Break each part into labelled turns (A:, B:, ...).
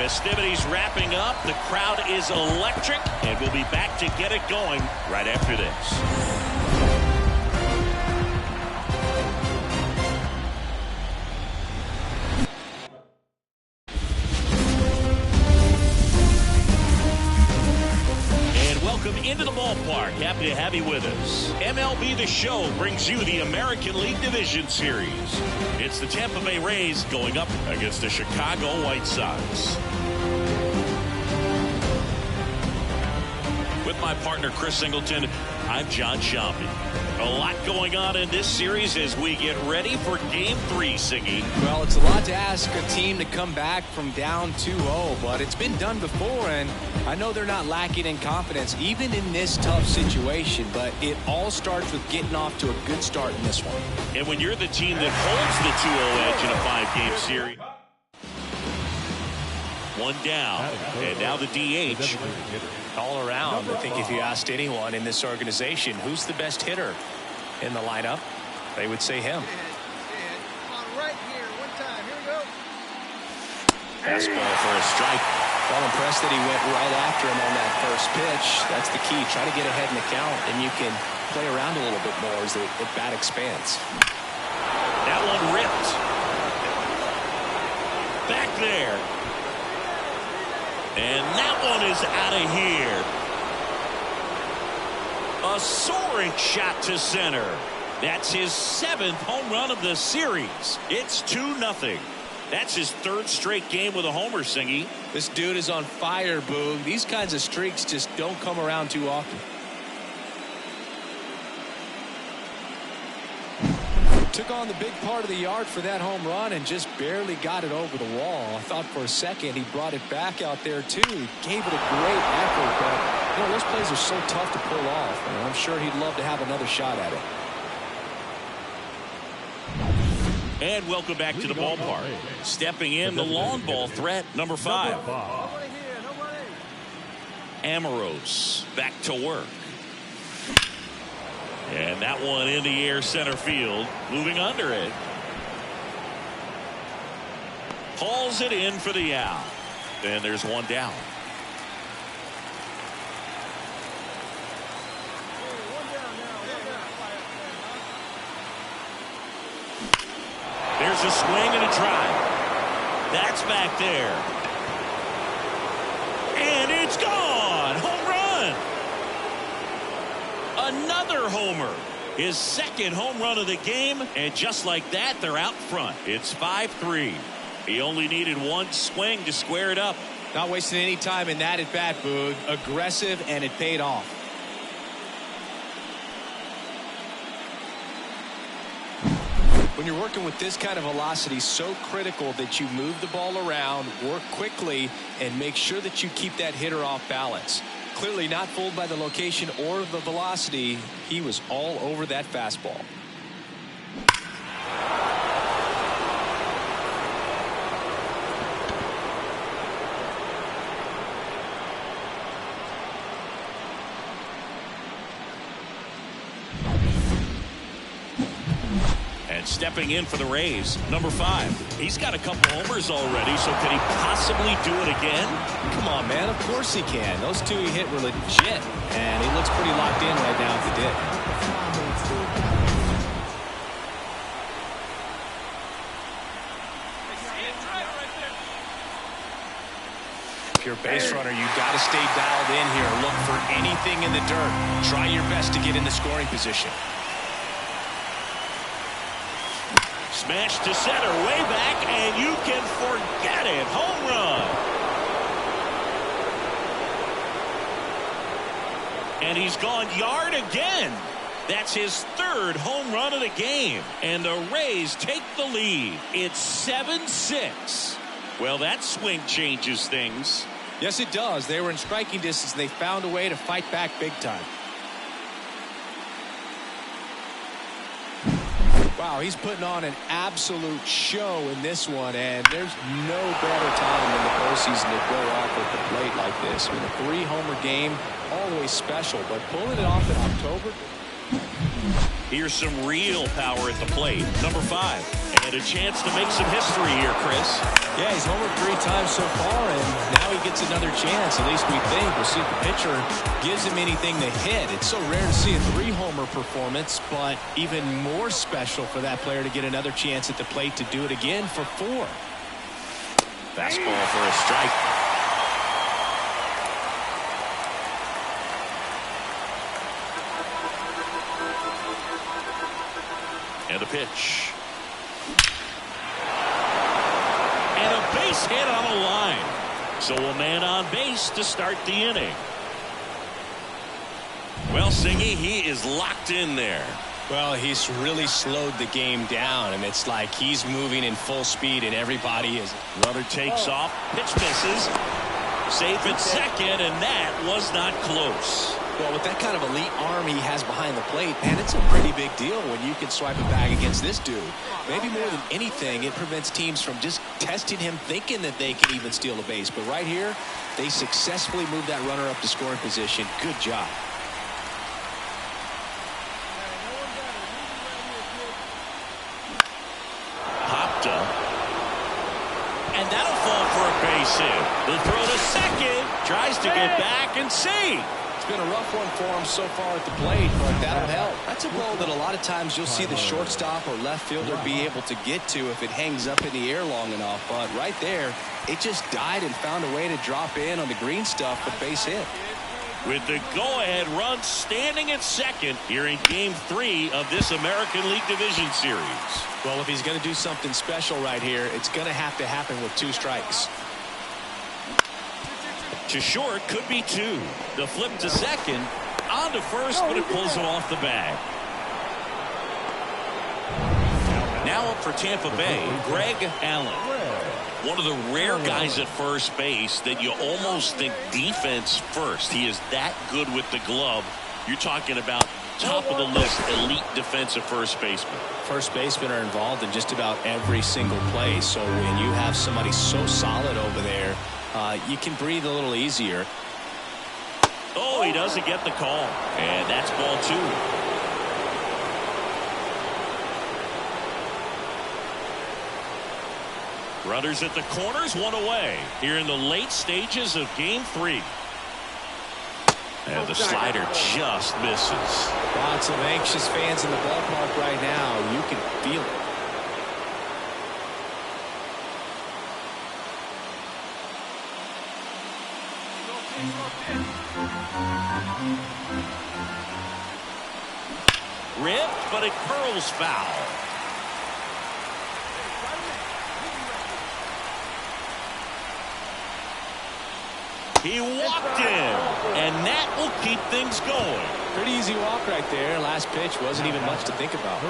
A: Festivities wrapping up. The crowd is electric, and we'll be back to get it going right after this. Into the ballpark. Happy to have you with us. MLB The Show brings you the American League Division Series. It's the Tampa Bay Rays going up against the Chicago White Sox. With my partner Chris Singleton, I'm John Sciambi. A lot going on in this series as we get ready for Game 3, Singy.
B: Well, it's a lot to ask a team to come back from down 2-0, but it's been done before, and I know they're not lacking in confidence, even in this tough situation, but it all starts with getting off to a good start in this one.
A: And when you're the team that holds the 2-0 edge in a 5-game series, one down, and now the DH.
B: All around, I think if you asked anyone in this organization who's the best hitter in the lineup, they would say him.
C: Right here, one time. Here we go.
A: Fastball for a strike.
B: Well, impressed that he went right after him on that first pitch. That's the key. Try to get ahead in the count, and you can play around a little bit more as the bat expands.
A: That one ripped. Back there. And that one is out of here. A soaring shot to center. That's his 7th home run of the series. It's 2-0. That's his 3rd straight game with a homer, Singy.
B: This dude is on fire, Boog. These kinds of streaks just don't come around too often. Took on the big part of the yard for that home run and just barely got it over the wall. I thought for a second he brought it back out there too. He gave it a great effort, but you know, those plays are so tough to pull off, and I'm sure he'd love to have another shot at it.
A: And welcome back to the ballpark. Stepping in, the long ball threat, number 5. Amorose back to work. And that one in the air center field. Moving under it. Hauls it in for the out. And there's one down. There's a swing and a drive. That's back there. And it's gone. Home run. Another homer. His 2nd home run of the game. And just like that, they're out front. It's 5-3. He only needed one swing to square it up.
B: Not wasting any time in that at-bat, Boog. Aggressive, and it paid off. When you're working with this kind of velocity, so critical that you move the ball around, work quickly, and make sure that you keep that hitter off balance. Clearly not fooled by the location or the velocity. He was all over that fastball.
A: Stepping in for the Rays, number 5. He's got a couple homers already, so could he possibly do it again?
B: Come on, man. Of course he can. Those 2 he hit were legit, and he looks pretty locked in right now if he did. If you're a base runner, you've got to stay dialed in here. Look for anything in the dirt. Try your best to get in the scoring position.
A: Smash to center, way back, and you can forget it. Home run. And he's gone yard again. That's his 3rd home run of the game. And the Rays take the lead. It's 7-6. Well, that swing changes things.
B: Yes, it does. They were in striking distance. They found a way to fight back big time. Wow, he's putting on an absolute show in this one, and there's no better time in the postseason to go off at the plate like this. I mean, a 3-homer game, always special, but pulling it off in October.
A: Here's some real power at the plate. Number 5. And a chance to make some history here, Chris.
B: Yeah, he's homered 3 times so far, and now he gets another chance. At least we think. We'll see if the pitcher gives him anything to hit. It's so rare to see a 3-homer performance, but even more special for that player to get another chance at the plate to do it again for 4.
A: Fastball for a strike. And a pitch. And a base hit on a line. So a man on base to start the inning. Well, Singy, he is locked in there.
B: Well, he's really slowed the game down, and it's like he's moving in full speed, and everybody is.
A: Runner takes off. Pitch misses. Safe at second, and that was not close.
B: Well, with that kind of elite arm he has behind the plate, man, it's a pretty big deal when you can swipe a bag against this dude. Maybe more than anything, it prevents teams from just testing him, thinking that they can even steal a base. But right here, they successfully moved that runner up to scoring position. Good job.
A: Popped up. And that'll fall for a base hit. The throw to second. Tries to get back and see.
B: It's been a rough one for him so far at the plate, but that'll help. That's a ball that a lot of times you'll see the shortstop or left fielder be able to get to if it hangs up in the air long enough. But right there, it just died and found a way to drop in on the green stuff, but base hit.
A: With the go-ahead run standing at second here in Game 3 of this American League Division Series.
B: Well, if he's going to do something special right here, it's going to have to happen with 2 strikes.
A: To short, could be 2. The flip to second, on to first, but it pulls him off the bag. Now up for Tampa Bay, Greg Allen. One of the rare guys at first base that you almost think defense first. He is that good with the glove. You're talking about top of the list, elite defensive first baseman.
B: First basemen are involved in just about every single play. So when you have somebody so solid over there, you can breathe a little easier.
A: Oh, he doesn't get the call. And that's ball 2. Runners at the corners, 1 away here in the late stages of Game 3. And the slider just misses.
B: Lots of anxious fans in the ballpark right now. You can feel it.
A: Ripped, but it curls foul. He walked in, and that will keep things going.
B: Pretty easy walk right there. Last pitch wasn't even much to think about.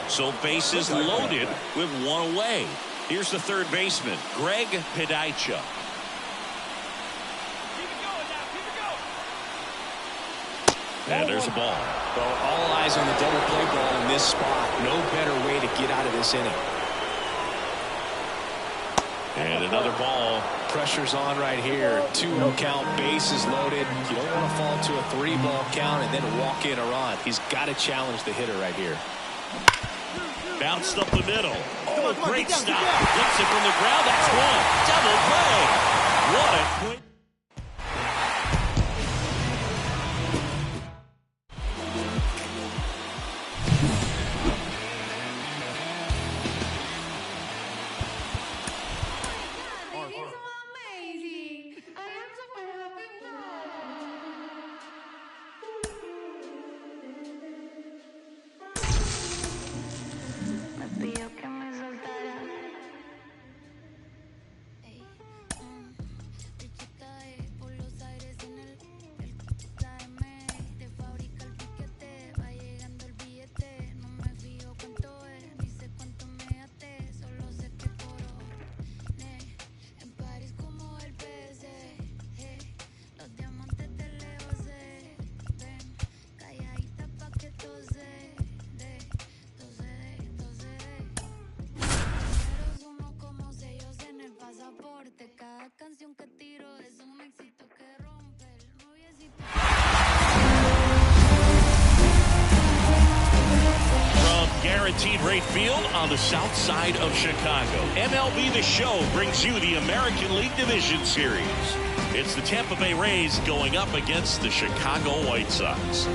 A: So bases loaded with 1 away. Here's the third baseman, Greg Pedaicha. And there's a ball.
B: Well, all eyes on the double play ball in this spot. No better way to get out of this inning.
A: And another ball.
B: Pressure's on right here. 2-0 count, bases loaded. You don't want to fall to a 3-ball count and then walk in a run. He's got to challenge the hitter right here.
A: Bounced up the middle. Oh, great stop. Flips it from the ground. That's one. Double play. What a quick. great field on the south side of Chicago. MLB The Show brings you the American League Division Series. It's the Tampa Bay Rays going up against the Chicago White Sox.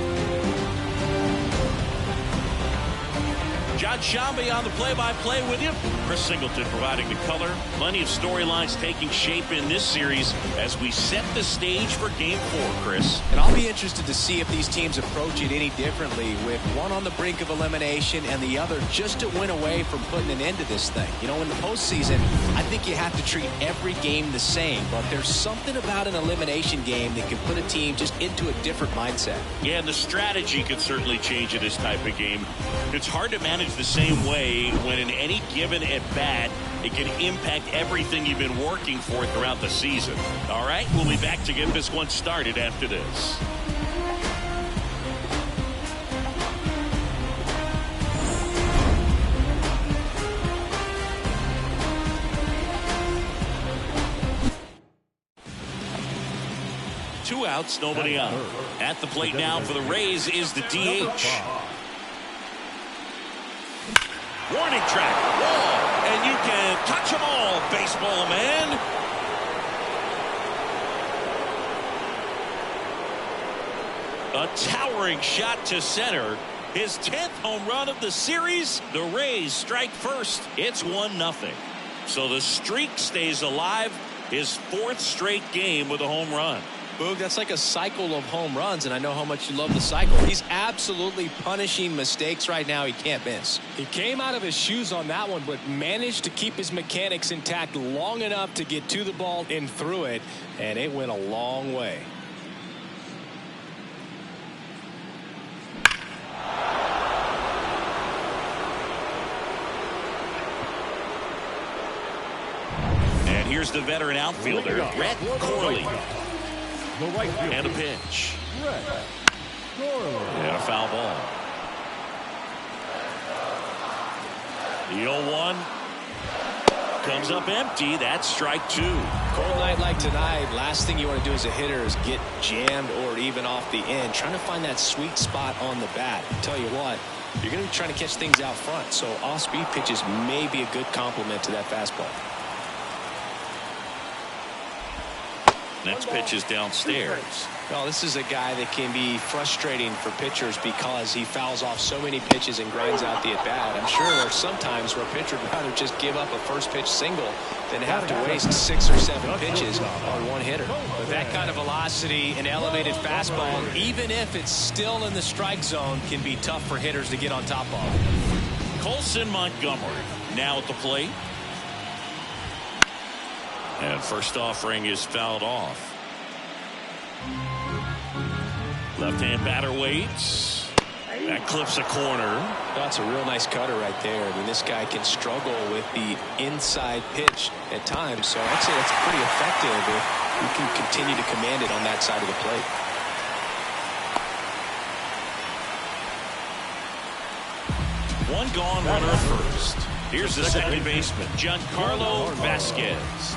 A: John Shambi on the play-by-play with you. Chris Singleton providing the color. Plenty of storylines taking shape in this series as we set the stage for Game 4, Chris.
B: And I'll be interested to see if these teams approach it any differently, with one on the brink of elimination and the other just a win away from putting an end to this thing. You know, in the postseason, I think you have to treat every game the same, but there's something about an elimination game that can put a team just into a different mindset.
A: Yeah, and the strategy could certainly change in this type of game. It's hard to manage the same way when in any given at bat it can impact everything you've been working for throughout the season. All right, we'll be back to get this one started after this. Two outs, nobody out. At the plate now for the Rays is the DH. Warning track, wall, and you can touch them all, baseball man. A towering shot to center. His 10th home run of the series. The Rays strike first. It's 1-0. So the streak stays alive. His 4th straight game with a home run.
B: Boog, that's like a cycle of home runs, and I know how much you love the cycle. He's absolutely punishing mistakes right now he can't miss. He came out of his shoes on that one, but managed to keep his mechanics intact long enough to get to the ball and through it, and it went a long way.
A: And here's the veteran outfielder, Brett Corley. And a pitch. And a foul ball. The 0-1 comes up empty. That's strike 2.
B: Cold night like tonight, last thing you want to do as a hitter is get jammed or even off the end. Trying to find that sweet spot on the bat. I tell you what, you're going to be trying to catch things out front, so off-speed pitches may be a good complement to that fastball.
A: Next pitch is downstairs.
B: Well, this is a guy that can be frustrating for pitchers because he fouls off so many pitches and grinds out the at-bat. I'm sure there's some times where a pitcher would rather just give up a first pitch single than have to waste 6 or 7 pitches on one hitter. With that kind of velocity and elevated fastball, even if it's still in the strike zone, can be tough for hitters to get on top of.
A: Colson Montgomery now at the plate. And first offering is fouled off. Left-hand batter waits. That clips a corner.
B: That's a real nice cutter right there. I mean, this guy can struggle with the inside pitch at times, so I'd say that's pretty effective if you can continue to command it on that side of the plate.
A: One gone, runner at first. Here's the second baseman, Giancarlo Vasquez.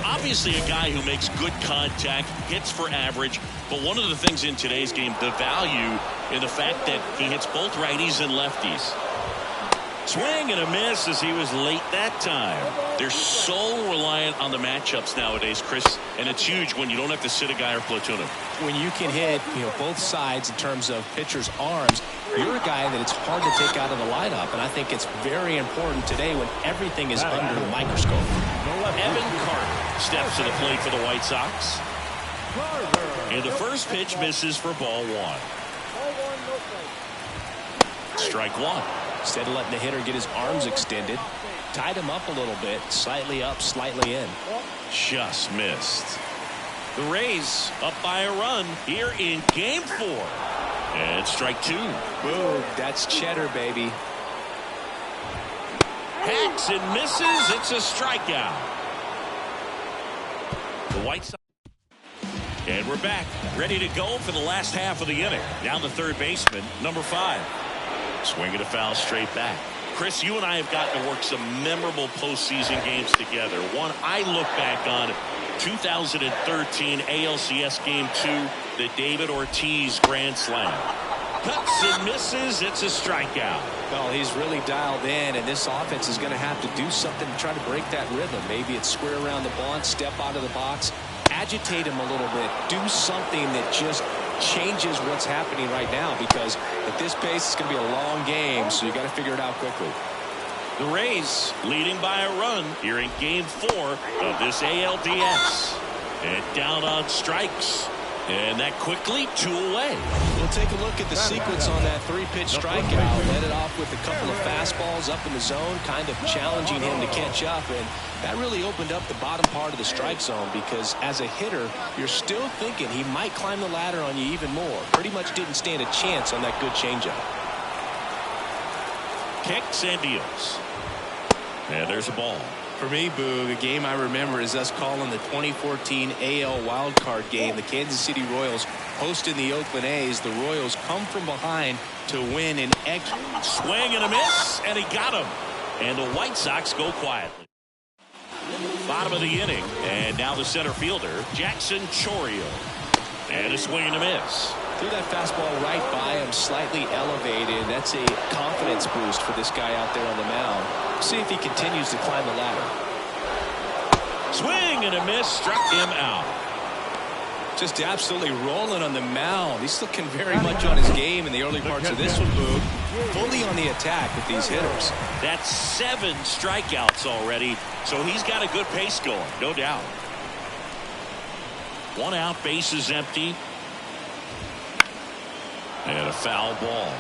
A: Obviously a guy who makes good contact, hits for average, but one of the things in today's game, the value in the fact that he hits both righties and lefties. Swing and a miss as he was late that time. They're so reliant on the matchups nowadays, Chris, and it's huge when you don't have to sit a guy or platoon him.
B: When you can hit, both sides in terms of pitchers' arms, you're a guy that it's hard to take out of the lineup, and I think it's very important today when everything is under the microscope.
A: Evan Carter steps to the plate for the White Sox. And the first pitch misses for ball 1. Strike 1.
B: Instead of letting the hitter get his arms extended, tied him up a little bit, slightly up, slightly in.
A: Just missed. The Rays up by a run here in game 4. And strike 2.
B: Boom, that's cheddar, baby.
A: Hacks and misses. It's a strikeout. The White Sox. And we're back, ready to go for the last half of the inning. Down the third baseman, number 5. Swinging a foul straight back. Chris, you and I have gotten to work some memorable postseason games together. One I look back on, 2013 ALCS Game 2, the David Ortiz Grand Slam. Cuts and misses. It's a strikeout.
B: Well, he's really dialed in, and this offense is going to have to do something to try to break that rhythm. Maybe it's square around the bunt, step out of the box, agitate him a little bit, do something that just changes what's happening right now, because at this pace it's going to be a long game, so you got to figure it out quickly.
A: The Rays leading by a run here in Game 4 of this ALDS. And down on strikes. And that quickly 2 away.
B: We'll take a look at the sequence on that 3-pitch strikeout. Led it off with a couple of fastballs up in the zone, kind of challenging him to catch up. And that really opened up the bottom part of the strike zone, because as a hitter, you're still thinking he might climb the ladder on you even more. Pretty much didn't stand a chance on that good changeup.
A: Kicks and deals. And there's a ball.
B: For me, Boog, a game I remember is us calling the 2014 AL wildcard game. The Kansas City Royals hosting the Oakland A's. The Royals come from behind to win an
A: swing and a miss, and he got him. And the White Sox go quietly. Bottom of the inning, and now the center fielder, Jackson Chourio. And a swing and a miss.
B: Threw that fastball right by him, slightly elevated. That's a confidence boost for this guy out there on the mound. See if he continues to climb the ladder.
A: Swing and a miss, struck him out.
B: Just absolutely rolling on the mound. He's looking very much on his game in the early parts of this one, Boog. Fully on the attack with these hitters.
A: That's 7 strikeouts already, so he's got a good pace going, no doubt. 1 out, bases empty. And a foul ball.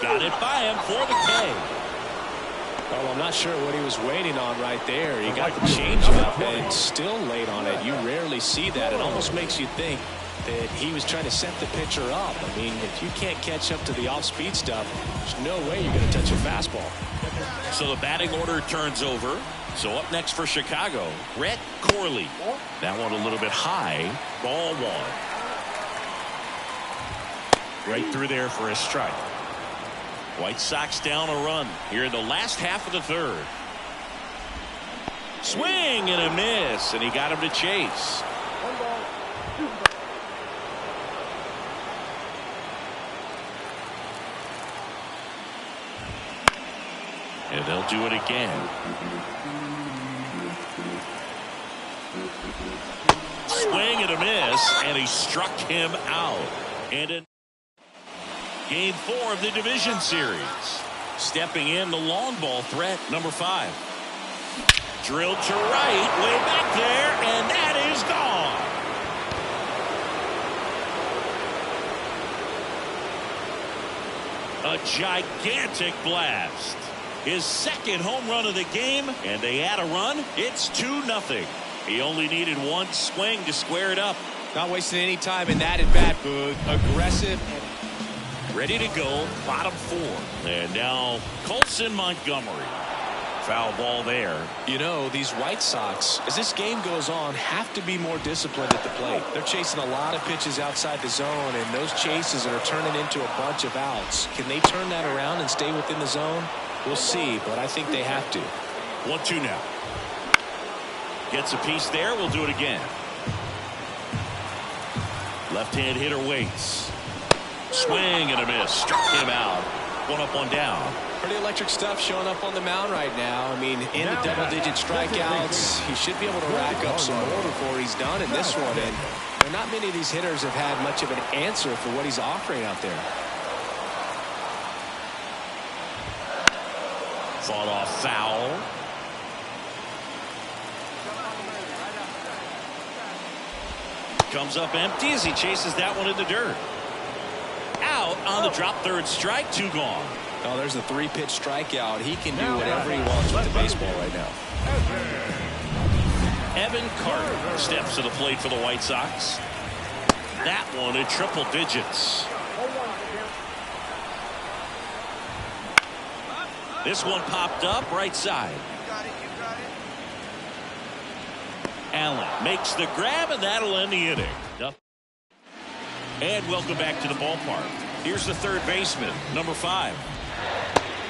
A: Got it by him for the K.
B: Well, I'm not sure what he was waiting on right there. He got the changeup and still late on it. You rarely see that. It almost makes you think that he was trying to set the pitcher up. I mean, if you can't catch up to the off-speed stuff, there's no way you're going to touch a fastball.
A: So the batting order turns over. So up next for Chicago, Rhett Corley. That one a little bit high. Ball 1. Right through there for a strike. White Sox down a run here in the last half of the 3rd. Swing and a miss, and he got him to chase. And they'll do it again. Swing and a miss, and he struck him out. And in Game 4 of the division series. Stepping in the long ball threat, number 5. Drilled to right, way back there, and that is gone. A gigantic blast. His 2nd home run of the game, and they add a run. It's 2-0. He only needed 1 swing to square it up.
B: Not wasting any time in that at bat, Boog. Aggressive.
A: Ready to go, bottom 4. And now Colson Montgomery. Foul ball there.
B: You know, these White Sox, as this game goes on, have to be more disciplined at the plate. They're chasing a lot of pitches outside the zone, and those chases are turning into a bunch of outs. Can they turn that around and stay within the zone? We'll see, but I think they have to.
A: 1-2 now. Gets a piece there. We'll do it again. Left-hand hitter waits. Swing and a miss. Struck him out. 1 up, 1 down.
B: Pretty electric stuff showing up on the mound right now. I mean, in the double-digit strikeouts, he should be able to rack up some more before he's done in this one. And there are not many of these hitters have had much of an answer for what he's offering out there.
A: Fought off foul. Comes up empty as he chases that one in the dirt. Out on the drop, 3rd strike, 2 gone.
B: Oh, there's a 3-pitch strikeout. He can do whatever he wants with the baseball right now.
A: Evan Carter steps to the plate for the White Sox. That one in triple digits. This one popped up right side. Allen makes the grab, and that'll end the inning. And welcome back to the ballpark. Here's the 3rd baseman, number 5.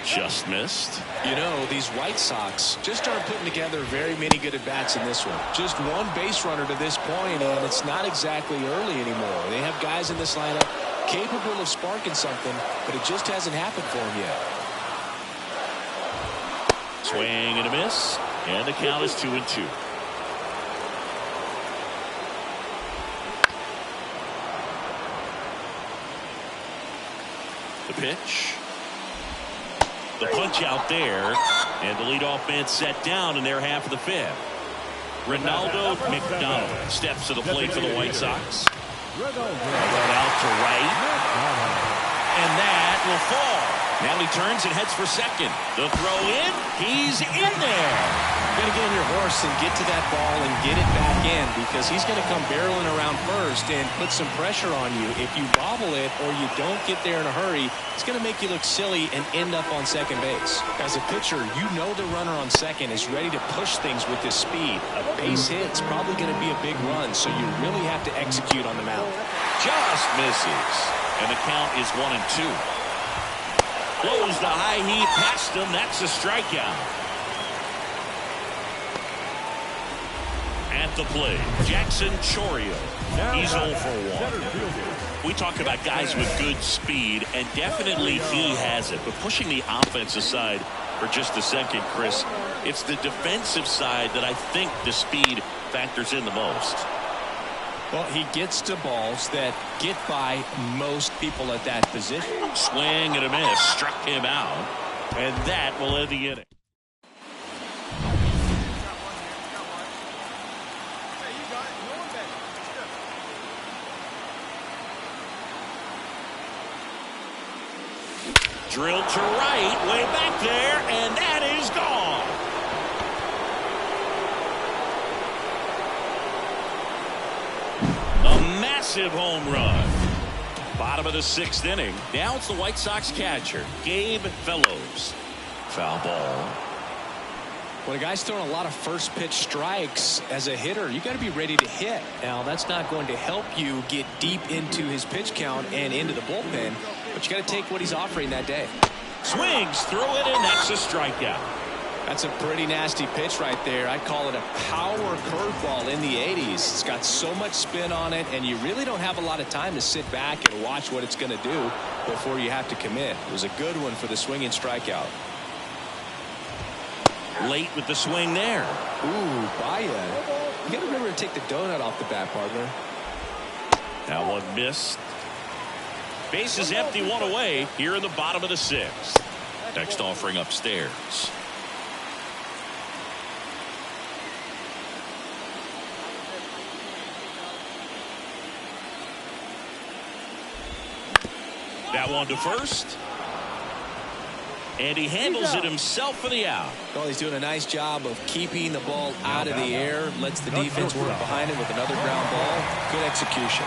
A: Just missed.
B: You know, these White Sox just aren't putting together very many good at-bats in this one. Just one base runner to this point, and it's not exactly early anymore. They have guys in this lineup capable of sparking something, but it just hasn't happened for them yet.
A: Swing and a miss, and the count is 2-2. The pitch. The punch out there, and the leadoff man set down in their half of the fifth. Ronaldo McDonald steps to the plate for the White Sox. Out to right, and that will fall. Now he turns and heads for second. The throw in, he's in there.
B: You got to get on your horse and get to that ball and get it back in, because he's going to come barreling around first and put some pressure on you. If you bobble it or you don't get there in a hurry, it's going to make you look silly and end up on second base. As a pitcher, you know the runner on second is ready to push things with his speed. A base hit's probably going to be a big run, so you really have to execute on the mound.
A: Just misses, and the count is 1-2. Blows the high heat past him. That's a strikeout. At the plate, Jackson Chourio. He's 0 for 1. We talk about guys with good speed, and definitely he has it. But pushing the offense aside for just a second, Chris, it's the defensive side that I think the speed factors in the most.
B: Well, he gets to balls that get by most people at that position.
A: Swing and a miss. Struck him out. And that will end the inning. Drilled to right, way back there, and that is gone. A massive home run. Bottom of the sixth inning. Now it's the White Sox catcher, Gabe Fellows. Foul ball.
B: When a guy's throwing a lot of first pitch strikes as a hitter, you got to be ready to hit. Now, that's not going to help you get deep into his pitch count and into the bullpen, but you got to take what he's offering that day.
A: Swings, throw it in, that's a strikeout.
B: That's a pretty nasty pitch right there. I'd call it a power curveball in the 80s. It's got so much spin on it, and you really don't have a lot of time to sit back and watch what it's going to do before you have to commit. It was a good one for the swinging strikeout.
A: Late with the swing there.
B: Ooh, Baya. You got to remember to take the donut off the bat, partner.
A: That one missed. Base is empty, one away here in the bottom of the sixth. Next offering upstairs. That one to first. And he handles it himself for the out.
B: Well, he's doing a nice job of keeping the ball out of the air. Lets the defense work behind him with another ground ball. Good execution.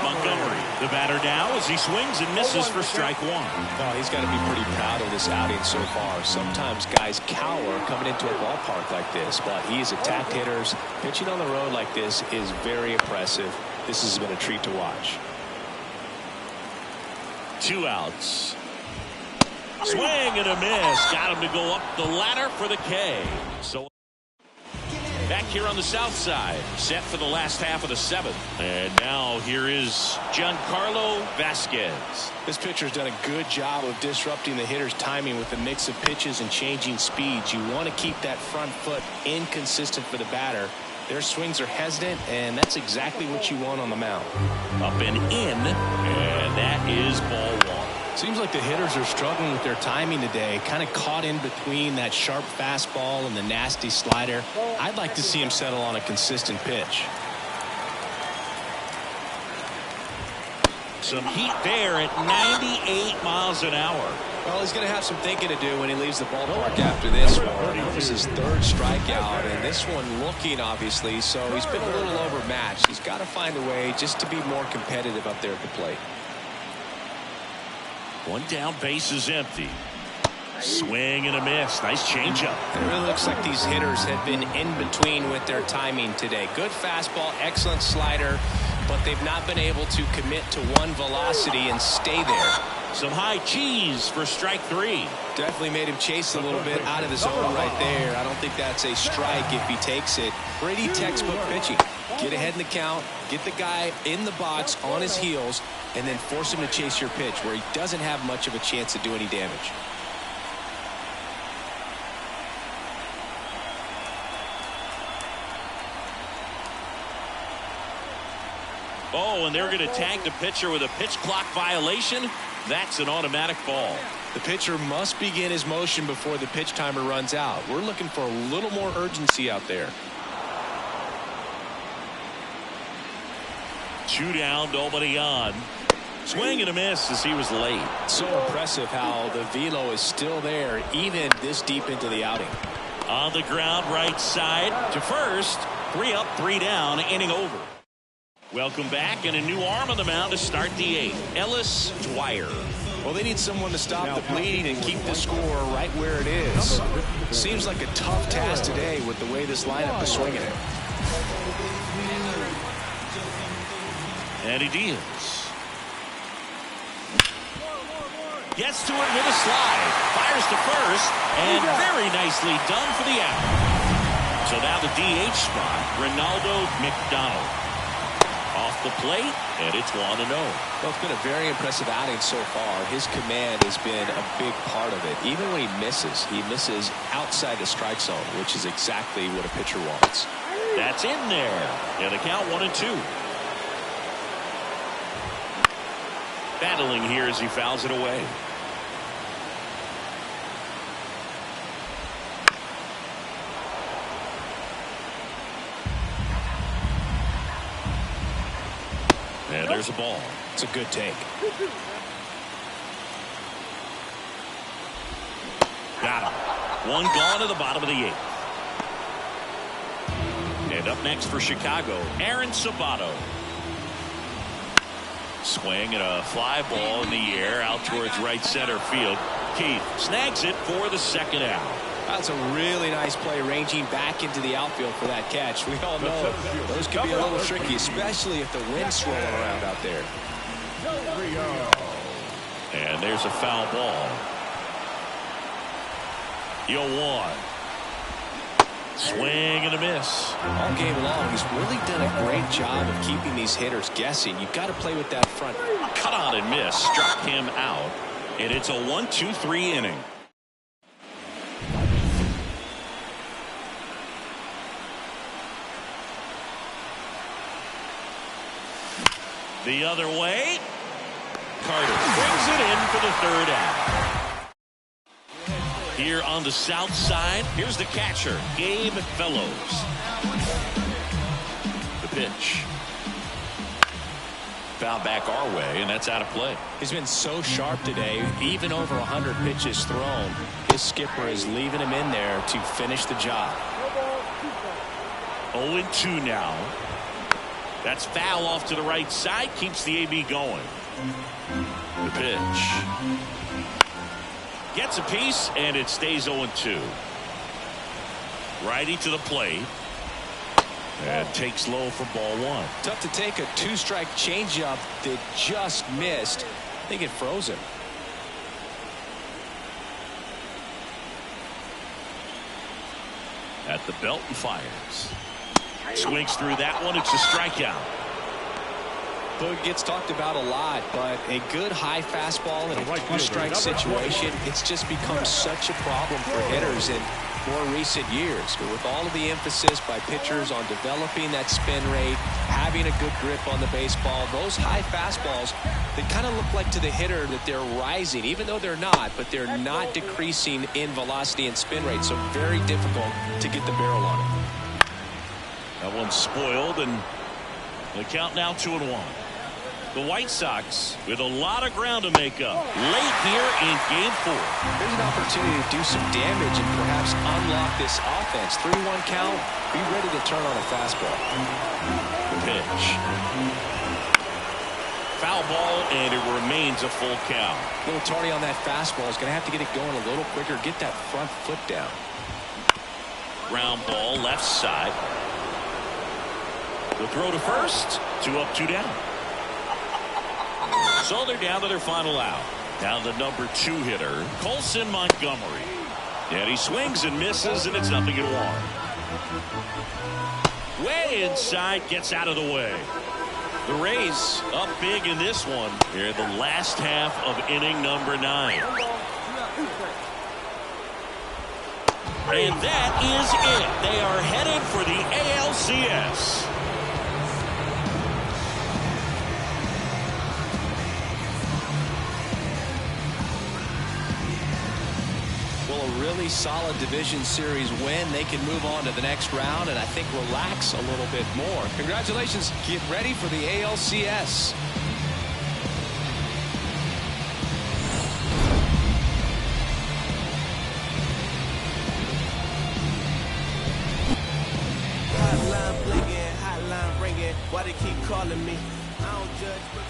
A: Montgomery, the batter now as he swings and misses for strike one.
B: Oh, he's got to be pretty proud of this outing so far. Sometimes guys cower coming into a ballpark like this, but he's attacked hitters. Pitching on the road like this is very impressive. This has been a treat to watch.
A: 2 outs. Swing and a miss. Got him to go up the ladder for the K. So back here on the south side, set for the last half of the seventh. And now here is Giancarlo Vasquez.
B: This pitcher's done a good job of disrupting the hitter's timing with the mix of pitches and changing speeds. You want to keep that front foot inconsistent for the batter. Their swings are hesitant, and that's exactly what you want on the mound.
A: Up and in, and that is ball one.
B: Seems like the hitters are struggling with their timing today, kind of caught in between that sharp fastball and the nasty slider. I'd like to see him settle on a consistent pitch.
A: Some heat there at 98 miles an hour.
B: Well, he's going to have some thinking to do when he leaves the ballpark after this one. This is his third strikeout, and this one looking, obviously, so he's been a little overmatched. He's got to find a way just to be more competitive up there at the plate.
A: One down, base is empty. Swing and a miss. Nice changeup.
B: It really looks like these hitters have been in between with their timing today. Good fastball, excellent slider, but they've not been able to commit to one velocity and stay there.
A: Some high cheese for strike 3.
B: Definitely made him chase a little bit out of the zone right there. I don't think that's a strike if he takes it. Pretty textbook pitching. Get ahead in the count, get the guy in the box on his heels, and then force him to chase your pitch where he doesn't have much of a chance to do any damage.
A: Oh, and they're going to tag the pitcher with a pitch clock violation. That's an automatic ball.
B: The pitcher must begin his motion before the pitch timer runs out. We're looking for a little more urgency out there.
A: 2 down, nobody on. Swing and a miss as he was late.
B: So impressive how the velo is still there even this deep into the outing.
A: On the ground, right side to first. 3 up, 3 down, inning over. Welcome back, and a new arm on the mound to start the 8th. Ellis Dwyer.
B: Well, they need someone to stop the bleeding and keep the score right where it is. Seems like a tough task today with the way this lineup is swinging it.
A: And he deals. Gets to it with a slide. Fires to first, and very nicely done for the out. So now the DH spot, Ronaldo McDonald. Off the plate, and it's 1-0.
B: Well, it's been a very impressive outing so far. His command has been a big part of it. Even when he misses outside the strike zone, which is exactly what a pitcher wants.
A: That's in there. And the count 1-2. Battling here as he fouls it away. And there's a ball.
B: It's a good take.
A: Got him. 1 gone to the bottom of the 8th. And up next for Chicago, Aaron Sabato. Swing and a fly ball in the air out towards right center field. Keith snags it for the 2nd out.
B: That's a really nice play, ranging back into the outfield for that catch. We all know those can be a little tricky, especially if the wind's swirling around out there.
A: And there's a foul ball. 0-1. Swing and a miss.
B: All game long, he's really done a great job of keeping these hitters guessing. You've got to play with that front.
A: Cut on and miss. Struck him out. And it's a 1-2-3 inning. The other way. Carter brings it in for the 3rd out. Here on the south side, here's the catcher, Gabe Fellows. The pitch. Foul back our way, and that's out of play.
B: He's been so sharp today, even over 100 pitches thrown. His skipper is leaving him in there to finish the job.
A: 0-2 now. That's foul off to the right side, keeps the AB going. The pitch. Gets a piece, and it stays 0-2. Righty to the plate. And takes low for ball 1.
B: Tough to take a 2-strike changeup that just missed. I think it froze him.
A: At the belt and fires. Swings through that one. It's a strikeout.
B: Boog gets talked about a lot, but a good high fastball in a 2-strike situation, it's just become such a problem for hitters in more recent years. But with all of the emphasis by pitchers on developing that spin rate, having a good grip on the baseball, those high fastballs, they kind of look like to the hitter that they're rising, even though they're not, but they're not decreasing in velocity and spin rate, so very difficult to get the barrel on it.
A: That one's spoiled, and the count now 2-1. The White Sox with a lot of ground to make up late here in Game 4.
B: There's an opportunity to do some damage and perhaps unlock this offense. 3-1 count. Be ready to turn on a fastball.
A: Pitch. Foul ball, and it remains a full count.
B: A little tardy on that fastball. Is going to have to get it going a little quicker. Get that front foot down.
A: Ground ball left side. The throw to first. 2 up, 2 down. So they're down to their final out. Now the number 2 hitter, Colson Montgomery. And he swings and misses, and it's 0-1. Way inside, gets out of the way. The Rays up big in this one here in the last half of inning number 9. And that is it. They are headed for the ALCS.
B: Well, a really solid division series win. They can move on to the next round and I think relax a little bit more. Congratulations. Get ready for the ALCS.
D: Why they keep calling me? I don't judge, but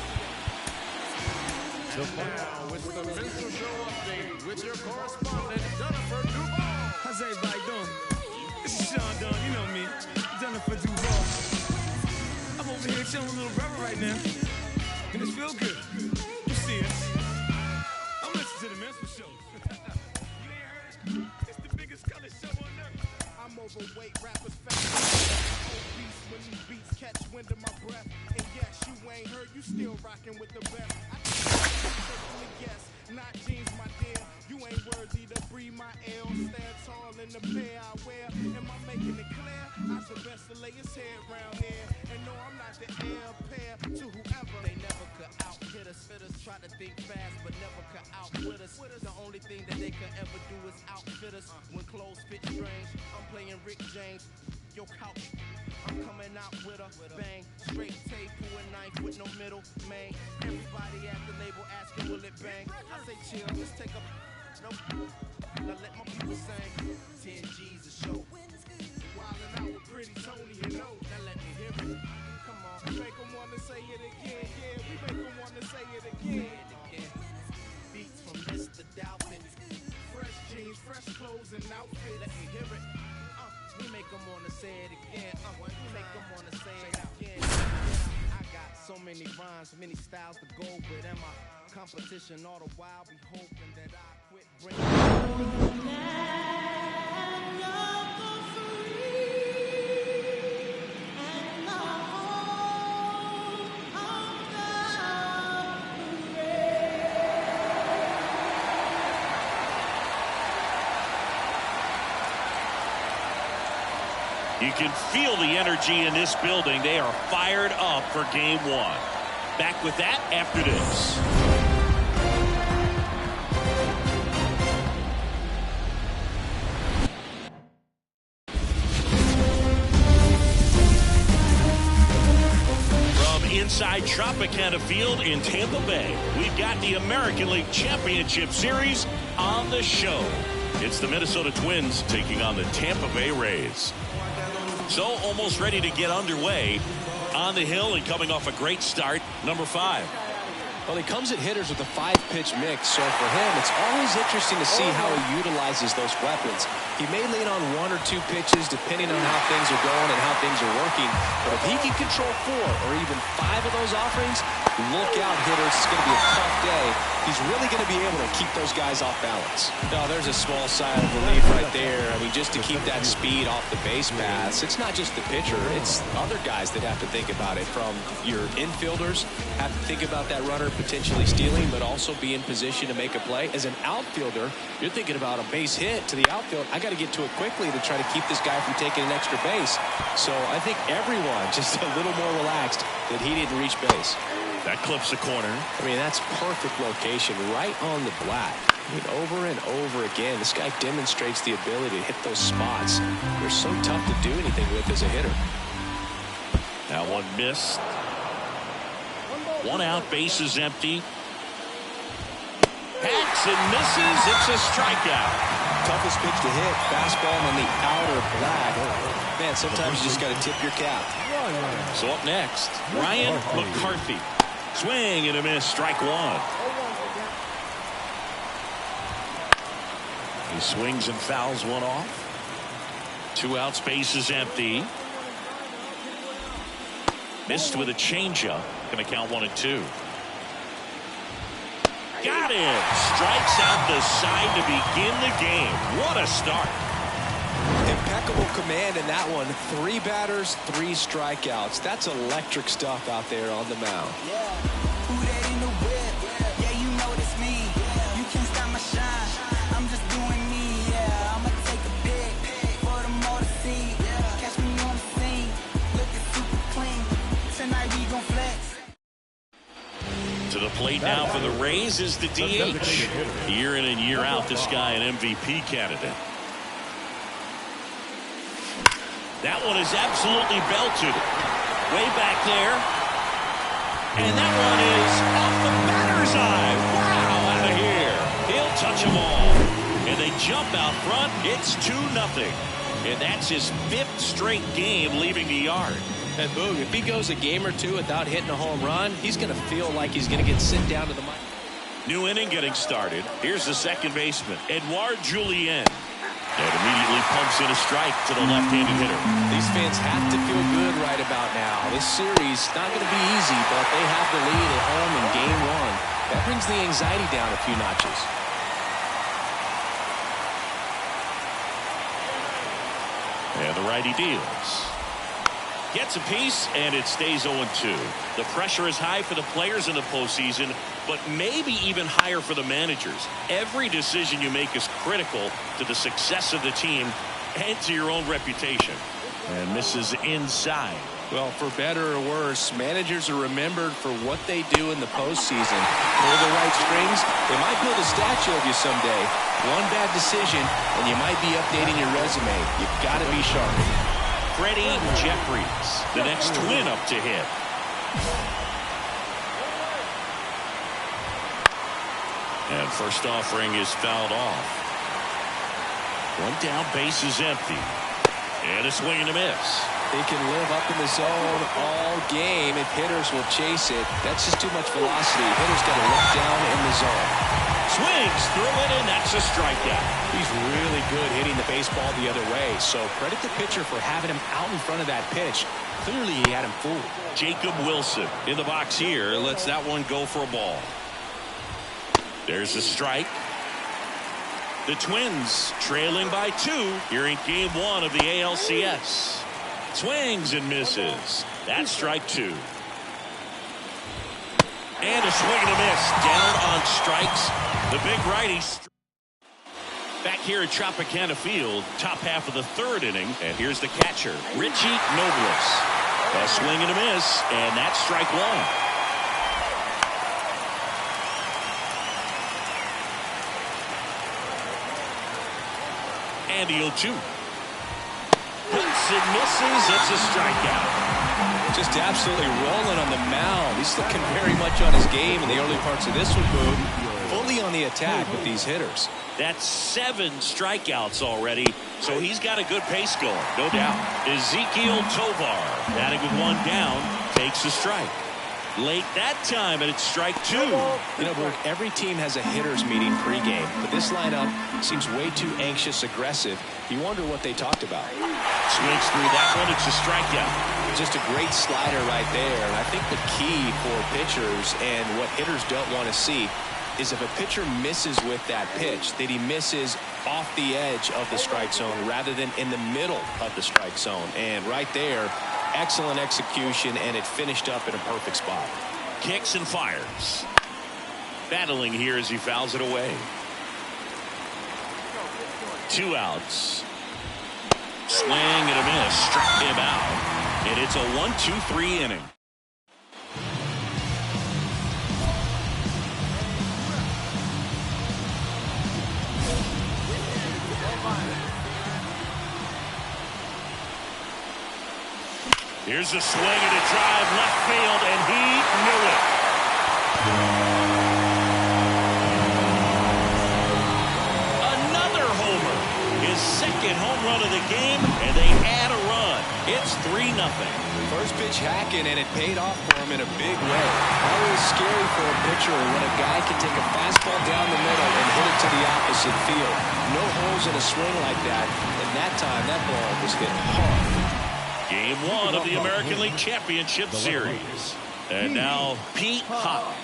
E: now it's the Mental Show update with your correspondent, Jennifer Duval.
F: How's everybody doing? This is Sean Dunn, you know me, Jennifer Duval. I'm over here chilling with little brother right now, and it's feel good. You see it? I'm listening to the Mental Show. You ain't heard it? It's the biggest color show on earth.
D: I'm overweight, rappers fat. When these beats catch wind of my breath, and yes, you ain't heard, you still rocking with the best. I certainly guess, not jeans, my dear. You ain't worthy to breathe my air. Stand tall in the pair I wear. Am I making it clear? I the best to lay his head round here. And no, I'm not the heir pair to whoever. They never could out-hit us. Fitters try to think fast, but never could outwit us. The only thing that they could ever do is outfit us. When clothes fit strange, I'm playing Rick James. Your couch, I'm coming out with a bang. Straight tape, pull a knife with no middle, man. Everybody at the label asking, will it bang? I say chill, let's take a nope. Now let my people sing 10 G's a show. Wildin' out with Pretty Tony, you know. Now let me hear it. Come on, make them wanna say it again. Yeah, we make them wanna say it again. Beats from Mr. Dalvin. Fresh jeans, fresh clothes and outfit. Let me hear it. We make them wanna say it again. We make them wanna say it again. I got so many rhymes, many styles to go with. And my competition all the while be hoping that I quit bringing.
A: You can feel the energy in this building. They are fired up for game 1. Back with that after this. From inside Tropicana Field in Tampa Bay, we've got the American League Championship Series on the show. It's the Minnesota Twins taking on the Tampa Bay Rays. So almost ready to get underway on the hill and coming off a great start, number 5.
B: Well, he comes at hitters with a 5-pitch mix, so for him, it's always interesting to see how he utilizes those weapons. He may lean on 1 or 2 pitches depending on how things are going and how things are working, but if he can control 4 or even 5 of those offerings, look out, hitters. It's going to be a tough day. He's really going to be able to keep those guys off balance. No, there's a small sigh of relief right there. I mean, just to keep that speed off the base paths. It's not just the pitcher. It's other guys that have to think about it. From your infielders, have to think about that runner potentially stealing, but also be in position to make a play. As an outfielder, you're thinking about a base hit to the outfield. I got to get to it quickly to try to keep this guy from taking an extra base. So I think everyone just a little more relaxed that he didn't reach base.
A: That clips the corner.
B: I mean, that's perfect location right on the black. I mean, over and over again, this guy demonstrates the ability to hit those spots. They're so tough to do anything with as a hitter.
A: That one missed. 1 out, base is empty. Hacks and misses. It's a strikeout.
B: Toughest pitch to hit, fastball on the outer black. Man, sometimes you just got to tip your cap.
A: So up next, Ryan McCarthy. Swing and a miss, strike 1. He swings and fouls one off. 2 outs, base is empty. Missed with a changeup. Going to count 1 and 2. Got him. Strikes out the side to begin the game. What a start.
B: Impeccable command in that one. 3 batters, 3 strikeouts. That's electric stuff out there on the mound.
G: Who that in the whip? Yeah, you know it's me. You can't stop my shine. I'm just doing me. Yeah, I'ma take a pic for them all to see. Catch me on the scene, looking super clean. Tonight we gon' flex.
A: To the plate now for the Rays is the DH. Year in and year out, this guy an MVP candidate. That one is absolutely belted. Way back there. And that one is off the batter's eye. Wow, out of here. He'll touch them all. And they jump out front. It's 2-0. And that's his 5th straight game leaving the yard.
B: And Boog, if he goes a game or 2 without hitting a home run, he's going to feel like he's going to get sent down to the mic.
A: New inning getting started. Here's the second baseman, Edouard Julien. And immediately pumps in a strike to the left-handed hitter.
B: These fans have to feel good right about now. This series not going to be easy, but they have the lead at home in game 1. That brings the anxiety down a few notches.
A: And the righty deals. Gets a piece, and it stays 0-2. The pressure is high for the players in the postseason, but maybe even higher for the managers. Every decision you make is critical to the success of the team and to your own reputation. And misses inside.
B: Well, for better or worse, managers are remembered for what they do in the postseason. Pull the right strings, they might build a statue of you someday. One bad decision, and you might be updating your resume. You've got to be sharp.
A: Freddie Jeffries, the next twin up to hit. And first offering is fouled off. One down, base is empty. And a swing and a miss.
B: They can live up in the zone all game if hitters will chase it. That's just too much velocity. Hitters got to look down in the zone.
A: Swings through it, and that's a strikeout.
B: He's really good hitting the baseball the other way, so credit the pitcher for having him out in front of that pitch. Clearly he had him fooled.
A: Jacob Wilson in the box here lets that one go for a ball. There's a strike. The Twins trailing by 2 here in game 1 of the ALCS. Swings and misses. That's strike 2. And a swing and a miss. Down on strikes. The big righty. Back here at Tropicana Field, top half of the 3rd inning. And here's the catcher, Richie Nobles. A swing and a miss, and that's strike 1. And the 0-2. Hits and misses. It's a strikeout.
B: Just absolutely rolling on the mound. He's looking very much on his game in the early parts of this one, Boog. Fully on the attack with these hitters.
A: That's 7 strikeouts already, so he's got a good pace going, no doubt. Ezekiel Tovar, batting with 1 down, takes a strike. Late that time, and it's strike 2.
B: You know, Boog, every team has a hitters meeting pregame, but this lineup seems way too anxious, aggressive. You wonder what they talked about.
A: Swings through that one. It's a strikeout.
B: Just a great slider right there. And I think the key for pitchers and what hitters don't want to see is if a pitcher misses with that pitch, that he misses off the edge of the strike zone rather than in the middle of the strike zone. And right there, excellent execution, and it finished up in a perfect spot.
A: Kicks and fires. Battling here as he fouls it away. 2 outs. Swing and a miss. Struck him out. And it's a 1-2-3 inning. Here's a swing and a drive left field, and he knew it. Another homer. His 2nd home run of the game, and they add a run. It's 3-0.
B: First pitch hacking, and it paid off for him in a big way. Always scary for a pitcher when a guy can take a fastball down the middle and hit it to the opposite field. No holes in a swing like that, and that time that ball was hit hard.
A: Game 1 of the American League Championship Series. And now Pete Hop.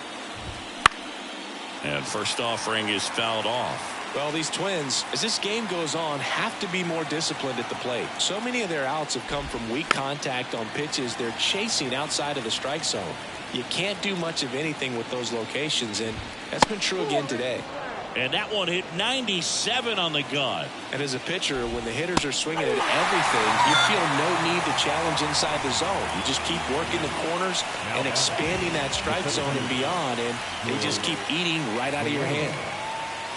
A: And first offering is fouled off.
B: Well, these Twins, as this game goes on, have to be more disciplined at the plate. So many of their outs have come from weak contact on pitches they're chasing outside of the strike zone. You can't do much of anything with those locations, and that's been true again today.
A: And that one hit 97 on the gun.
B: And as a pitcher, when the hitters are swinging at everything, you feel no need to challenge inside the zone. You just keep working the corners and expanding that strike zone and beyond, and they just keep eating right out of your hand.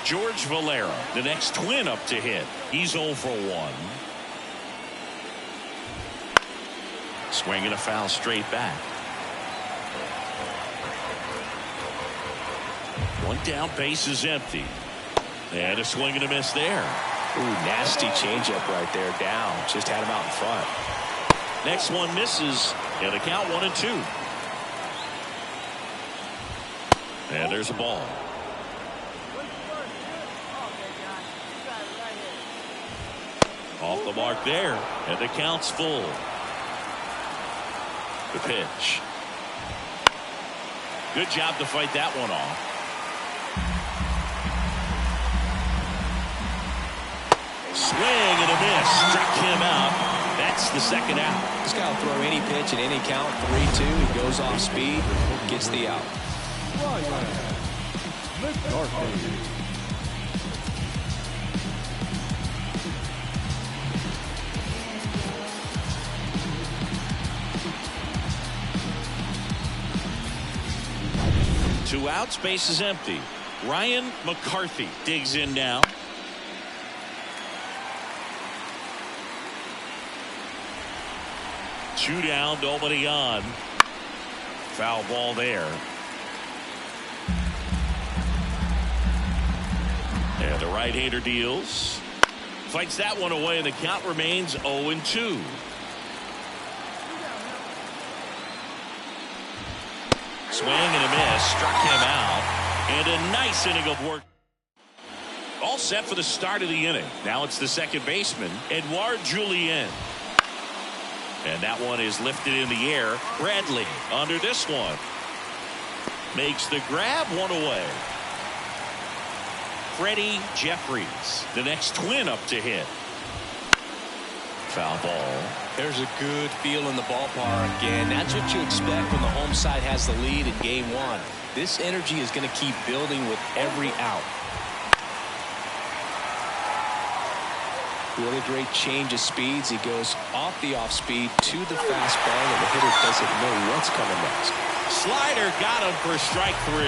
A: George Valera, the next Twin up to hit. He's 0 for 1. Swinging a foul straight back. One down, base is empty. And a swing and a miss there.
B: Ooh, nasty changeup right there, down. Just had him out in front.
A: Next one misses, and the count 1-2. And there's a ball. Off the mark there, and the count's full. The pitch. Good job to fight that one off. Swing and a miss. Struck him out. That's the second out.
B: This guy will throw any pitch at any count. 3-2. He goes off speed, gets the out.
A: Two outs, base is empty. Ryan McCarthy digs in now. Two down, nobody on. Foul ball there. And the right-hander deals. Fights that one away, and the count remains 0-2. Swing and a miss. Struck him out. And a nice inning of work. All set for the start of the inning. Now it's the second baseman, Edouard Julien. And that one is lifted in the air. Bradley under this one. Makes the grab, one away. Freddie Jeffries, the next Twin up to hit. Foul ball.
B: There's a good feel in the ballpark, and that's what you expect when the home side has the lead in game one. This energy is going to keep building with every out. Really great change of speeds. He goes off the off speed to the fastball, and the hitter doesn't know what's coming next.
A: Slider got him for strike 3.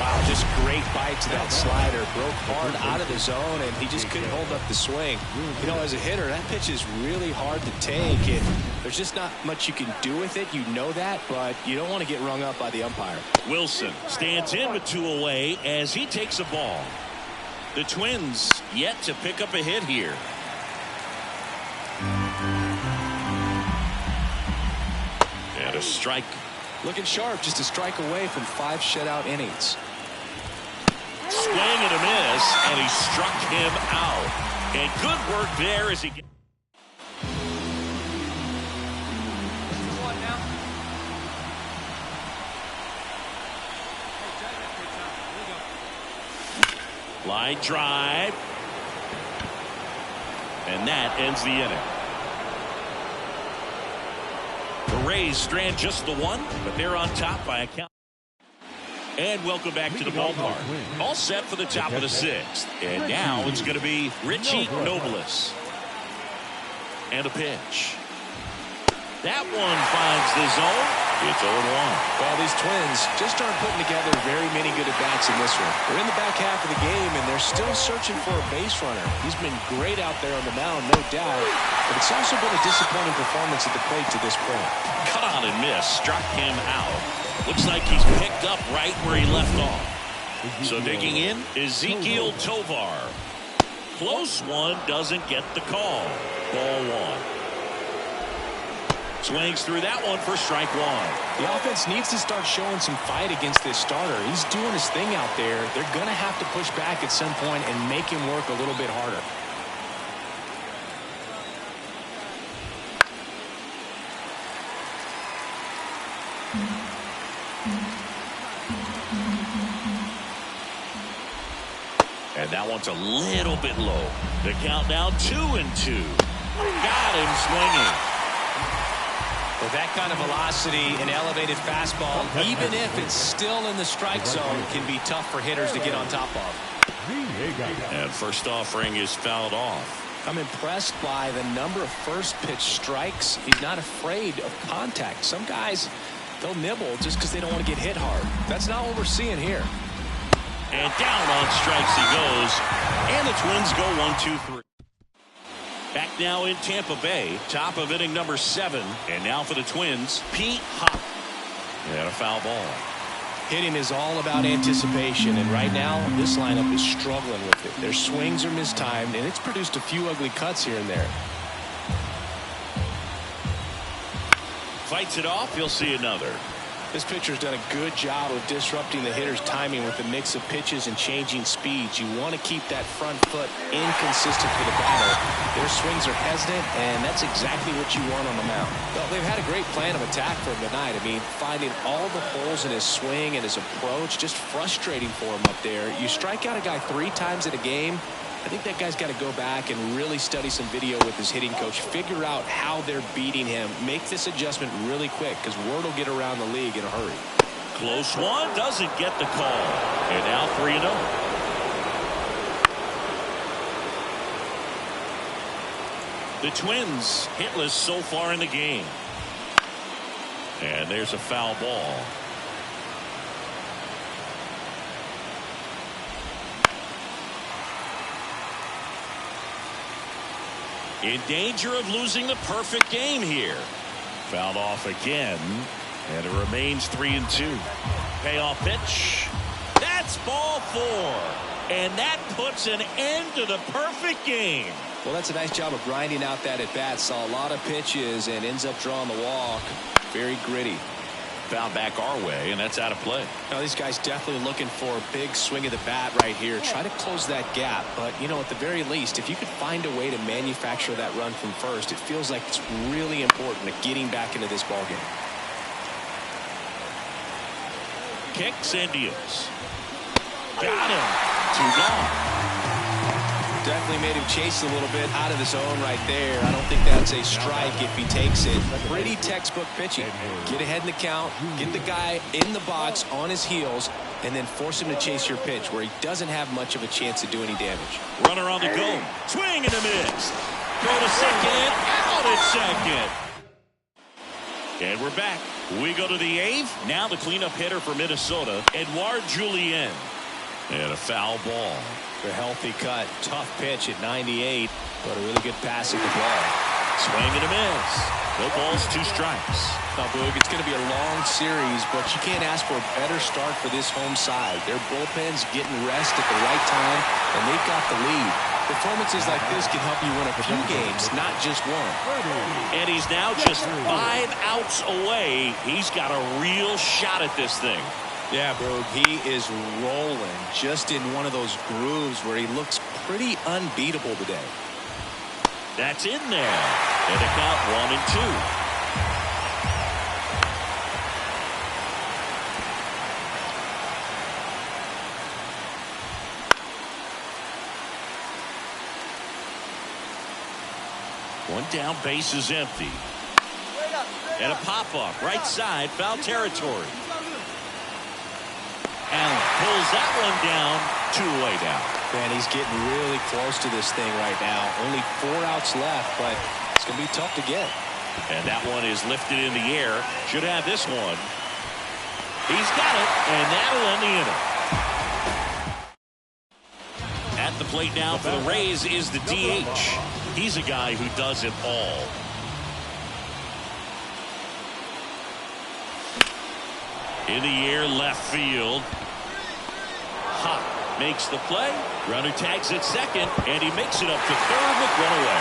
B: Wow, just great bite to that slider. Broke hard out of the zone, and he just couldn't hold up the swing. You know, as a hitter, that pitch is really hard to take, and there's just not much you can do with it. You know that, but you don't want to get rung up by the umpire.
A: Wilson stands in with 2 away as he takes a ball. The Twins yet to pick up a hit here. And a strike.
B: Looking sharp, just a strike away from 5 shutout innings.
A: Swing and a miss, and he struck him out. And good work there as he gets. Line drive. And that ends the inning. The Rays strand just the 1, but they're on top by a count. And welcome back to the ballpark. All set for the top of the 6th. And now it's going to be Richie Nobles. And a pitch. That one finds the zone. It's 0-1.
B: Well, these Twins just aren't putting together very many good at-bats in this one. They're in the back half of the game, and they're still searching for a base runner. He's been great out there on the mound, no doubt, but it's also been a disappointing performance at the plate to this point.
A: Cut on and miss. Struck him out. Looks like he's picked up right where he left off. So digging in, Ezekiel Tovar. Close one, doesn't get the call. Ball 1. Swings through that one for strike 1.
B: The offense needs to start showing some fight against this starter. He's doing his thing out there. They're going to have to push back at some point and make him work a little bit harder.
A: And that one's a little bit low. The count now 2-2. Got him swinging.
B: With that kind of velocity, an elevated fastball, even if it's still in the strike zone, can be tough for hitters to get on top of.
A: And first offering is fouled off.
B: I'm impressed by the number of first pitch strikes. He's not afraid of contact. Some guys, they'll nibble just because they don't want to get hit hard. That's not what we're seeing here.
A: And down on strikes he goes. And the Twins go 1-2-3. Back now in Tampa Bay. Top of inning number 7. And now for the Twins, Pete Hop. And a foul ball.
B: Hitting is all about anticipation, and right now this lineup is struggling with it. Their swings are mistimed, and it's produced a few ugly cuts here and there.
A: Fights it off. You'll see another.
B: This pitcher's done a good job of disrupting the hitter's timing with a mix of pitches and changing speeds. You want to keep that front foot inconsistent for the batter. Their swings are hesitant, and that's exactly what you want on the mound. Well, they've had a great plan of attack for him tonight. I mean, finding all the holes in his swing and his approach, just frustrating for him up there. You strike out a guy 3 times in a game, I think that guy's got to go back and really study some video with his hitting coach, figure out how they're beating him, make this adjustment really quick, because word will get around the league in a hurry.
A: Close one, doesn't get the call. And now 3-0. The Twins hitless so far in the game. And there's a foul ball. In danger of losing the perfect game here. Fouled off again. And it remains 3-2. Payoff pitch. That's ball 4. And that puts an end to the perfect game.
B: Well, that's a nice job of grinding out that at bat. Saw a lot of pitches and ends up drawing the walk. Very gritty.
A: Foul back our way, and that's out of play.
B: Now, these guys definitely looking for a big swing of the bat right here. Try to close that gap. But, you know, at the very least, if you could find a way to manufacture that run from first, it feels like it's really important to getting back into this ballgame.
A: Kicks and deals. Got him. 2 gone.
B: Definitely made him chase a little bit out of the zone right there. I don't think that's a strike if he takes it. Pretty textbook pitching. Get ahead in the count, get the guy in the box on his heels, and then force him to chase your pitch where he doesn't have much of a chance to do any damage.
A: Runner on the go. Swing and a miss. Throw to second. Out at second. And we're back. We go to the 8th. Now the cleanup hitter for Minnesota, Edouard Julien. And a foul ball.
B: A healthy cut. Tough pitch at 98, but a really good pass at the ball.
A: Swing and a miss. No balls, 2 strikes.
B: Now, Boog, it's going to be a long series, but you can't ask for a better start for this home side. Their bullpen's getting rest at the right time, and they've got the lead. Performances like this can help you win a few games, not just one.
A: And he's now just 5 outs away. He's got a real shot at this thing.
B: Yeah, bro, he is rolling just in one of those grooves where he looks pretty unbeatable today.
A: That's in there. And the count 1-2. One down, base is empty. And a pop-up, right side, foul territory. Allen pulls that one down, 2 away down.
B: Man, he's getting really close to this thing right now. Only 4 outs left, but it's going to be tough to get.
A: And that one is lifted in the air. Should have this one. He's got it, and that'll end the inning. At the plate now for the Rays is the DH. He's a guy who does it all. In the air, left field. Hop makes the play. Runner tags at second, and he makes it up to third with 1 away.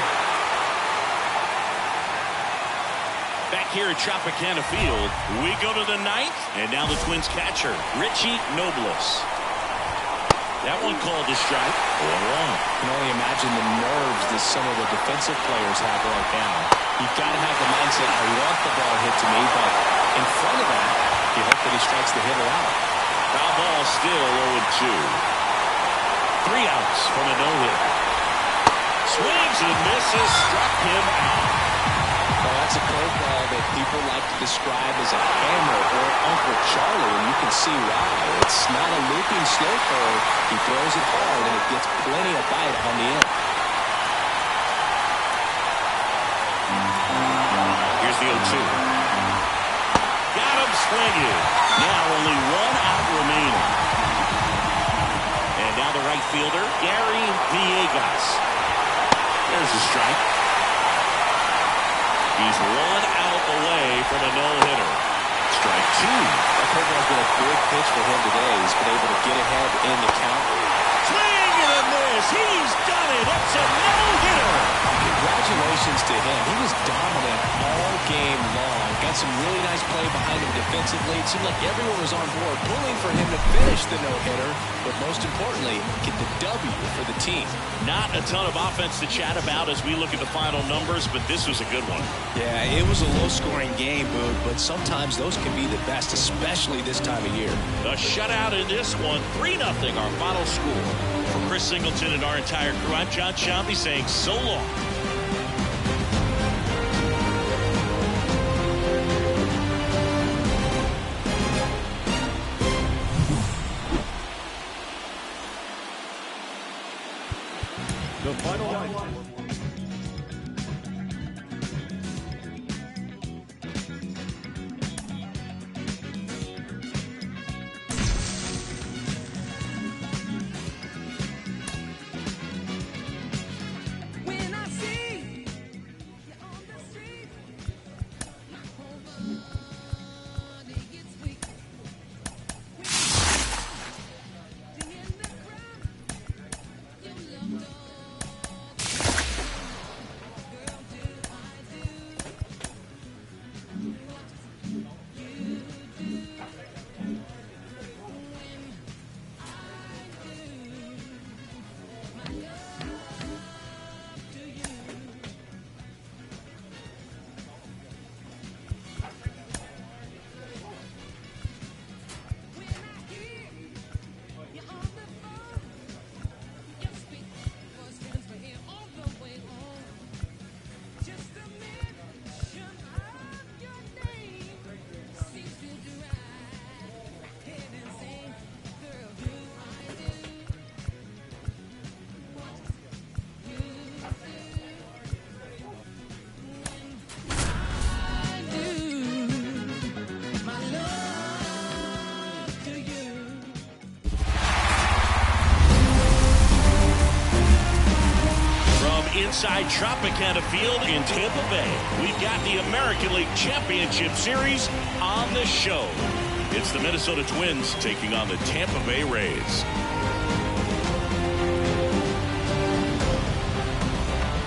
A: Back here at Tropicana Field, we go to the 9th, and now the Twins catcher, Richie Nobles. That one called a strike. 1-1.
B: You can only imagine the nerves that some of the defensive players have right now. You've got to have the mindset, I want the ball hit to me, but in front of that, you hope that he strikes the hitter out.
A: Foul ball still 0-2. 3 3 outs from a no-hit. Swings and misses, struck him out.
B: Well, that's a curveball that people like to describe as a hammer or Uncle Charlie, and you can see why. It's not a looping slow curve. He throws it hard, and it gets plenty of bite on the end.
A: Here's the 0-2. Got him swinging. Now only 1 out remaining. And now the right fielder, Gary Villegas. There's a strike. He's 1 out away from a no-hitter. Strike 2.
B: That curveball's been a big pitch for him today. He's been able to get ahead in the count.
A: Swing and a miss. He's done it. It's a no-hitter.
B: Congratulations to him. He was dominant all game long. Got some really nice play behind him defensively. It seemed like everyone was on board, pulling for him to finish the no-hitter, but most importantly, get the W for the team.
A: Not a ton of offense to chat about as we look at the final numbers, but this was a good one.
B: Yeah, it was a low-scoring game, Boog, but sometimes those can be the best, especially this time of year.
A: A shutout in this one, 3-0 our final score. For Chris Singleton and our entire crew, I'm John Sciambi saying so long.
E: The final line.
A: Inside Tropicana Field in Tampa Bay, we've got the American League Championship Series on the show. It's the Minnesota Twins taking on the Tampa Bay Rays.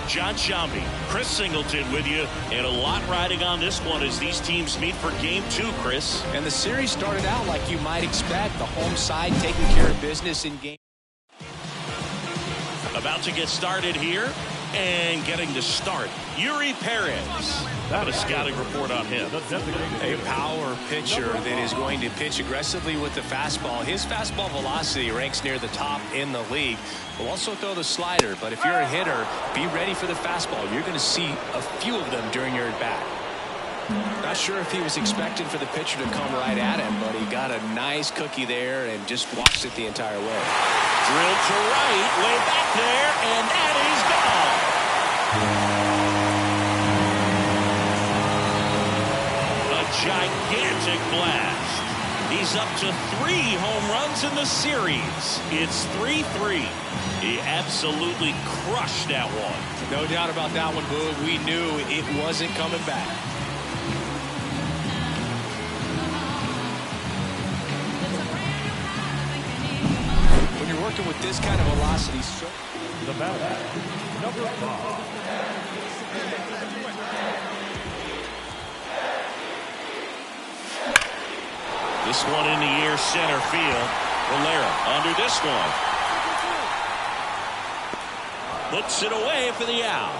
A: John Sciambi, Chris Singleton with you, and a lot riding on this one as these teams meet for Game 2, Chris.
B: And the series started out like you might expect, the home side taking care of business in Game.
A: About to get started here and getting to start, Yuri Perez. Got a scouting report on him.
B: A power pitcher that is going to pitch aggressively with the fastball. His fastball velocity ranks near the top in the league. Will also throw the slider, but if you're a hitter, be ready for the fastball. You're going to see a few of them during your at-bat. Not sure if he was expecting for the pitcher to come right at him, but he got a nice cookie there and just watched it the entire way.
A: Drilled to right, way back there, and that is gone. A gigantic blast. He's up to 3 home runs in the series. It's 3-3. He absolutely crushed that one.
B: No doubt about that one, Boog. We knew it wasn't coming back. When you're working with this kind of velocity, so
E: The batter, number 5.
A: This one in the air center field. Valera under this one. Looks it away for the out.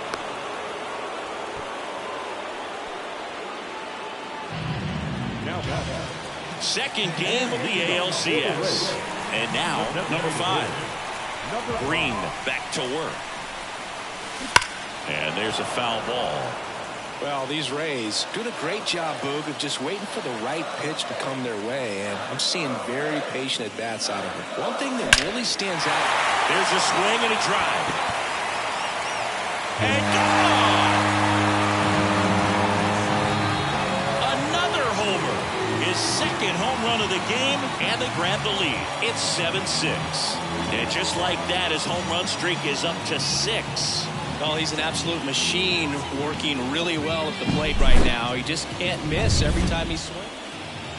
A: Second game of the ALCS. And now, number 5. Green back to work. And there's a foul ball.
B: Well, these Rays doing a great job, Boog, of just waiting for the right pitch to come their way, and I'm seeing very patient at-bats out of them. One thing that really stands out.
A: There's a swing and a drive. And gone! Another homer. His second home run of the game, and they grab the lead. It's 7-6. And just like that, his home run streak is up to 6.
B: Oh, he's an absolute machine, working really well at the plate right now. He just can't miss every time he swings.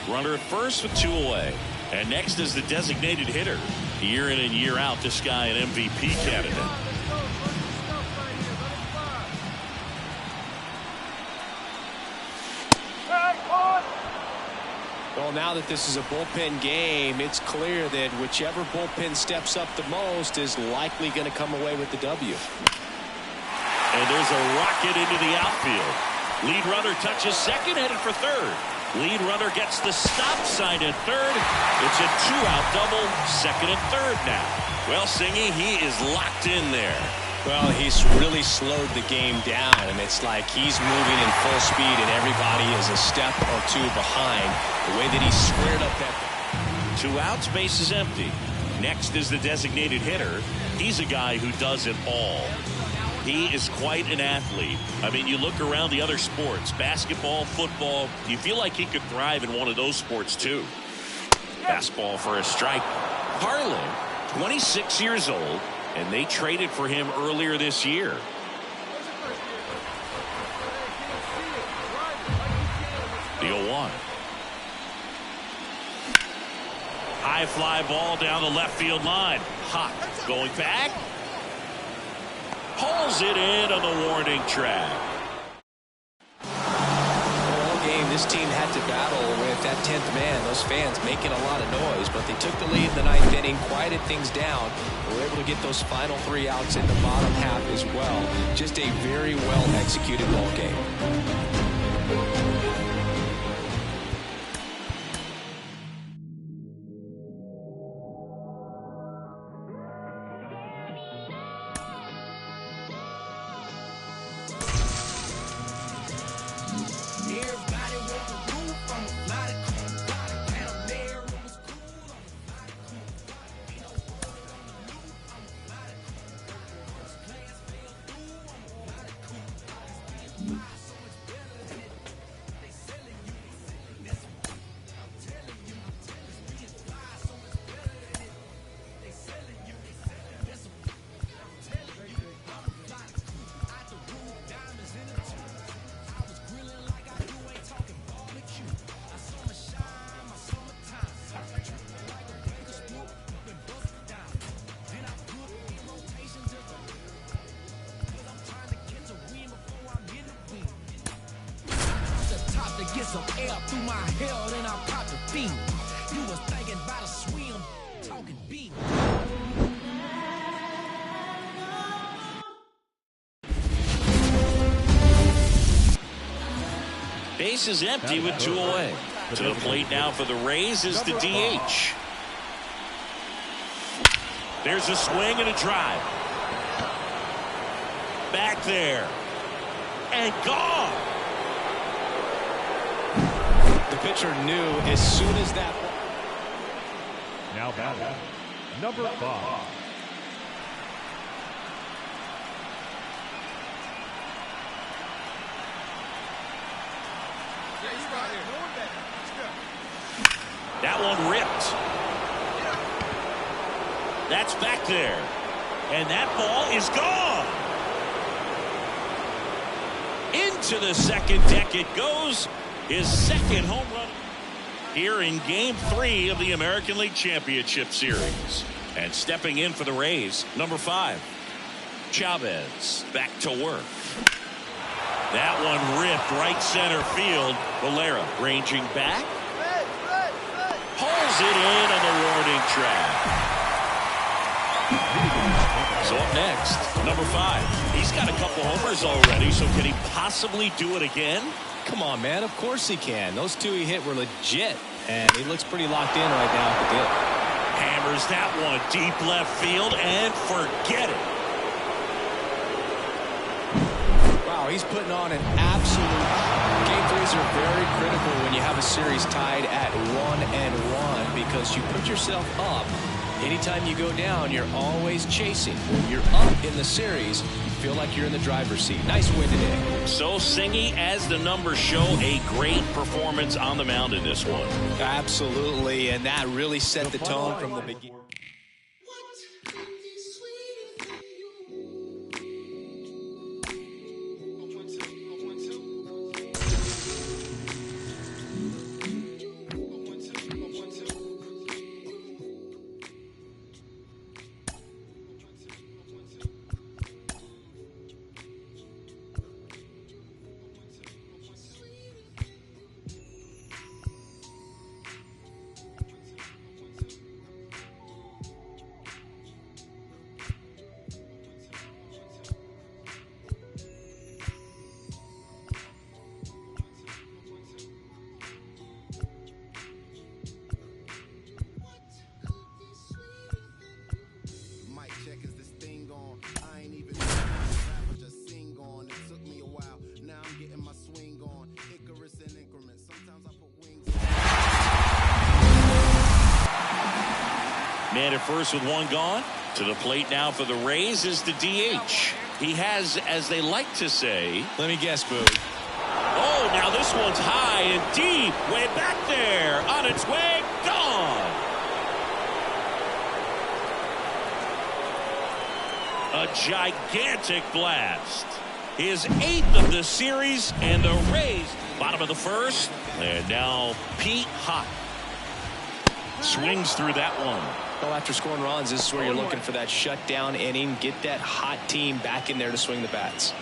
A: Runner at first with 2 away. And next is the designated hitter. Year in and year out, this guy an MVP candidate.
B: Well, now that this is a bullpen game, it's clear that whichever bullpen steps up the most is likely going to come away with the W.
A: And there's a rocket into the outfield. Lead runner touches second, headed for third. Lead runner gets the stop sign at third. It's a 2-out double, second and third now. Well, Singy, he is locked in there.
B: Well, he's really slowed the game down, and it's like he's moving in full speed, and everybody is a step or two behind. The way that he squared up that.
A: 2 outs, base is empty. Next is the designated hitter. He's a guy who does it all. He is quite an athlete. I mean, you look around the other sports, basketball, football, you feel like he could thrive in one of those sports too. Fastball for a strike. Harlan, 26 years old, and they traded for him earlier this year. The 0-1. High fly ball down the left field line. Hot going back. Pulls it in on the warning track.
B: All game, this team had to battle with that 10th man. Those fans making a lot of noise, but they took the lead in the 9th inning, quieted things down. They were able to get those final 3 outs in the bottom half as well. Just a very well executed ball game.
H: Get some air through my hell, then I'll pop the fiend. You was thinking about a swim, talking beat.
A: Base is empty with 2 away. To the plate now for the Rays is the DH. There's a swing and a drive. Back there. And gone.
B: The pitcher knew as soon as that.
I: Now batting, number 5.
A: That one ripped. That's back there. And that ball is gone. Into the second deck it goes. His second home run here in Game 3 of the American League Championship Series. And stepping in for the Rays, number 5, Chavez back to work. That one ripped right center field. Valera ranging back. Pulls it in on the warning track. So up next, number 5. He's got a couple homers already, so can he possibly do it again?
B: Come on, man. Of course he can. Those 2 he hit were legit, and he looks pretty locked in right now.
A: Hammers that one deep left field and forget it.
B: Wow, he's putting on an absolute. Game threes are very critical when you have a series tied at 1-1 because you put yourself up. Anytime you go down, you're always chasing. When you're up in the series, you feel like you're in the driver's seat. Nice win today.
A: So, Singy, as the numbers show, a great performance on the mound in this one.
B: Absolutely, and that really set the tone from the beginning.
A: Man at first with one gone. To the plate now for the Rays is the DH. He has, as they like to say...
B: Let me guess, Boo.
A: Oh, now this one's high and deep. Way back there. On its way. Gone. A gigantic blast. His 8th of the series, and the Rays, bottom of the first. And now Pete Hott swings through that one.
B: Well, after scoring runs, this is where you're looking for that shutdown inning. Get that hot team back in there to swing the bats.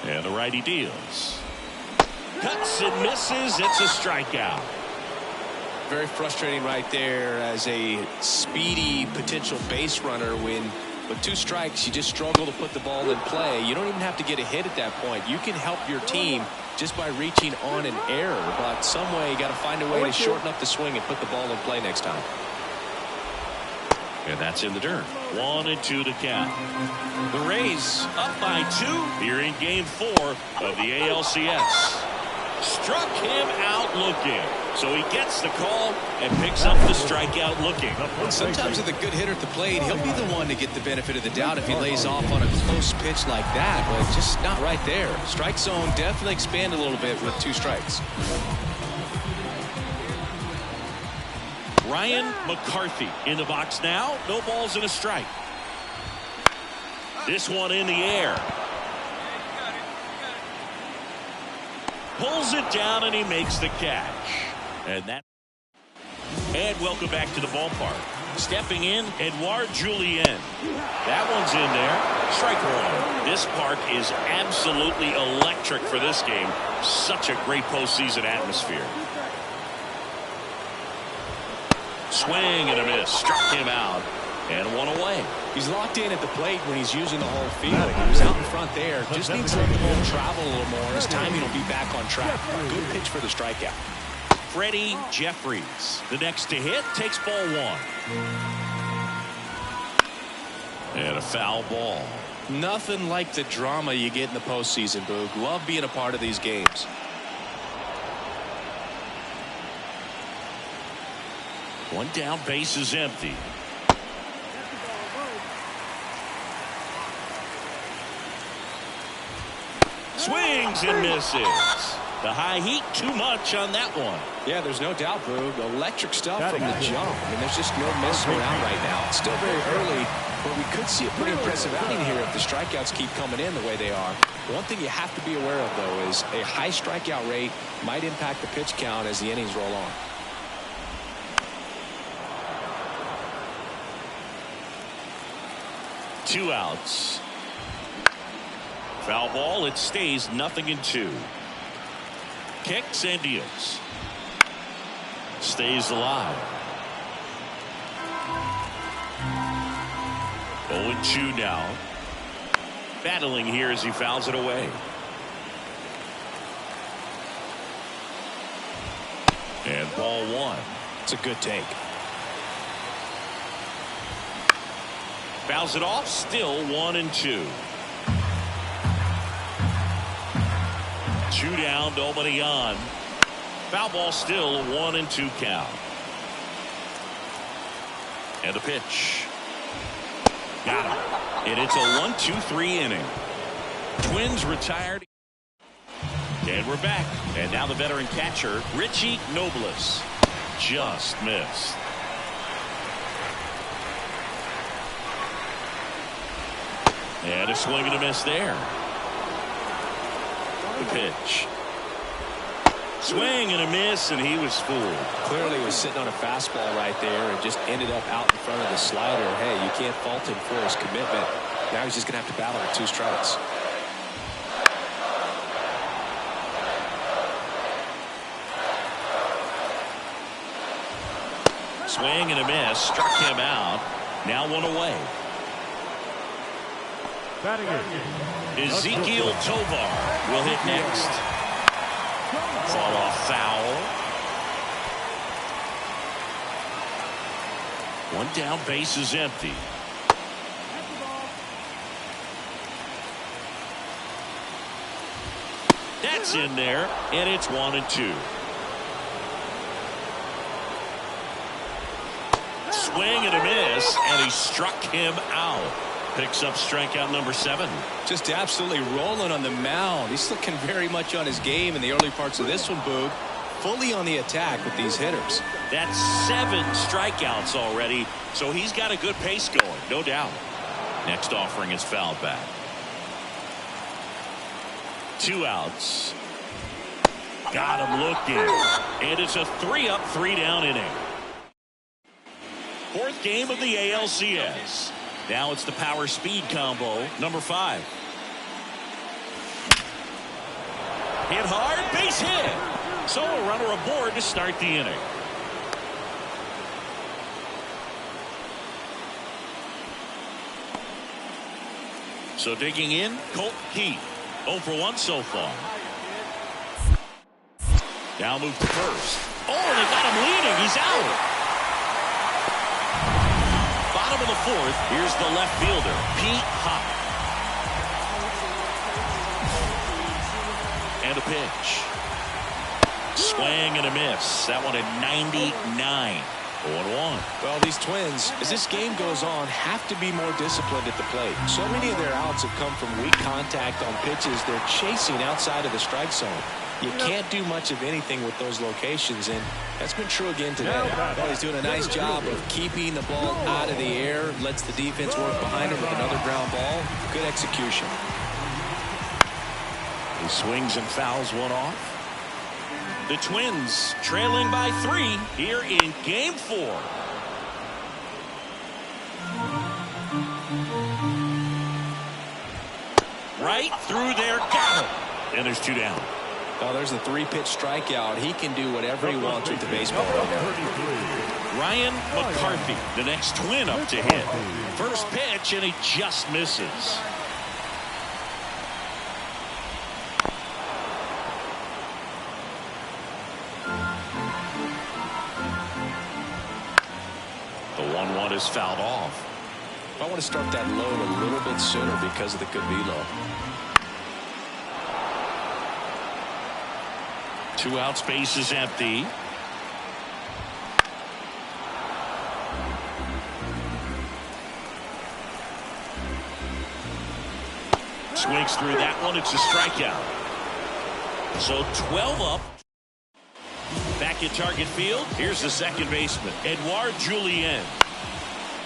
A: And the righty deals. Cuts and misses. It's a strikeout.
B: Very frustrating right there as a speedy potential base runner when with 2 strikes you just struggle to put the ball in play. You don't even have to get a hit at that point. You can help your team just by reaching on an error, but some way you got to find a way to shorten up the swing and put the ball in play next time.
A: And that's in the dirt. 1-2 to count. The Rays up by 2 here in game 4 of the ALCS. Struck him out looking. So he gets the call and picks up the strikeout looking.
B: Sometimes with a good hitter at the plate, he'll be the one to get the benefit of the doubt if he lays off on a close pitch like that, but just not right there. Strike zone definitely expanded a little bit with 2 strikes.
A: Ryan McCarthy in the box now. No balls and a strike. This one in the air. Pulls it down and he makes the catch. And welcome back to the ballpark. Stepping in, Edouard Julien. That one's in there. Strike one. This park is absolutely electric for this game. Such a great postseason atmosphere. Swing and a miss. Struck him out. And one away.
B: He's locked in at the plate when he's using the whole field. He was out in front there. Just needs to let the ball travel a little more. His timing will be back on track. Good pitch for the strikeout.
A: Freddie Jeffries, the next to hit, takes ball 1. And a foul ball.
B: Nothing like the drama you get in the postseason, Boog. Love being a part of these games.
A: One down, base is empty. Swings and misses. The high heat, too much on that one.
B: Yeah, there's no doubt, Boog. Electric stuff from the jump. I mean, there's just no messing around right now. It's still very early, but we could see a pretty impressive outing here if the strikeouts keep coming in the way they are. One thing you have to be aware of, though, is a high strikeout rate might impact the pitch count as the innings roll on.
A: Two outs. Foul ball. It stays 0-2. Kicks and deals. Stays alive. 0-2 now. Battling here as he fouls it away. And ball one.
B: It's a good take.
A: Fouls it off. Still 1-2. 2 down. Nobody on. Foul ball still 1-2 count. And the pitch. Got him. And it's a 1-2-3 inning. Twins retired. And we're back. And now the veteran catcher, Richie Nobles. Just missed. And a swing and a miss there. The pitch. Swing and a miss, and he was fooled.
B: Clearly was sitting on a fastball right there and just ended up out in front of the slider. Hey, you can't fault him for his commitment. Now he's just going to have to battle with 2 strikes.
A: Swing and a miss. Struck him out. Now 1 away.
I: Batting in.
A: Ezekiel Tovar will hit next. Fall off foul. 1 down, base is empty. That's in there, and it's 1-2. Swing and a miss, and he struck him out. Picks up strikeout number 7.
B: Just absolutely rolling on the mound. He's looking very much on his game in the early parts of this one, Boog. Fully on the attack with these hitters.
A: That's 7 strikeouts already, so he's got a good pace going, no doubt. Next offering is fouled back. 2 outs. Got him looking. And it's a 3-up, 3-down inning. 4th game of the ALCS. Now it's the power speed combo, number 5. Hit hard, base hit. So a runner aboard to start the inning. So digging in, Colt Keith. 0 for 1 so far. Now move to first. Oh, they got him leading. He's out. Bottom of the 4th, here's the left fielder, Pete Hop. And a pitch. Swing and a miss. That one at 99. 0-1.
B: Well, these Twins, as this game goes on, have to be more disciplined at the plate. So many of their outs have come from weak contact on pitches they're chasing outside of the strike zone. You can't do much of anything with those locations, and that's been true again today. Well, he's doing a nice job of keeping the ball out of the air, lets the defense work behind him with another ground ball. Good execution.
A: He swings and fouls one off. The Twins trailing by 3 here in Game 4. Right through there, got him. And there's 2 down.
B: Oh, there's a 3-pitch strikeout. He can do whatever he wants with the baseball right now.
A: Ryan McCarthy, the next Twin up to hit. First pitch, and he just misses. The 1-1 is fouled off.
B: I want to start that load a little bit sooner because of the good velo.
A: 2 out, space is empty. Swings through that one. It's a strikeout. So 12 up. Back at target field. Here's the second baseman, Edouard Julien.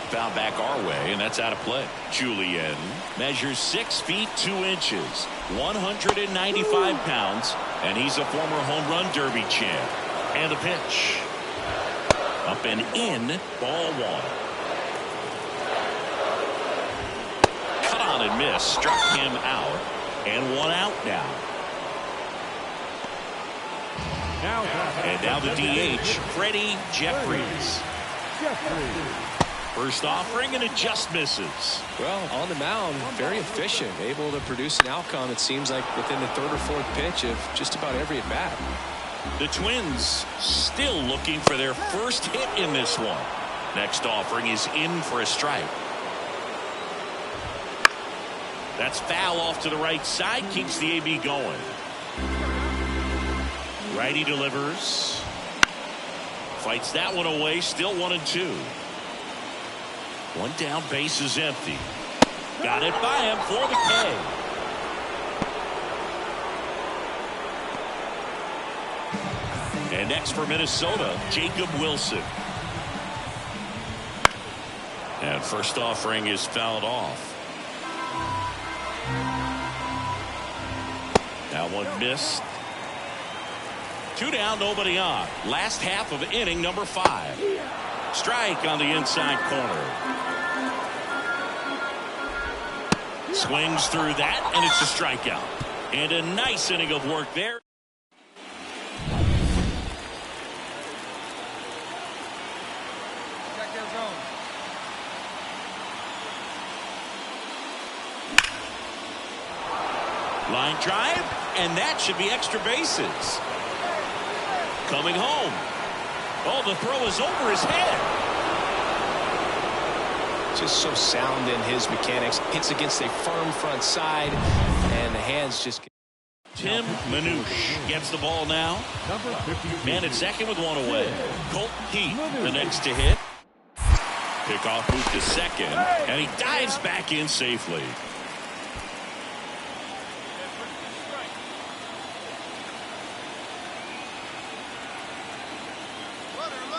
A: Foul back our way, and that's out of play. Julien measures 6 feet 2 inches, 195 pounds, and he's a former home run derby champ. And the pitch. Up and in, ball 1. Cut on and miss, struck him out, and 1 out now. And now the DH, Freddie Jeffries. First offering, and it just misses.
B: Well, on the mound, very efficient, able to produce an outcome, it seems like, within the third or fourth pitch of just about every at-bat.
A: The Twins still looking for their first hit in this one. Next offering is in for a strike. That's foul off to the right side, keeps the AB going. Righty delivers. Fights that one away, still 1-2. One down, base is empty. Got it by him for the K. And next for Minnesota, Jacob Wilson. And first offering is fouled off. That one missed. 2 down, nobody on. Last half of inning number 5. Strike on the inside corner. Swings through that, and it's a strikeout. And a nice inning of work there.
C: Check their zone.
A: Line drive, and that should be extra bases. Coming home. Oh, the throw is over his head.
B: Just so sound in his mechanics. Hits against a firm front side, and the hands just...
A: Tim Manouche gets the ball now. Man at second with one away. Colt Heat, the next to hit. Pickoff move to second, and he dives back in safely.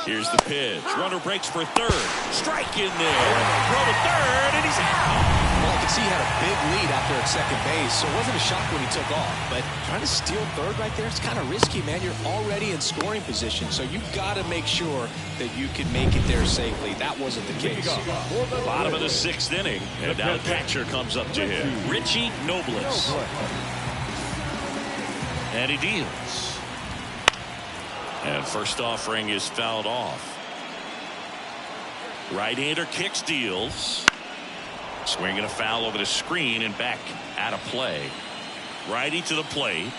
A: Here's the pitch. Runner breaks for third. Strike in there. Throw to third, and he's out.
B: Well, I can see he had a big lead out there at second base, so it wasn't a shock when he took off. But trying to steal third right there, it's kind of risky, man. You're already in scoring position, so you've got to make sure that you can make it there safely. That wasn't the case.
A: Bottom of the 6th inning, and now the catcher comes up to him. Richie Nobles. And he deals. And first offering is fouled off. Right-hander kicks, deals. Swinging a foul over the screen and back out of play. Righty to the plate.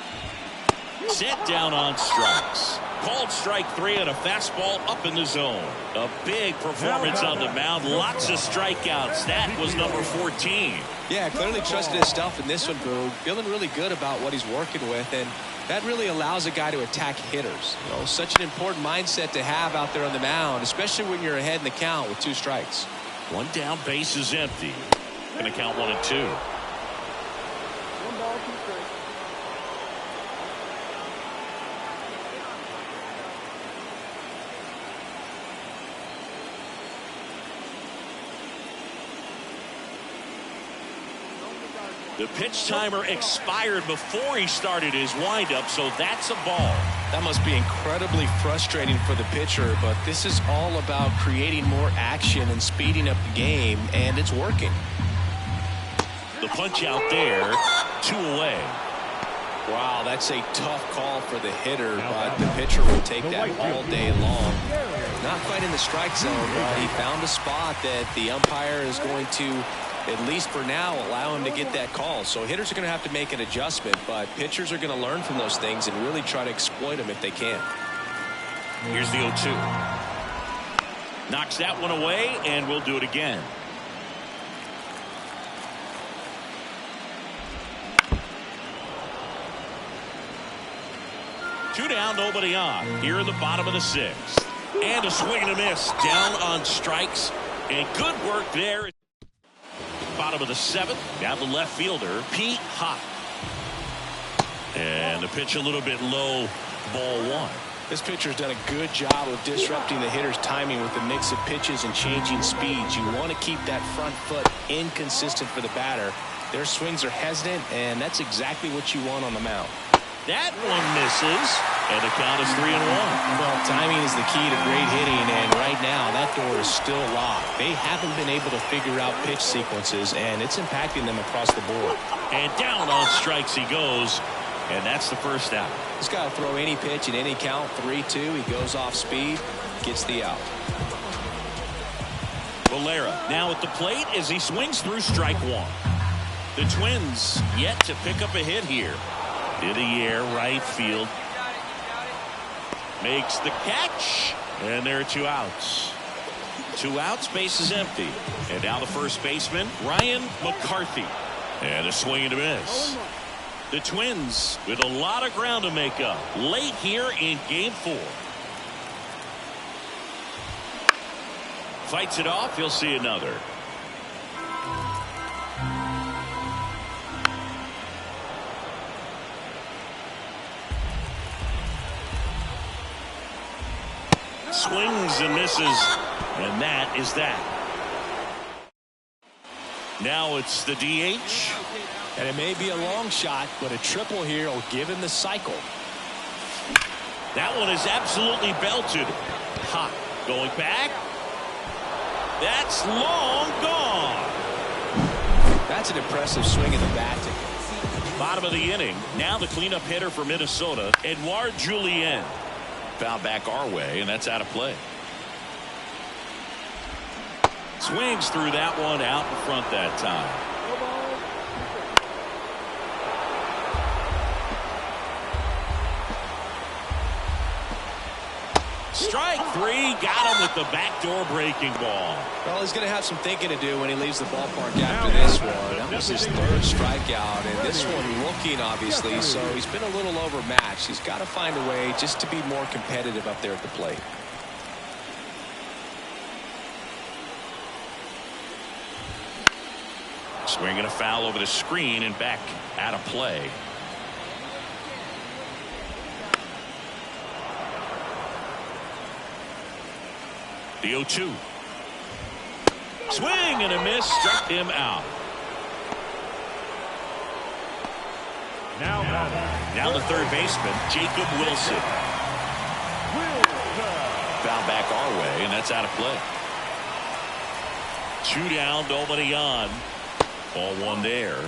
A: Set down on strikes. Called strike 3 and a fastball up in the zone. A big performance on the mound. Lots of strikeouts. That was number 14.
B: Yeah, clearly trusted his stuff in this one, Boog. Feeling really good about what he's working with, and that really allows a guy to attack hitters. You know, such an important mindset to have out there on the mound, especially when you're ahead in the count with 2 strikes.
A: One down, base is empty. Going to count 1 and 2.
C: 1 ball, 2 strikes.
A: The pitch timer expired before he started his windup, so that's a ball.
B: That must be incredibly frustrating for the pitcher, but this is all about creating more action and speeding up the game, and it's working.
A: The punch out there, 2 away.
B: Wow, that's a tough call for the hitter, but the pitcher will take that all day long. Not quite in the strike zone, but he found a spot that the umpire is going to, at least for now, allow him to get that call. So hitters are going to have to make an adjustment, but pitchers are going to learn from those things and really try to exploit them if they can.
A: Here's the 0-2. Knocks that one away, and we'll do it again. Two down, nobody on. Here in the bottom of the 6th. And a swing and a miss. Down on strikes. And good work there. Bottom of the 7th. Down the left fielder, Pete Hott. And the pitch a little bit low, ball 1.
B: This pitcher's done a good job of disrupting the hitter's timing with a mix of pitches and changing speeds. You want to keep that front foot inconsistent for the batter. Their swings are hesitant, and that's exactly what you want on the mound.
A: That one misses, and the count is 3-1.
B: Well, timing is the key to great hitting, and right now that door is still locked. They haven't been able to figure out pitch sequences, and it's impacting them across the board.
A: And down on strikes he goes, and that's the first out.
B: This guy will throw any pitch in any count, 3-2. He goes off speed, gets the out.
A: The Valera now at the plate as he swings through strike one. The Twins yet to pick up a hit here. In the air, right field. Makes the catch. And there are 2 outs. 2 outs, base is empty. And now the first baseman, Ryan McCarthy. And a swing and a miss. The Twins with a lot of ground to make up late here in game 4. Fights it off. He'll see another. Swings and misses. And that is that. Now it's the DH.
B: And it may be a long shot, but a triple here will give him the cycle.
A: That one is absolutely belted. Hot. Going back. That's long gone.
B: That's an impressive swing in the bat.
A: Bottom of the inning. Now the cleanup hitter for Minnesota, Edouard Julien. Foul back our way, and that's out of play. Swings through that one out in front that time. Strike 3, got him with the backdoor breaking ball.
B: Well, he's going to have some thinking to do when he leaves the ballpark after this one. That was his 3rd strikeout, and this one looking, obviously, so he's been a little overmatched. He's got to find a way just to be more competitive up there at the plate.
A: Swinging a foul over the screen and back out of play. The 0-2. Swing and a miss, struck him out. Now the third baseman, Jacob Wilson. Foul back our way, and that's out of play. 2 down, nobody on. Ball 1 there.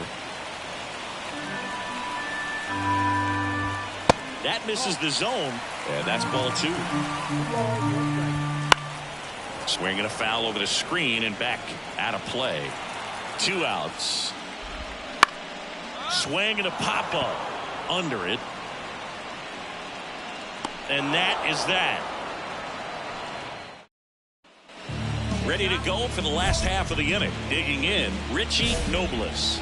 A: That misses the zone, and that's ball 2. Swinging a foul over the screen and back out of play. 2 outs. Swing and a pop up under it. And that is that. Ready to go for the last half of the inning. Digging in, Richie Nobles.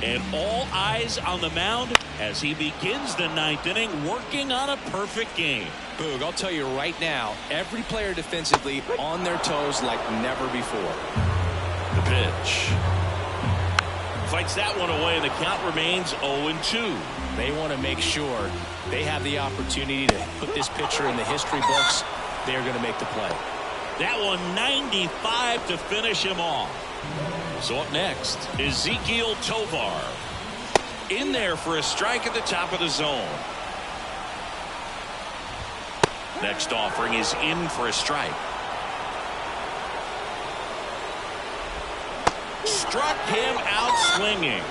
A: And all eyes on the mound as he begins the 9th inning, working on a perfect game.
B: Boog, I'll tell you right now, every player defensively on their toes like never before.
A: The pitch. Fights that one away, and the count remains 0-2.
B: They want to make sure they have the opportunity to put this pitcher in the history books. They're going to make the play.
A: That one 95 to finish him off. So up next, Ezekiel Tovar. In there for a strike at the top of the zone. Next offering is in for a strike. Struck him out swinging.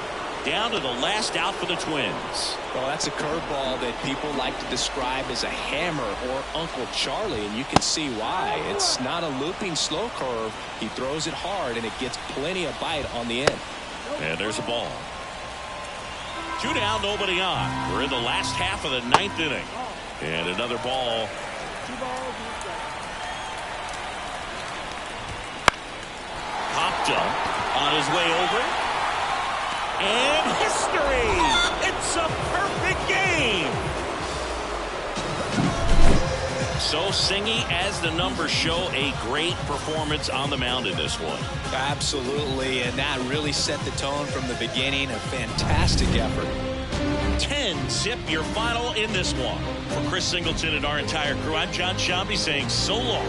A: Down to the last out for the Twins.
B: Well, that's a curveball that people like to describe as a hammer or Uncle Charlie, and you can see why. It's not a looping slow curve. He throws it hard, and it gets plenty of bite on the end.
A: And there's a ball. 2 down, nobody on. We're in the last half of the 9th inning. And another ball. Popped up on his way over. And history! It's a perfect game! So Singy, as the numbers show, a great performance on the mound in this one.
B: Absolutely, and that really set the tone from the beginning. A fantastic effort.
A: 10-zip your final in this one. For Chris Singleton and our entire crew, I'm John Shambi saying so long.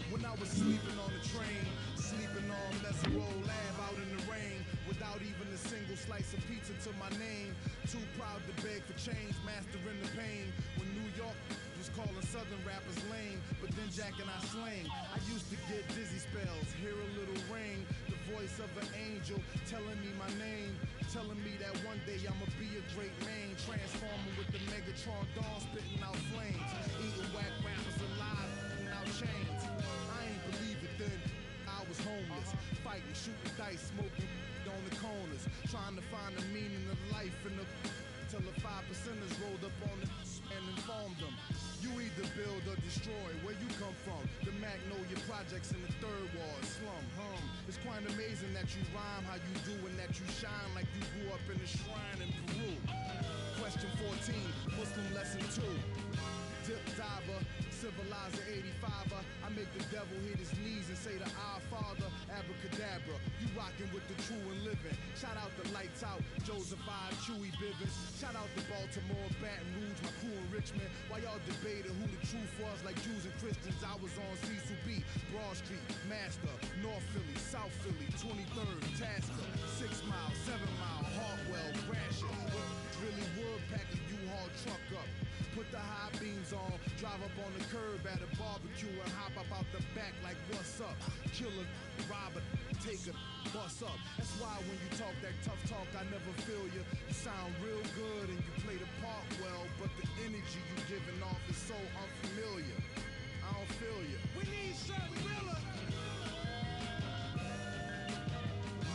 D: When I was sleeping on the train, sleeping on Mesero Lab out in the rain, without even a single slice of pizza to my name. Too proud to beg for change, mastering the pain. When New York was calling Southern rappers lame, but then Jack and I slang. I used to get dizzy spells, hear a little ring, the voice of an angel telling me my name, telling me that one day I'ma be a great man, transforming with the Megatron dawn, spitting out flames, eating whack rappers alive, out chains. I ain't believe it then. I was homeless, fighting, shooting dice, smoking on the corners, trying to find the meaning of life in the till the 5%ers rolled up on the and informed them. You either build or destroy. Where you come from? The Magnolia Projects in the Third Ward slum. It's quite amazing that you rhyme how you do and that you shine like you grew up in a shrine in Peru. Question 14, Muslim lesson 2. Dip diver, civilizer 85er. I make the devil hit his knees and say to our Father, abracadabra. You rockin' with the true and living. Shout out the Lights Out, Joseph I, Chewy Bivens. Shout out to Baltimore, Baton Rouge, my crew in Richmond. While y'all debated who the truth was, like Jews and Christians, I was on Cecil B, Broad Street, Master, North Philly, South Philly, 23rd, Tasker, 6 Mile, 7 Mile, Hartwell, Gratiot. Really would pack a U-Haul truck up. Put the high beams on, drive up on the curb at a barbecue and hop up out the back like what's up? Killer, robber, take a bus up. That's why when you talk that tough talk, I never feel you. You sound real good and you play the part well, but the energy you giving off is so unfamiliar. I don't feel you. We need something realer.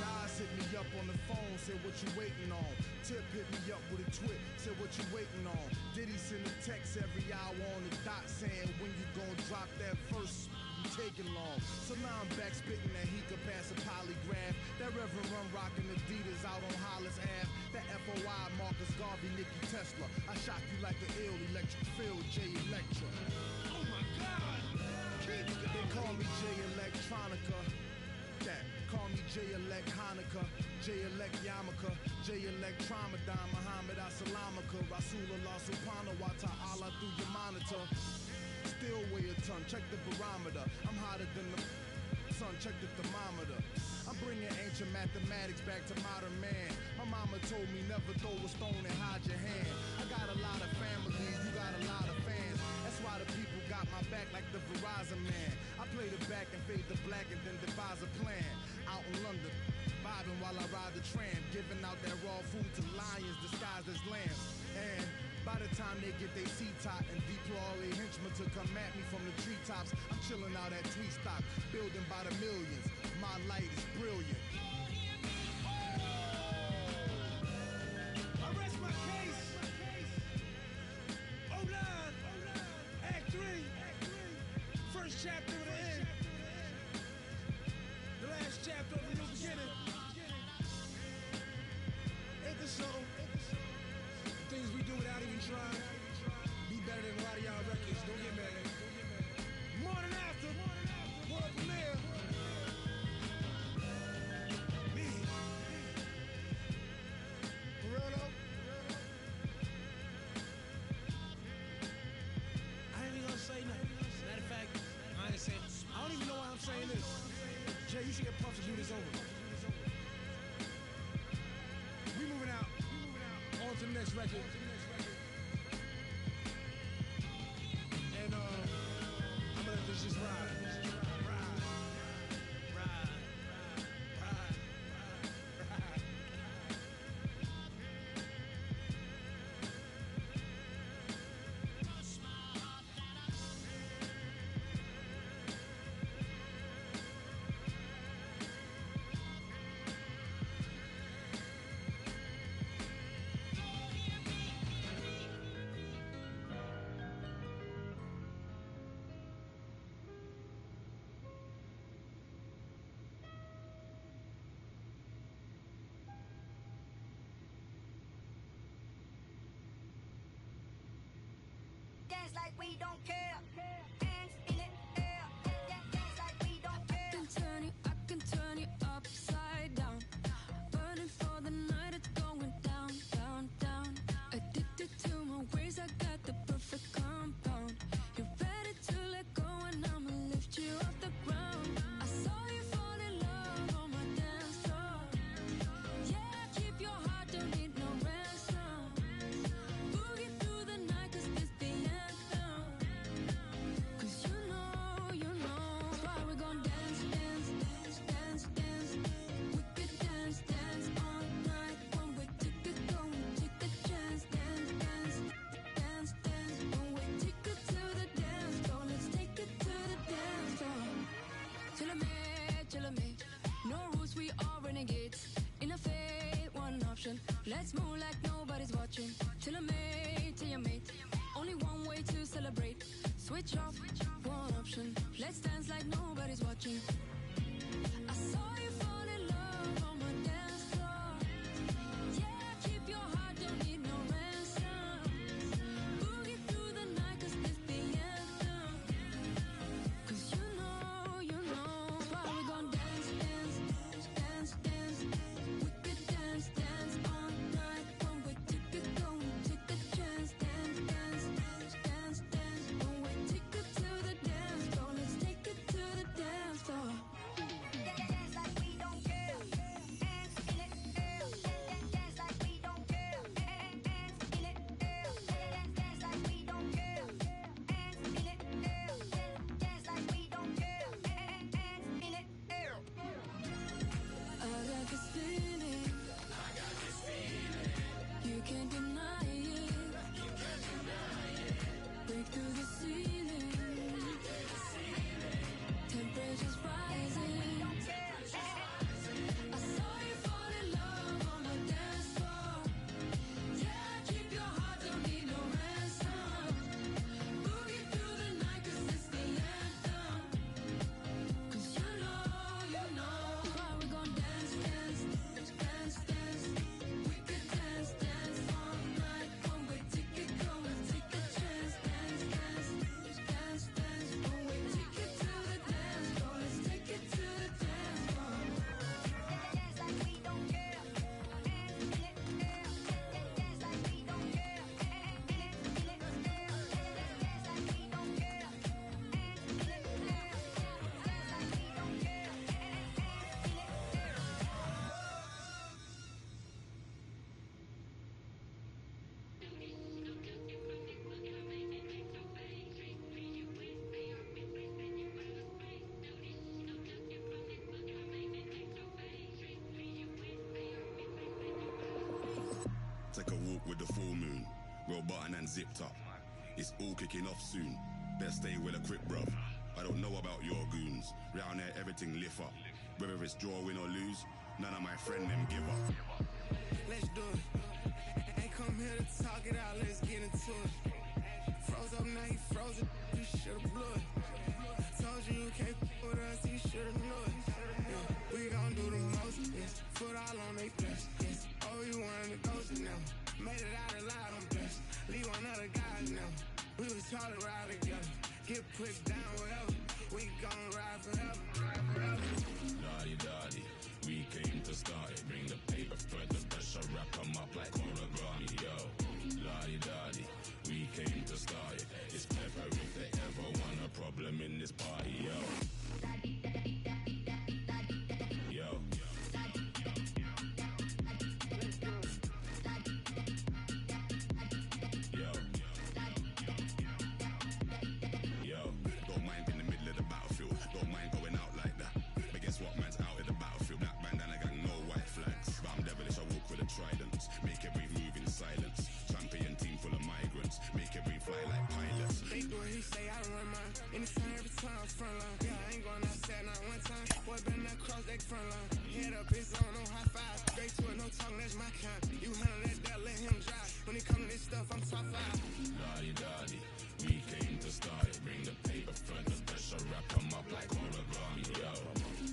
D: Nas hit me up on the phone, said what you waiting on. Tip hit me up with a twit, said what you waiting on. Diddy send a text every hour on the dot saying when you gon' drop that verse, you taking long. So now I'm back spitting that he could pass a polygraph. That Reverend Run rockin' Adidas out on Hollis Ave. That FOI Marcus Garvey, Nicky Tesla. I shock you like an ill electric field, J Electra.
F: Oh my God! Keep going!
D: They call me J Electronica. That. Call me J-Elect Hanukkah, J-Elect Yarmulke, J-Elect Tramadon, Muhammad Assalamaka, Rasulullah Subhanahu wa Ta'ala through your monitor. Still weigh a ton, check the barometer. I'm hotter than the sun, check the thermometer. I'm bringing ancient mathematics back to modern man. My mama told me never throw a stone and hide your hand. I got a lot of family, you got a lot of fans. That's why the people got my back like the Verizon man. I play the back and fade the black and then devise a plan. Out in London, vibing while I ride the tram, giving out that raw food to lions disguised as lambs. And by the time they get their seat top and deploy all their henchmen to come at me from the treetops, I'm chilling out at Tweet Stock, building by the millions. My light is brilliant.
F: I rest my case. 09, Act 3, first chapter of the end. The last chapter of the new beginning. Ain't this something? Things we do without even trying. Be better than a lot of y'all records. Don't get mad. Morning after, world premiere. Me. For real though? I ain't even gonna say nothing. Matter of fact, I ain't saying. I don't even know why I'm saying this. Jay, you should get Puff to do this over. We moving out. On to the next record. And
J: Let's move like nobody's watching. Till I made, till you mate. Only one way to celebrate. Switch off, one option. Let's dance like nobody's watching. I saw you fall in love on my dance floor. Yeah, keep your heart, don't need no ransom. Boogie through the night, cause this the anthem. Cause you know why we gon' dance, dance, dance, dance. We could dance, dance all night. One way ticket, go and take a chance. Dance, dance, dance, dance. One way ticket to the dance floor. Let's take it to the dance floor. Dance like we don't care. Hands in it, air. Dance like we don't care. Hands in it, air. Dance like we don't care. Hands in it, air. Dance like we don't care. Hands in it, air. I got this feeling. You can't deny it. Break through the ceiling. Temperature's rising. I saw you fall in love on my dance floor. Yeah, keep your heart, don't need no ransom. Boogie through the night, cause it's the anthem. Cause you know why we gon' dance, dance, dance, dance. We could dance, dance all night. One way ticket, go and take a chance. Dance, dance, dance, dance. One way ticket to the dance floor. Let's take it to the dance floor. Dance like we don't care. Hands in it, air. Dance like we don't care. Hands in it, air. Dance like we don't care. Hands in it, air. Dance like we don't care. Hands in it, air.
K: Take a walk with the full moon, roll button and zipped up. It's all kicking off soon. Better stay well equipped, bruv. I don't know about your goons. Round there, everything lift up. Whether it's draw, win or lose, none of my friend them give up.
D: Let's do it. Ain't come here to talk it out, let's get into it. Froze up, now you frozen, you should've blew it. Told you you can't with us, you should've knew it. Yeah, we gon' do the most, yes. Foot all on they flesh, yes. Oh, you wanted to ghost it now. Made it out alive, I'm blessed. Leave one other guys now. We was taught to ride together. Get put down, whatever. We gon' ride forever, ride forever.
K: Lottie-dottie, we came to start it. Bring the paper for the pressure, wrap 'em up like origami, yo. Lottie-dottie, we came to start it. It's pepper if they ever want a problem in this party, yo. Yo. Yo, don't mind in the middle of the battlefield. Don't mind going out like that. But guess what, man's out in the battlefield. Black bandana gang, no white flags. But I'm devilish, I walk with a trident. Make every move in silence. Champion team full of migrants. Make every fly like pilots.
D: They do what he say, I don't run mine. Anytime, every time, front line. Yeah, I ain't going outside not one time. Boy, better not cross that front line. Head up, it's on, no high five. Straight to it, no talking, that's my kind. You handle that, let him drive. When it come to this stuff, I'm top 5.
K: Lottie-dottie, we came to start it. Bring the paper for the pressure, wrap 'em up like origami, yo.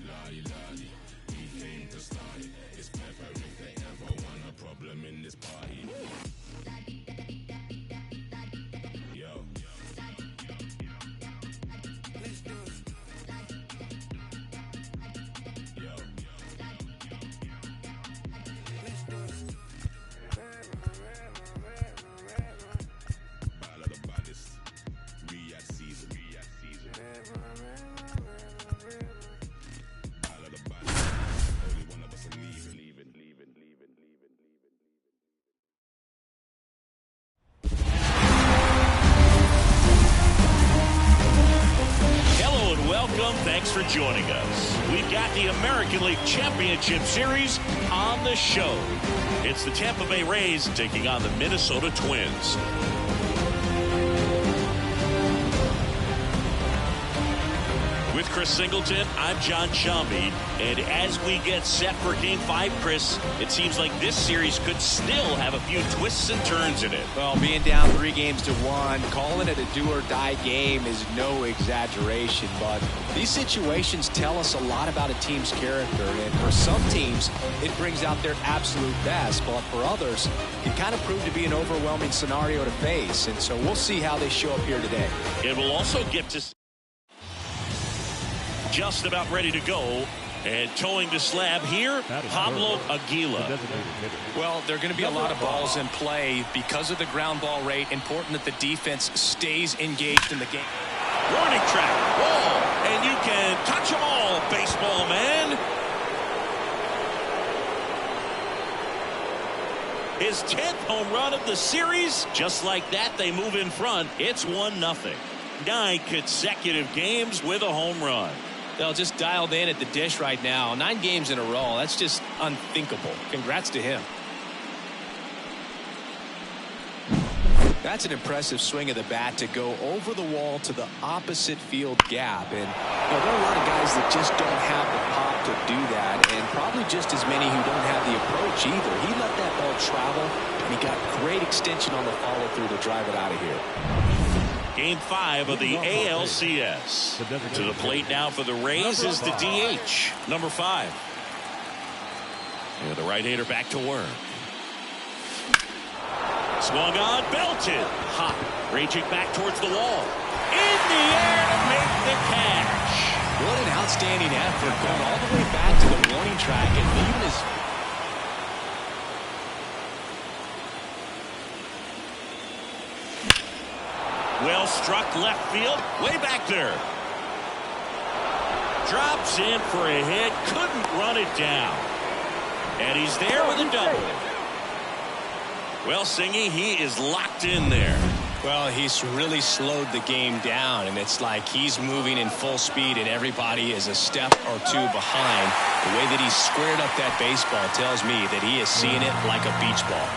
K: Lottie-dottie, we came to start it. It's pepper if they ever want a problem in this party. Yo.
D: Let's do it.
K: Yo.
D: Let's do it.
K: Battle of the baddest. Riyadh season. Battle of the baddest. Only one of us are leaving.
A: Hello and welcome. Thanks for joining us. We've got the American League Championship Series on the show. It's the Tampa Bay Rays taking on the Minnesota Twins. With Chris Singleton, I'm John Shambi. And as we get set for Game 5, Chris, it seems like this series could still have a few twists and turns in it.
B: Well, being down 3-1, calling it a do-or-die game is no exaggeration. But these situations tell us a lot about a team's character. And for some teams, it brings out their absolute best. But for others, it kind of proved to be an overwhelming scenario to face. And so we'll see how they show up here today.
A: It will also get to just about ready to go, and towing the slab here, Pablo Aguila.
B: Well, there are going to be a lot of balls in play because of the ground ball rate. Important that the defense stays engaged in the game.
A: Warning track, wall, and you can touch them all, baseball man. His 10th home run of the series. Just like that, they move in front. It's 1-0. 9 consecutive games with a home run.
B: They'll just dialed in at the dish right now. 9 games in a row. That's just unthinkable. Congrats to him. That's an impressive swing of the bat to go over the wall to the opposite field gap. And there are a lot of guys that just don't have the pop to do that, and probably just as many who don't have the approach either. He let that ball travel, and he got great extension on the follow-through to drive it out of here.
A: Game 5 of the ALCS. To the plate now for the Rays is the DH, number 5. And the right-hander back to work. Swung on, belted. Hot, raging back towards the wall. In the air to make the catch.
B: What an outstanding effort, going all the way back to the warning track and leaving his...
A: Well struck left field, way back there. Drops in for a hit, couldn't run it down. And he's there with a double. Well, Singy, he is locked in there.
B: Well, he's really slowed the game down, and it's like he's moving in full speed, and everybody is a step or two behind. The way that he squared up that baseball tells me that he is seeing it like a beach ball.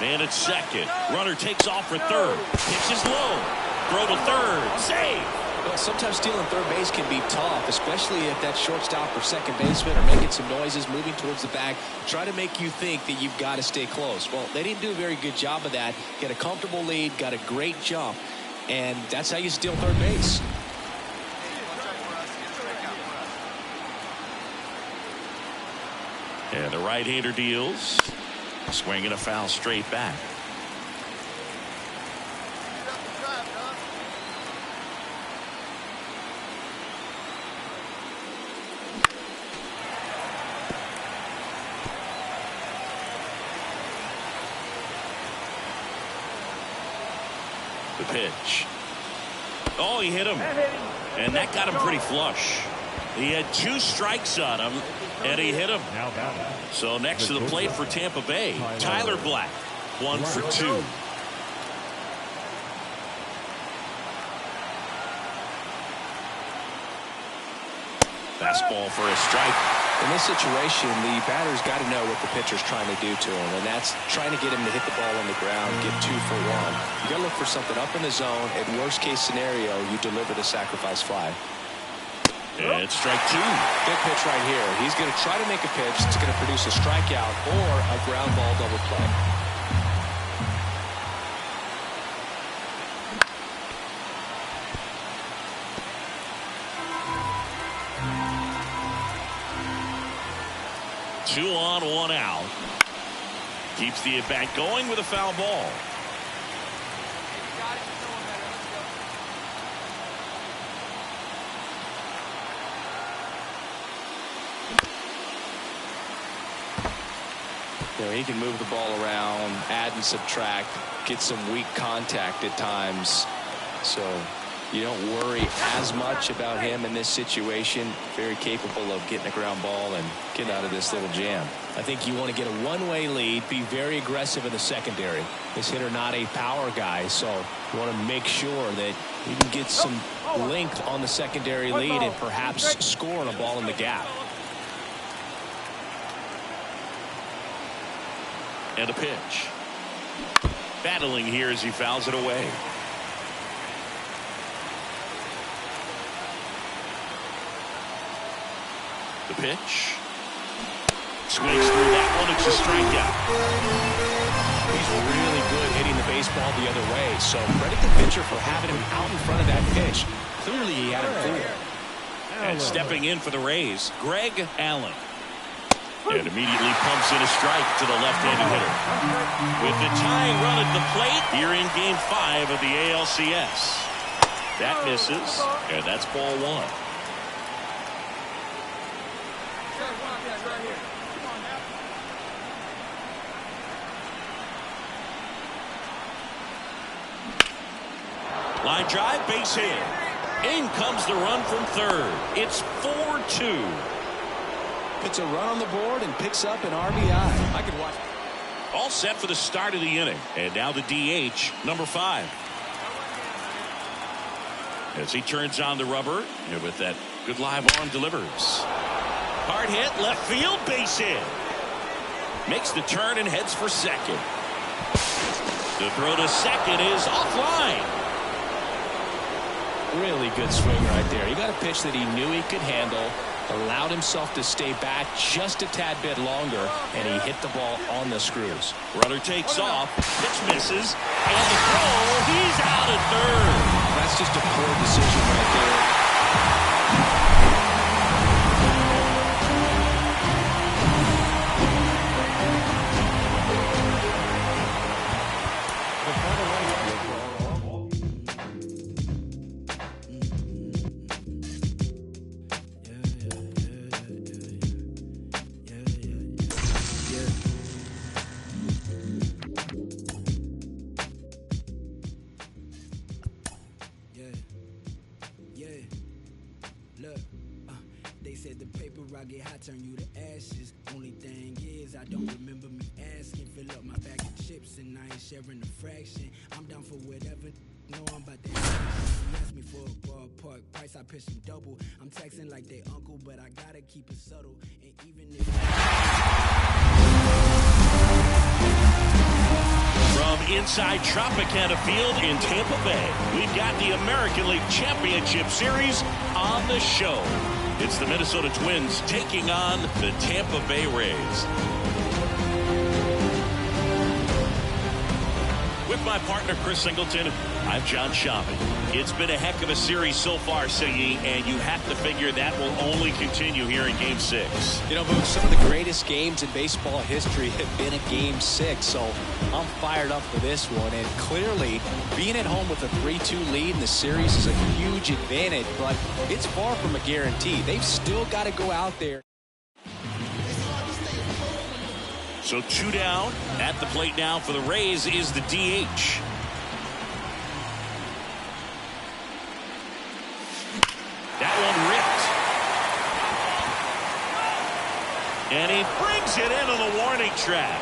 A: Man at second. Runner takes off for third. Pitches low. Throw to third. Save.
B: Well, sometimes stealing third base can be tough, especially if that shortstop or second baseman are making some noises, moving towards the bag, try to make you think that you've got to stay close. Well, they didn't do a very good job of that. Get a comfortable lead, got a great jump, and that's how you steal third base.
A: And the right-hander deals. Swinging a foul straight back. The pitch. Oh, he hit him. And that got him pretty flush. He had 2 strikes on him, and he hit him. So next to the plate for Tampa Bay, Tyler Black, 1 for 2. Fastball for a strike.
B: In this situation, the batter's got to know what the pitcher's trying to do to him, and that's trying to get him to hit the ball on the ground, get 2 for 1. You got to look for something up in the zone. At worst case scenario, you deliver the sacrifice fly.
A: And it's strike 2.
B: Good pitch right here. He's going to try to make a pitch that's going to produce a strikeout or a ground ball double play.
A: Two on, 1 out. Keeps the at-bat going with a foul ball.
B: You know, he can move the ball around, add and subtract, get some weak contact at times. So you don't worry as much about him in this situation. Very capable of getting a ground ball and getting out of this little jam. I think you want to get a one-way lead, be very aggressive in the secondary. This hitter not a power guy, so you want to make sure that you can get some length on the secondary lead and perhaps score on a ball in the gap.
A: And a pitch. Battling here as he fouls it away. The pitch. Swings through that one. It's a strikeout.
B: He's really good hitting the baseball the other way. So credit the pitcher for having him out in front of that pitch. Clearly he had him fooled.
A: And stepping in for the Rays, Greg Allen. And immediately pumps in a strike to the left-handed hitter. With the tying run at the plate here in Game 5 of the ALCS. That misses, and that's ball one. Line drive, base hit. In comes the run from third. It's 4-2.
B: Puts a run on the board and picks up an RBI. I could watch.
A: All set for the start of the inning. And now the DH, number 5. As he turns on the rubber, and with that good live arm delivers. Hard hit, left field, base hit. Makes the turn and heads for second. The throw to second is offline.
B: Really good swing right there. He got a pitch that he knew he could handle, allowed himself to stay back just a tad bit longer, and he hit the ball on the screws.
A: Runner takes off, pitch misses, and the throw, he's out at third.
B: That's just a poor decision right there.
H: They said the paper I get hot turn you to ashes. Only thing is I don't remember me asking. Fill up my bag of chips and I ain't sharing a fraction. I'm down for whatever. No, I'm about that. He asked me for a ballpark price. I pitched him double. I'm texting like they uncle, but I gotta keep it subtle. And even if
A: from inside Tropicana Field in Tampa Bay, we've got the American League Championship Series on the show. It's the Minnesota Twins taking on the Tampa Bay Rays. With my partner, Chris Singleton, I'm John Schaubing. It's been a heck of a series so far, Siggy, and you have to figure that will only continue here in Game 6.
B: You know, Boog, some of the greatest games in baseball history have been a Game 6, so I'm fired up for this one. And clearly, being at home with a 3-2 lead in the series is a huge advantage, but it's far from a guarantee. They've still got to go out there.
A: So 2 down. At the plate now for the Rays is the DH. That one ripped. And he brings it into the warning track.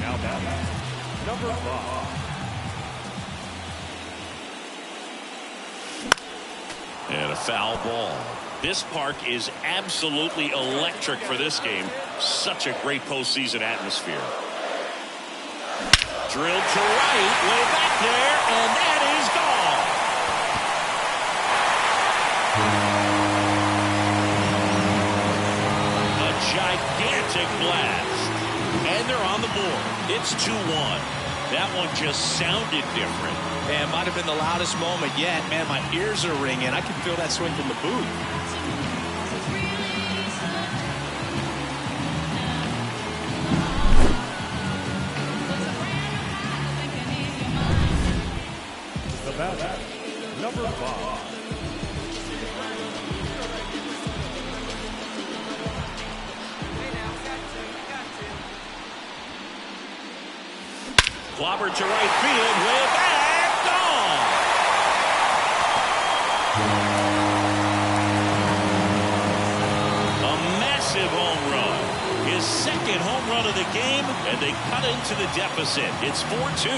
I: Now batting, number 5.
A: And a foul ball. This park is absolutely electric for this game. Such a great postseason atmosphere. Drilled to right, way back there, and that is gone. A gigantic blast. And they're on the board. It's 2-1. That one just sounded different.
B: Man, might have been the loudest moment yet. Man, my ears are ringing. I can feel that swing from the booth.
I: The batter, number 5.
A: Clobber to right field, way back, gone. A massive home run. His second home run of the game, and they cut into the deficit. It's 4-2.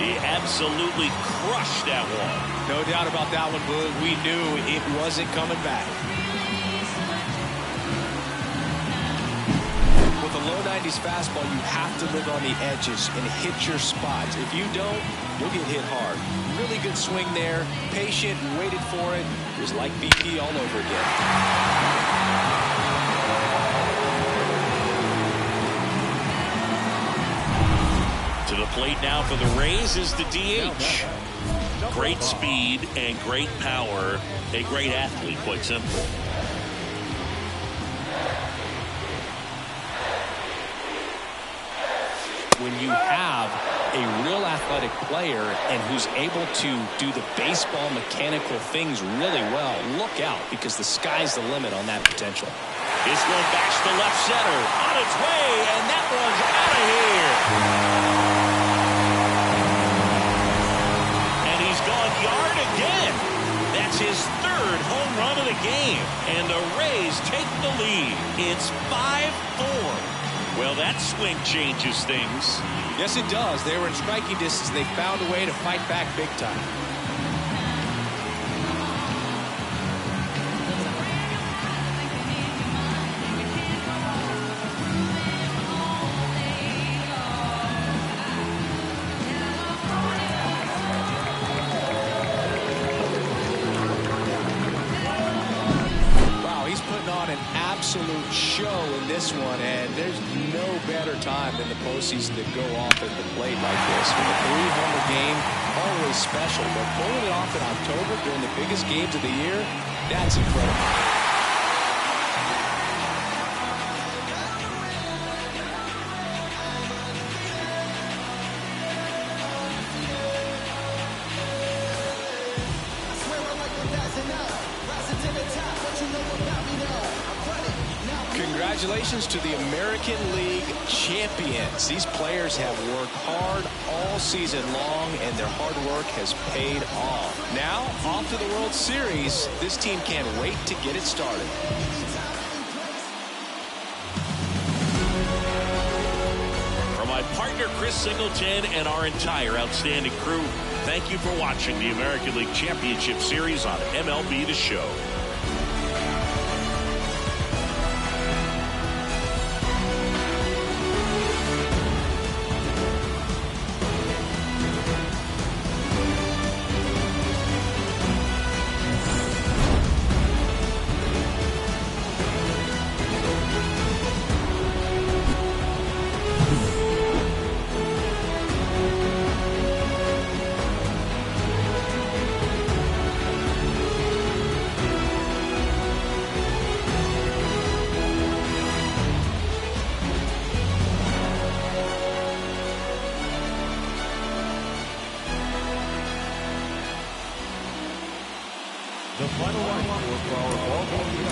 A: He absolutely crushed that one.
B: No doubt about that one, Boog. We knew it wasn't coming back. With a low 90 90s fastball, you have to live on the edges and hit your spots. If you don't, you'll get hit hard. Really good swing there. Patient, waited for it. It was like BP all over again.
A: To the plate now for the Rays is the DH. Great speed and great power. A great athlete, quite simple.
B: When you have a real athletic player and who's able to do the baseball mechanical things really well, look out, because the sky's the limit on that potential.
A: This one backs to left center, on its way, and that one's out of here. And he's gone yard again. That's his third home run of the game, and the Rays take the lead. It's 5-4. Well, that swing changes things.
B: Yes, it does. They were in striking distance. They found a way to fight back big time. Wow, he's putting on an absolute show in this one, and there's no better time than the postseason to go off at the plate like this. With a 3-homer game, always special, but pulling it off in October during the biggest games of the year, that's incredible. Congratulations to the American League champions. These players have worked hard all season long, and their hard work has paid off. Now, off to the World Series. This team can't wait to get it started.
A: For my partner, Chris Singleton, and our entire outstanding crew, thank you for watching the American League Championship Series on MLB The Show.
I: The final line for our ball game.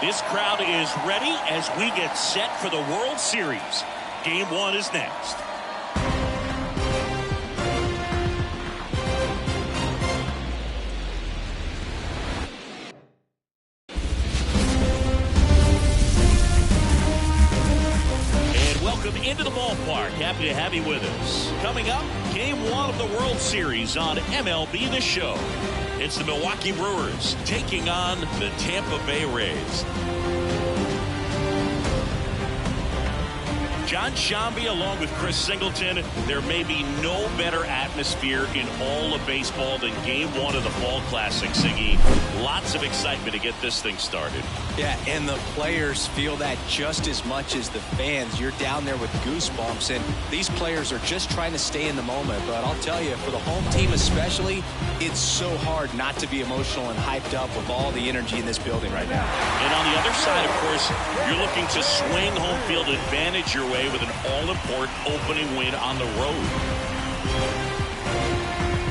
A: This crowd is ready as we get set for the World Series. Game 1 is next. happy to have you with us. Coming up, Game 1 of the World Series on MLB The Show. It's the Milwaukee Brewers taking on the Tampa Bay Rays. John Shambi along with Chris Singleton. There may be no better atmosphere in all of baseball than Game 1 of the Fall Classic, Siggy. Lots of excitement to get this thing started.
B: Yeah, and the players feel that just as much as the fans. You're down there with goosebumps, and these players are just trying to stay in the moment. But I'll tell you, for the home team especially, it's so hard not to be emotional and hyped up with all the energy in this building right now.
A: And on the other side, of course, you're looking to swing home field advantage your way with an all-important opening win on the road.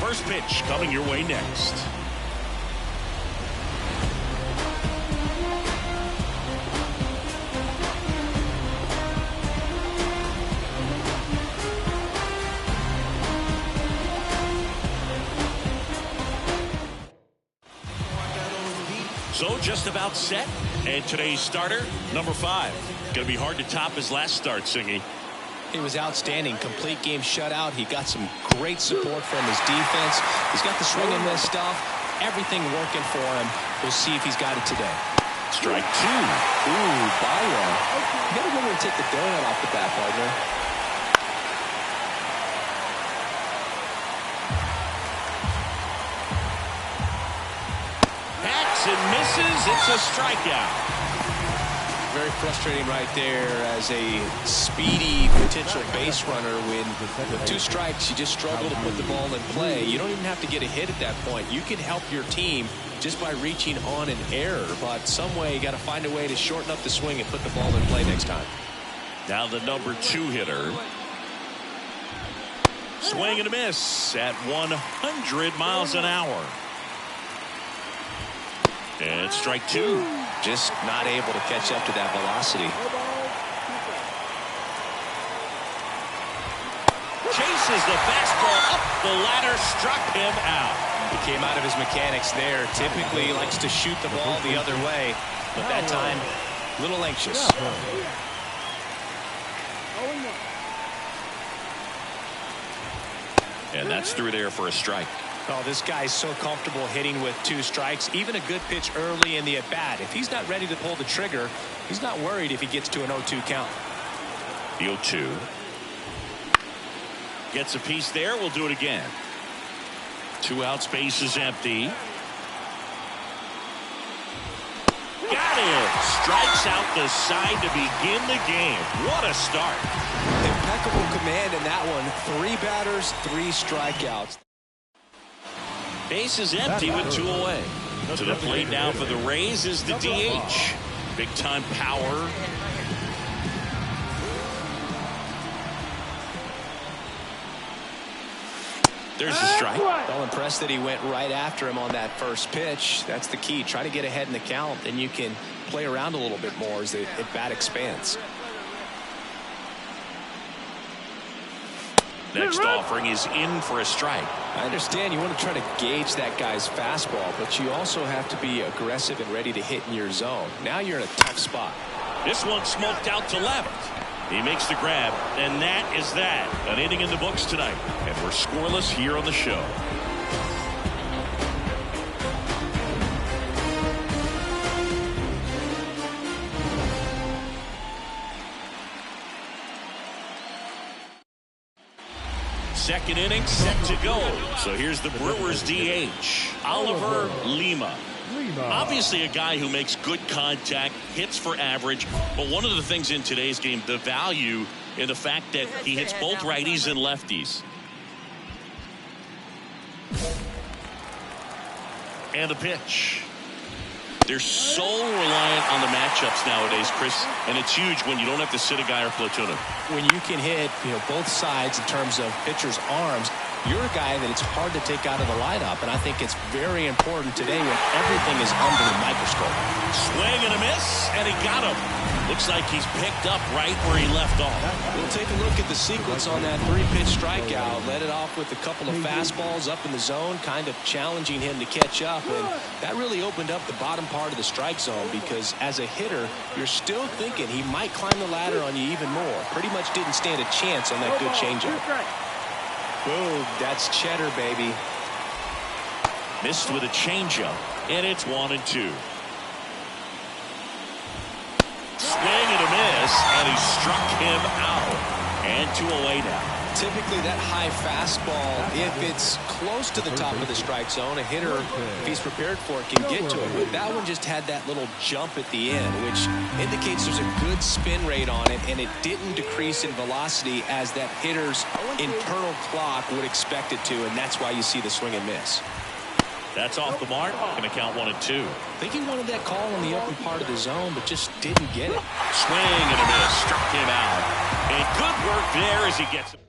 A: First pitch coming your way next. So just about set, and today's starter, number 5. Going to be hard to top his last start, Singy.
B: He was outstanding. Complete game shutout. He got some great support from his defense. He's got the swing and miss stuff. Everything working for him. We'll see if he's got it today.
A: Strike 2.
B: Ooh, Baya. You got to go and take the donut off the bat, partner.
A: And misses. It's a strikeout.
B: Very frustrating right there as a speedy potential base runner. When with 2 strikes, you just struggle to put the ball in play. You don't even have to get a hit at that point. You can help your team just by reaching on an error. But some way, you got to find a way to shorten up the swing and put the ball in play next time.
A: Now the number 2 hitter. Swing and a miss at 100 miles an hour. And strike 2.
B: Just not able to catch up to that velocity.
A: Chases the fastball up the ladder, struck him out.
B: He came out of his mechanics there. Typically likes to shoot the ball the other way, but that time a little anxious.
A: And that's through there for a strike.
B: Oh, this guy's so comfortable hitting with 2 strikes. Even a good pitch early in the at-bat. If he's not ready to pull the trigger, he's not worried if he gets to an 0-2 count.
A: The 0-2. Gets a piece there. We'll do it again. 2 out, space is empty. Got it. Strikes out the side to begin the game. What a start.
B: Impeccable command in that one. 3 batters, 3 strikeouts.
A: Base is empty with 2 away. To the plate now for the Rays is the DH. Big time power. There's the strike.
B: Well, impressed that he went right after him on that first pitch. That's the key. Try to get ahead in the count, then you can play around a little bit more as the at-bat expands.
A: Next offering is in for a strike.
B: I understand you want to try to gauge that guy's fastball, but you also have to be aggressive and ready to hit in your zone. Now you're in a tough spot.
A: This one smoked out to left. He makes the grab, and that is that. An inning in the books tonight, and we're scoreless here on the show. Second inning set to go. So here's the Brewers DH, Oliver Lima. Obviously a guy who makes good contact, hits for average, but one of the things in today's game, the value in the fact that he hits both righties and lefties. And the pitch. They're so reliant on the matchups nowadays, Chris, and it's huge when you don't have to sit a guy or platoon him.
B: When you can hit, both sides in terms of pitchers' arms, you're a guy that it's hard to take out of the lineup, and I think it's very important today when everything is under the microscope.
A: Swing and a miss, and he got him. Looks like he's picked up right where he left off.
B: We'll take a look at the sequence on that 3-pitch strikeout. Led it off with a couple of fastballs up in the zone, kind of challenging him to catch up, and that really opened up the bottom part of the strike zone because as a hitter, you're still thinking he might climb the ladder on you even more. Pretty much didn't stand a chance on that good changeup. Boom, that's cheddar, baby.
A: Missed with a changeup, and it's 1-2. Swing and a miss, and he struck him out. And 2 away now.
B: Typically that high fastball, if it's close to the top of the strike zone, a hitter, if he's prepared for it, can get to it. But that one just had that little jump at the end, which indicates there's a good spin rate on it, and it didn't decrease in velocity as that hitter's internal clock would expect it to, and that's why you see the swing and miss.
A: That's off the mark. Going to count 1-2.
B: I think he wanted that call in the open part of the zone, but just didn't get it.
A: Swing and a miss. Struck him out. And good work there as he gets it.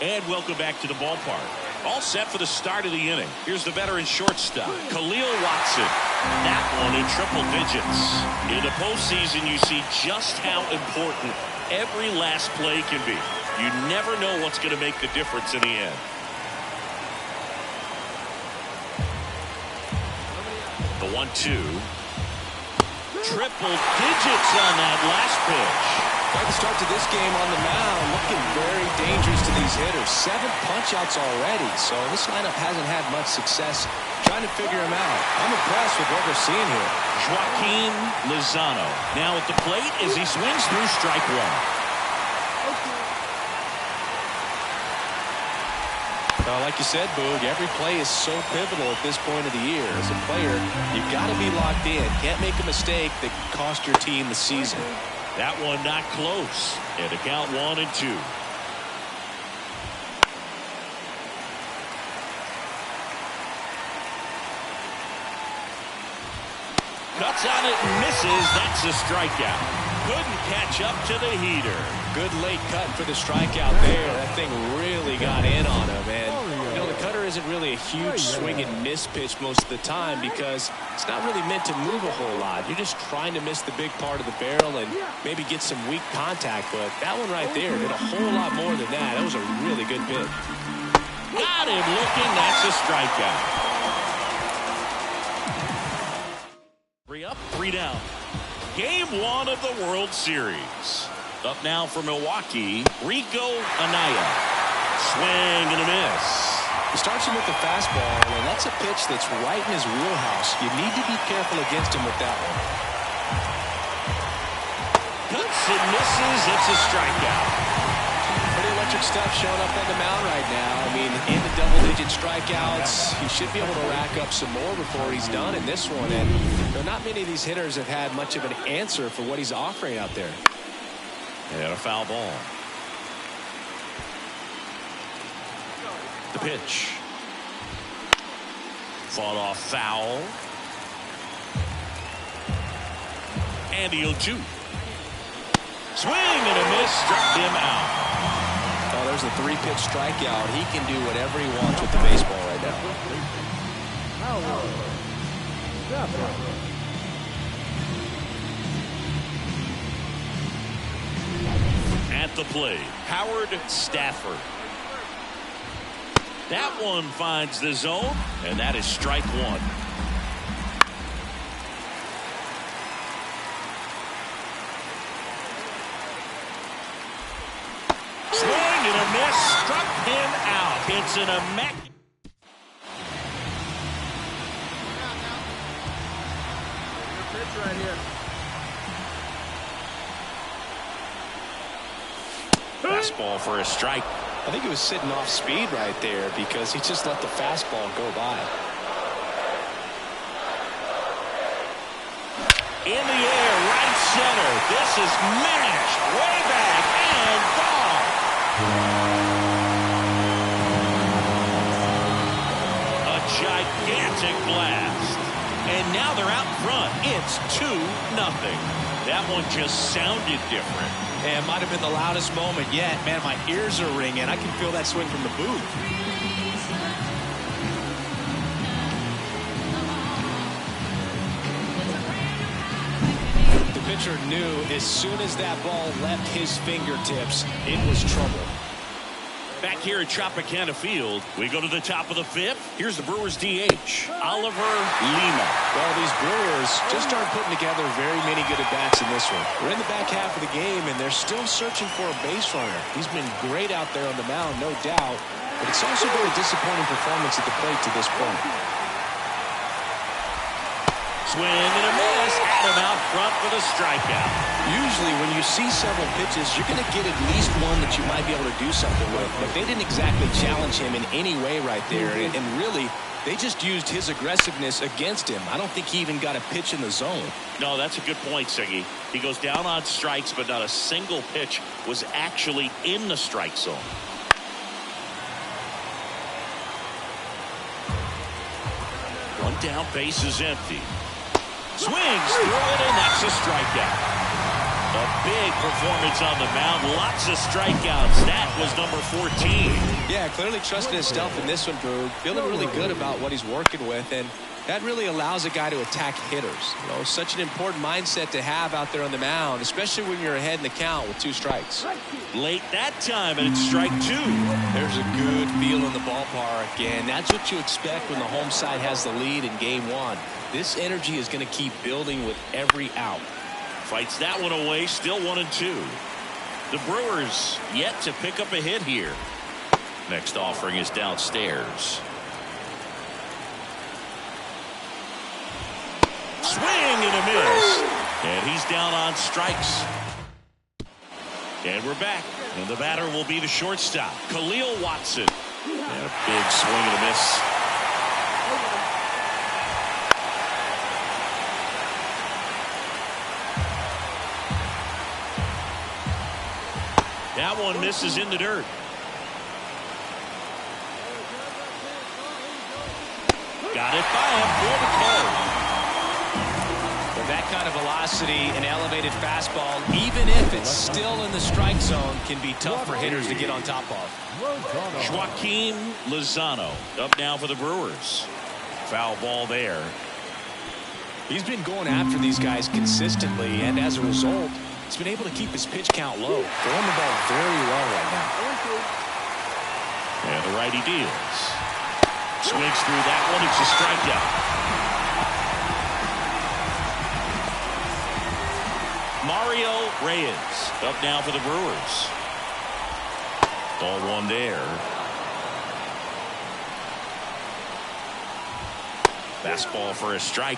A: And welcome back to the ballpark. All set for the start of the inning. Here's the veteran shortstop, Khalil Watson. That one in triple digits. In the postseason, you see just how important every last play can be. You never know what's going to make the difference in the end. The 1-2. Triple digits on that last pitch.
B: Quite the start to this game on the mound. Looking very dangerous to these hitters. 7 punch-outs already. So this lineup hasn't had much success trying to figure him out. I'm impressed with what we're seeing here.
A: Joaquin Lozano now at the plate as he swings through strike 1.
B: Like you said, Boog, every play is so pivotal at this point of the year. As a player, you've got to be locked in. Can't make a mistake that could cost your team the season.
A: That one not close. And to count 1-2. Cuts on it and misses. That's a strikeout. Couldn't catch up to the heater.
B: Good late cut for the strikeout there. That thing really got in on him. And, you know, the cutter isn't really a huge swing and miss pitch most of the time because it's not really meant to move a whole lot. You're just trying to miss the big part of the barrel and maybe get some weak contact. But that one right there did a whole lot more than that. That was a really good pitch.
A: Got him looking. That's a strikeout. 3 up, 3 down. Game 1 of the World Series. Up now for Milwaukee, Rico Anaya. Swing and a miss.
B: He starts him with the fastball, and that's a pitch that's right in his wheelhouse. You need to be careful against him with that one.
A: Cuts and misses. It's a strikeout.
B: Pretty electric stuff showing up on the mound right now. I mean, in the double-digit strikeouts, he should be able to rack up some more before he's done in this one. And you know, not many of these hitters have had much of an answer for what he's offering out there.
A: And a foul ball. The pitch. Fought off foul. And he'll shoot. Swing and a miss. Struck him out.
B: Oh, there's a 3-pitch strikeout. He can do whatever he wants with the baseball right now.
A: At the plate, Howard Stafford. That one finds the zone, and that is strike 1. Swing and a miss, struck him out. It's an immaculate.
C: Right here.
A: Fastball for a strike.
B: I think he was sitting off speed right there because he just let the fastball go by.
A: In the air, right center. This is mashed way back and gone. A gigantic blast. And now they're out front. It's 2-0. That one just sounded different.
B: And it might have been the loudest moment yet. Man, my ears are ringing. I can feel that swing from the booth. The pitcher knew as soon as that ball left his fingertips, it was trouble.
A: Back here at Tropicana Field, we go to the top of the fifth. Here's the Brewers DH, Oliver Lima.
B: Well, these Brewers just aren't putting together very many good at-bats in this one. We're in the back half of the game, and they're still searching for a base runner. He's been great out there on the mound, no doubt, but it's also been a disappointing performance at the plate to this point.
A: Swing and a miss. Adam out front for the strikeout.
B: Usually when you see several pitches, you're going to get at least one that you might be able to do something with. But they didn't exactly challenge him in any way right there. And really, they just used his aggressiveness against him. I don't think he even got a pitch in the zone.
A: No, that's a good point, Siggy. He goes down on strikes, but not a single pitch was actually in the strike zone. One down, base is empty. Swings through it, and that's a strikeout. A big performance on the mound. Lots of strikeouts. That was number 14.
B: Yeah, clearly trusting himself in this one, Boog. Feeling really good about what he's working with, and that really allows a guy to attack hitters. You know, such an important mindset to have out there on the mound, especially when you're ahead in the count with 2 strikes.
A: Late that time, and it's strike 2.
B: There's a good feel in the ballpark, and that's what you expect when the home side has the lead in game 1. This energy is going to keep building with every out.
A: Fights that one away, still 1-2. The Brewers yet to pick up a hit here. Next offering is downstairs. Swing and a miss. And he's down on strikes. And we're back. And the batter will be the shortstop, Khalil Watson. And a big swing and a miss. That one misses in the dirt. Got it by him for the play.
B: With that kind of velocity and elevated fastball, even if it's still in the strike zone, can be tough for hitters to get on top of.
A: Joaquin Lozano up now for the Brewers. Foul ball there.
B: He's been going after these guys consistently, and as a result, he's been able to keep his pitch count low. Throwing the ball very well right now.
A: And the righty deals. Swings through that one. It's a strikeout. Mario Reyes up now for the Brewers. Ball one there. Fastball for a strike.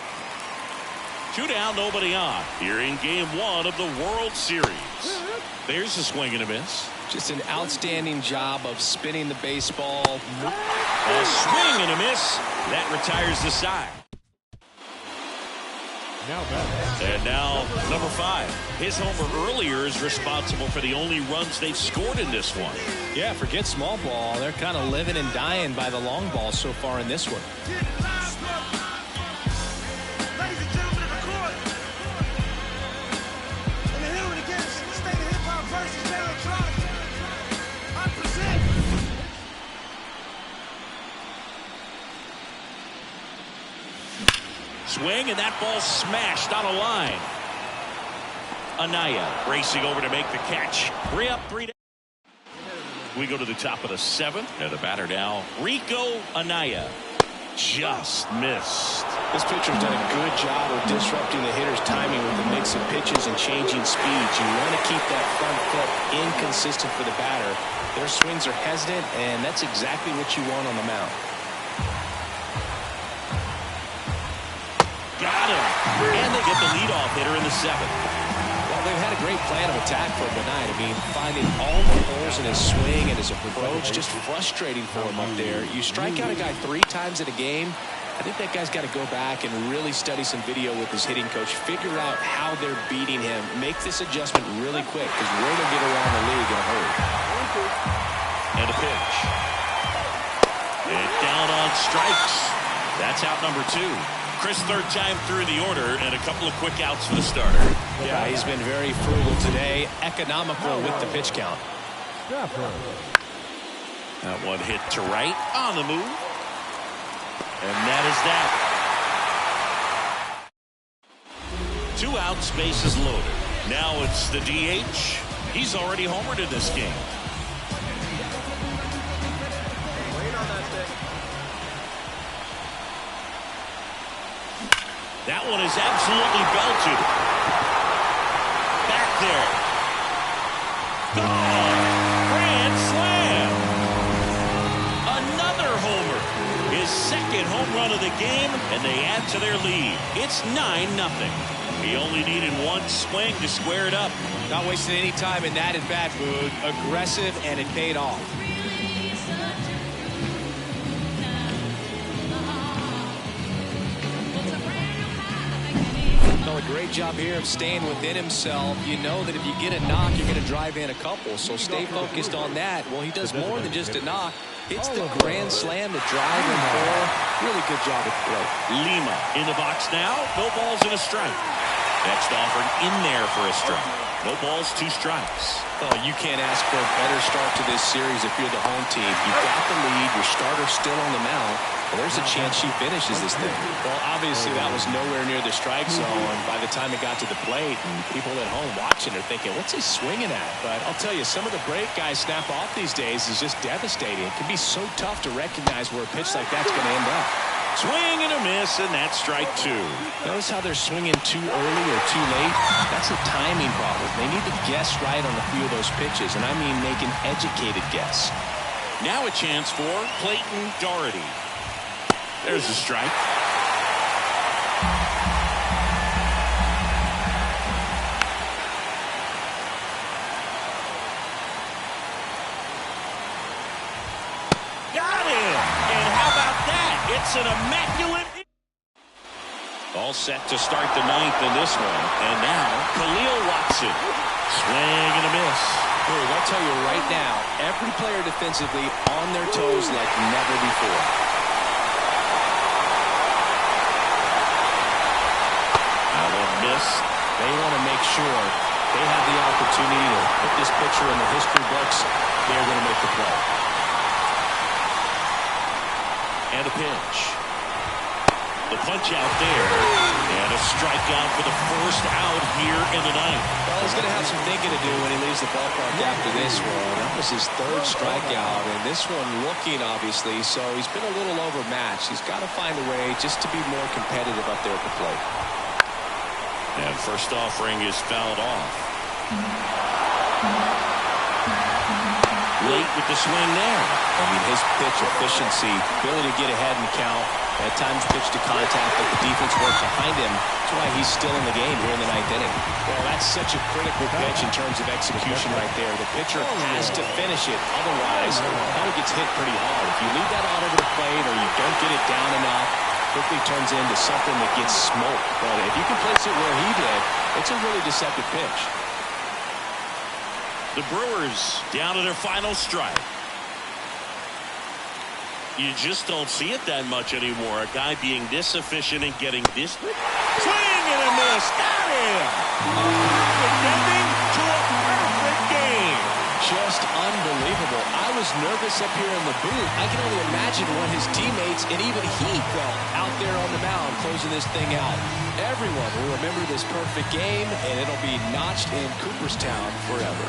A: 2 down, nobody on. Here in game 1 of the World Series. There's a swing and a miss.
B: Just an outstanding job of spinning the baseball.
A: A swing and a miss. That retires the side. And now number 5. His homer earlier is responsible for the only runs they've scored in this one.
B: Yeah, forget small ball. They're kind of living and dying by the long ball so far in this one.
A: Swing, and that ball smashed on a line. Anaya racing over to make the catch. 3 up, 3 down. We go to the top of the 7th. And the batter now, Rico Anaya. Just missed.
B: This pitcher's done a good job of disrupting the hitter's timing with the mix of pitches and changing speeds. You want to keep that front foot inconsistent for the batter. Their swings are hesitant, and that's exactly what you want on the mound.
A: Got him. And they get the leadoff hitter in the 7th.
B: Well, they've had a great plan of attack for him tonight. I mean, finding all the holes in his swing and his approach, just frustrating for him up there. You strike out a guy 3 times in a game, I think that guy's got to go back and really study some video with his hitting coach, figure out how they're beating him, make this adjustment really quick, because we're going to get around the league in a hurry.
A: And a pitch. And down on strikes. That's out number 2. Chris, third time through the order, and a couple of quick outs for the starter.
B: Yeah, he's been very frugal today, economical with the pitch count.
A: That one hit to right on the move. And that is that. 2 outs, bases loaded. Now it's the DH. He's already homered in this game. That one is absolutely belted. Back there. Gone. Grand slam. Another homer. His second home run of the game, and they add to their lead. It's 9-0. He only needed one swing to square it up.
B: Not wasting any time in that at-bat, Boog. Aggressive, and it paid off. A great job here of staying within himself. You know that if you get a knock, you're going to drive in a couple, so stay focused on that. Well, he does more than just a knock. Hits the grand slam to drive in 4. Really good job at the plate.
A: Lima in the box now. No balls and a strike. Next offering in there for a strike. No balls, 2 strikes.
B: Oh, you can't ask for a better start to this series if you're the home team. You've got the lead. Your starter's still on the mound. Well, there's a chance she finishes this thing. Well, obviously that was nowhere near the strike zone by the time it got to the plate. And people at home watching are thinking, what's he swinging at? But I'll tell you, some of the break guys snap off these days is just devastating. It can be so tough to recognize where a pitch like that's going to end up.
A: Swing and a miss, and that's strike 2.
B: Notice how they're swinging too early or too late? That's a timing problem. They need to guess right on a few of those pitches, and I mean make an educated guess.
A: Now a chance for Clayton Doherty. There's a strike. Got him! And how about that? It's an immaculate... All set to start the 9th in this one. And now, Khalil Watson. Swing and a miss.
B: I'll tell you right now, every player defensively on their toes like never before. They want to make sure they have the opportunity to put this pitcher in the history books. They're going to make the play.
A: And a pitch. The punch out there. And a strikeout for the first out here in the 9th.
B: Well, he's going to have some thinking to do when he leaves the ballpark after this one. That was his 3rd strikeout, and this one looking, obviously, so he's been a little overmatched. He's got to find a way just to be more competitive up there at the plate.
A: And first offering is fouled off. Late with the swing there.
B: I mean, his pitch efficiency, ability to get ahead and count, at times pitch to contact, but the defense works behind him. That's why he's still in the game here in the 9th inning. Well, that's such a critical pitch in terms of execution right there. The pitcher has to finish it. Otherwise, it gets hit pretty hard. If you leave that out over the plate or you don't get it down enough, quickly turns into something that gets smoked. But if you can place it where he did, it's a really deceptive pitch.
A: The Brewers down to their final strike. You just don't see it that much anymore. A guy being this efficient and getting this. Swing and a miss. Got him. Ending to a perfect game.
B: Just unbelievable. I was nervous up here in the booth. I can only imagine what his teammates and even he felt out there on the mound closing this thing out. Everyone will remember this perfect game, and it'll be notched in Cooperstown forever.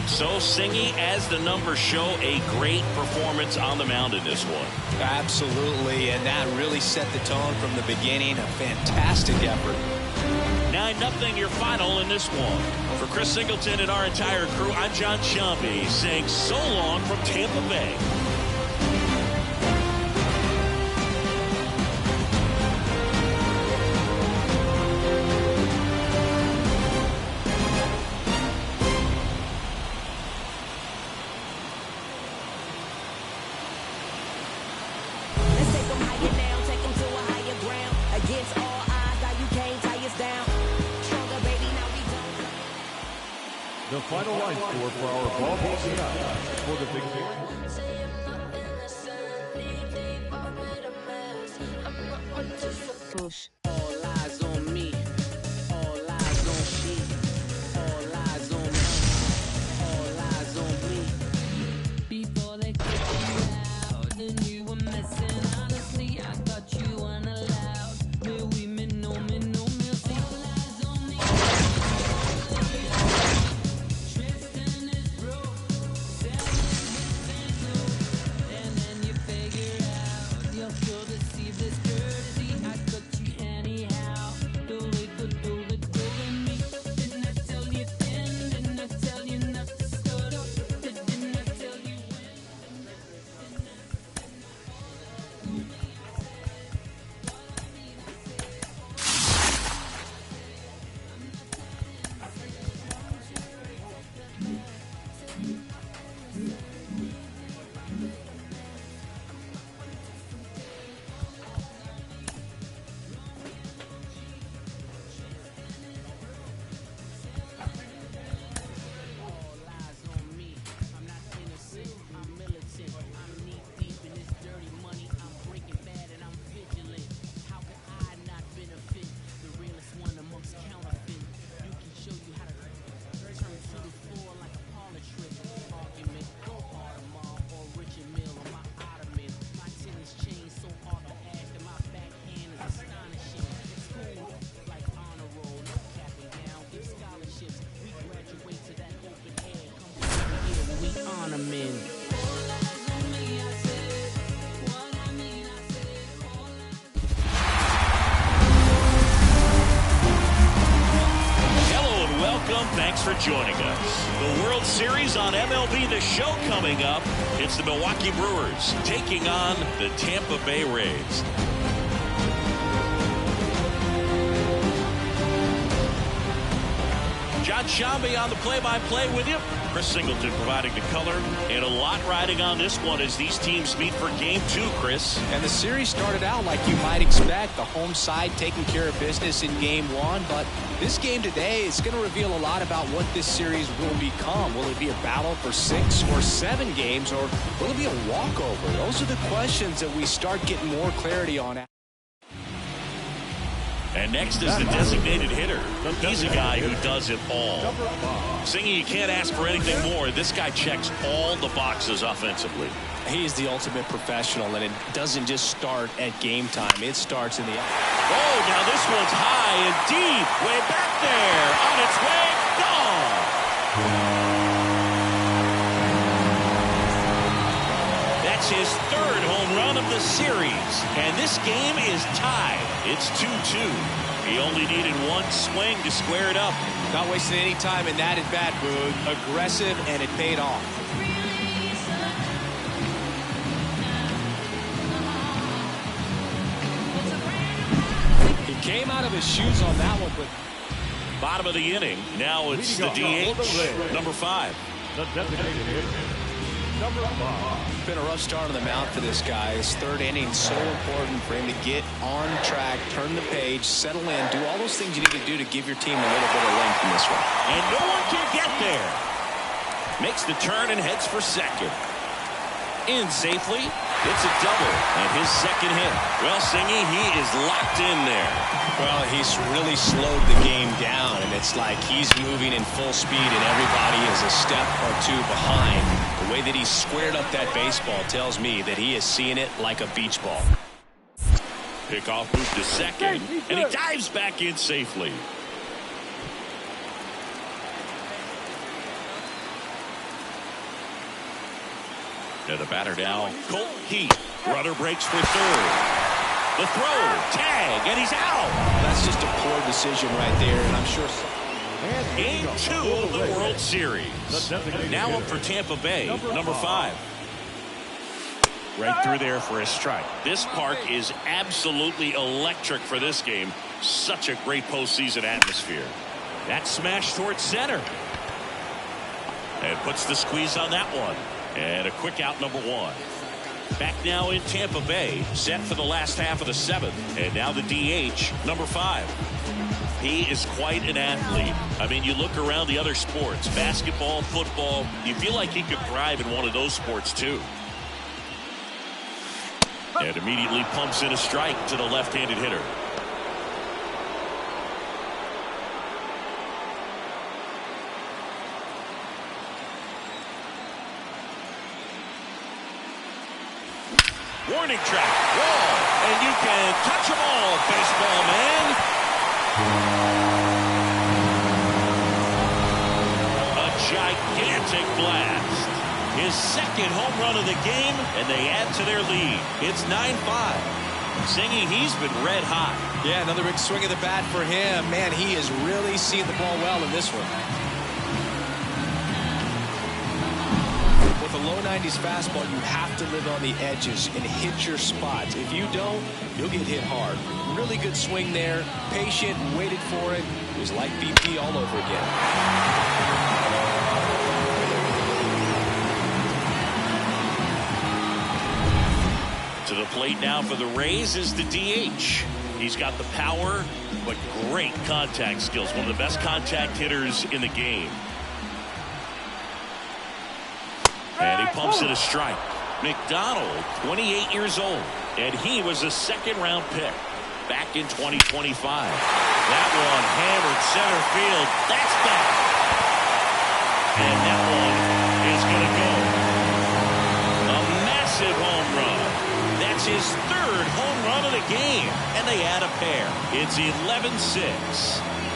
A: So singy as the numbers show, a great performance on the mound in this one.
B: Absolutely, and that really set the tone from the beginning. A fantastic effort.
A: 9-0 your final in this one. For Chris Singleton and our entire crew, I'm John Sciambi saying so long from Tampa Bay.
I: The final line score for our ball game tonight for the big game.
G: Push. All eyes on me. All eyes on she. All eyes on me. All eyes on me. Before they kick you out and you were missing. Honestly, I thought you weren't allowed. Mais oui, mais non, merci. All eyes on me. Tristan is broke. And then you figure out you're still deceive this courtesy. I cut you anyhow. Do it good in me. Didn't I tell you then? Didn't I tell you not to start up? Didn't I tell you
A: Thanks for joining us. The World Series on MLB The Show coming up. It's the Milwaukee Brewers taking on the Tampa Bay Rays. John Shambi on the play-by-play with you. Chris Singleton providing the color, and a lot riding on this one as these teams meet for Game 2, Chris.
B: And the series started out like you might expect, the home side taking care of business in Game 1, but this game today is going to reveal a lot about what this series will become. Will it be a battle for 6 or 7 games, or will it be a walkover? Those are the questions that we start getting more clarity on.
A: And next is the designated hitter. He's a guy who does it all. Singy, you can't ask for anything more. This guy checks all the boxes offensively.
B: He's the ultimate professional, and it doesn't just start at game time. It starts in the...
A: Oh, now this one's high and deep. Way back there. On its way. Gone. That's his 3rd home run of the series. And this game is tied. It's 2-2. He only needed one swing to square it up.
B: Not wasting any time in that at-bat, Boog. Aggressive, and it paid off. He came out of his shoes on that one, but...
A: Bottom of the inning. Now it's the DH, number 5.
I: The designated hitter, number 5.
B: Been a rough start on the mound for this guy. His 3rd inning so important for him to get on track, turn the page, settle in, do all those things you need to do to give your team a little bit of length in this one.
A: And no one can get there. Makes the turn and heads for second. In safely. It's a double and his 2nd hit. Well, Singy, he is locked in there.
B: Well, he's really slowed the game down, and it's like he's moving in full speed and everybody is a step or 2 behind. The way that he squared up that baseball tells me that he is seeing it like a beach ball.
A: Pickoff move to second, and he dives back in safely. And the batter now, Colt Heat. Runner breaks for 3rd. The throw, tag, and he's out.
B: That's just a poor decision right there, and I'm sure...
A: Game 2 of the World Series. Now up for Tampa Bay, number 5. Right through there for a strike. This park is absolutely electric for this game. Such a great postseason atmosphere. That smash towards center. And puts the squeeze on that one. And a quick out, number 1. Back now in Tampa Bay, set for the last half of the 7th. And now the DH, number 5. He is quite an athlete. I mean, you look around the other sports, basketball, football, you feel like he could thrive in one of those sports too. And immediately pumps in a strike to the left-handed hitter. Warning track, wall, and you can touch them all, baseball man. A gigantic blast. His second home run of the game, and they add to their lead. It's 9-5. Singy, he's been red hot.
B: Yeah, another big swing of the bat for him. Man, he is really seeing the ball well in this one. With a low 90s fastball, you have to live on the edges and hit your spots. If you don't, you'll get hit hard. Really good swing there. Patient, waited for it. It was like BP all over again.
A: To the plate now for the Rays is the DH. He's got the power, but great contact skills. One of the best contact hitters in the game. And he pumps it a strike. McDonald, 28 years old, and he was a second-round pick back in 2025. That one hammered center field. That's back. And that one is going to go. A massive home run. That's his third home run of the game, and they add a pair. It's 11-6.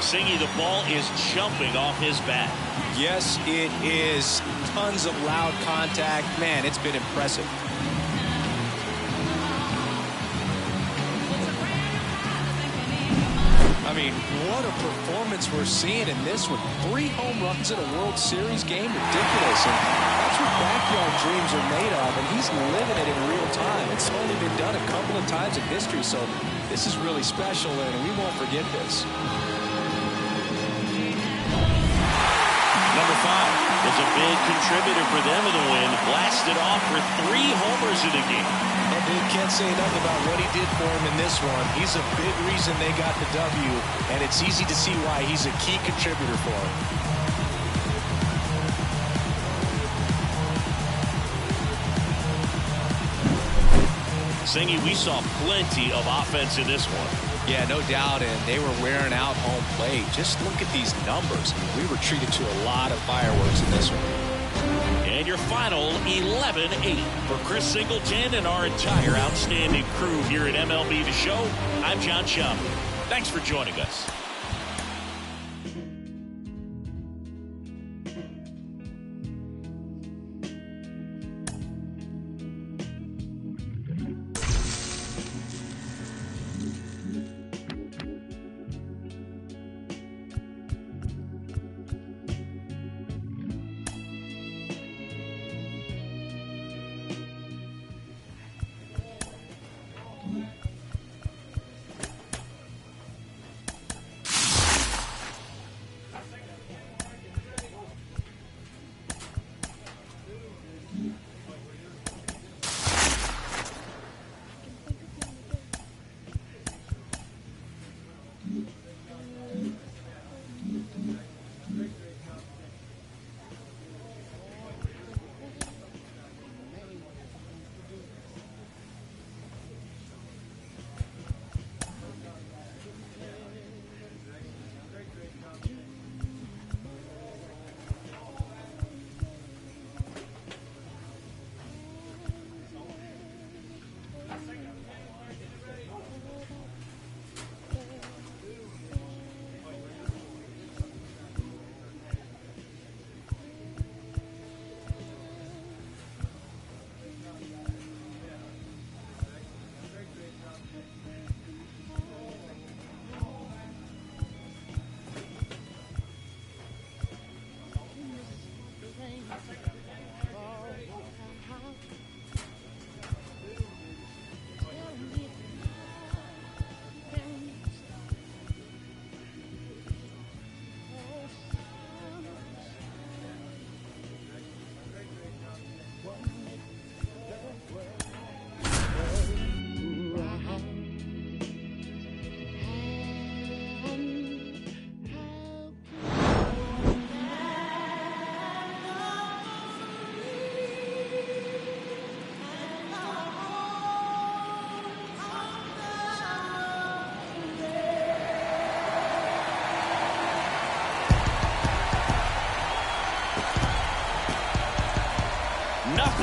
A: Singy, the ball is jumping off his bat.
B: Yes, it is. Tons of loud contact. Man, it's been impressive. I mean, what a performance we're seeing in this one. 3 home runs in a World Series game. Ridiculous. And that's what backyard dreams are made of, and he's living it in real time. It's only been done a couple of times in history, so this is really special, and we won't forget this.
A: Number 5 was a big contributor for them in the win. Blasted off for 3 homers in the game.
B: Well, dude, can't say enough about what he did for him in this one. He's a big reason they got the W, and it's easy to see why he's a key contributor for him.
A: Singy, we saw plenty of offense in this one.
B: Yeah, no doubt, and they were wearing out home plate. Just look at these numbers. We were treated to a lot of fireworks in this one.
A: And your final 11-8 for Chris Singleton and our entire outstanding crew here at MLB The Show. I'm John Schaub. Thanks for joining us.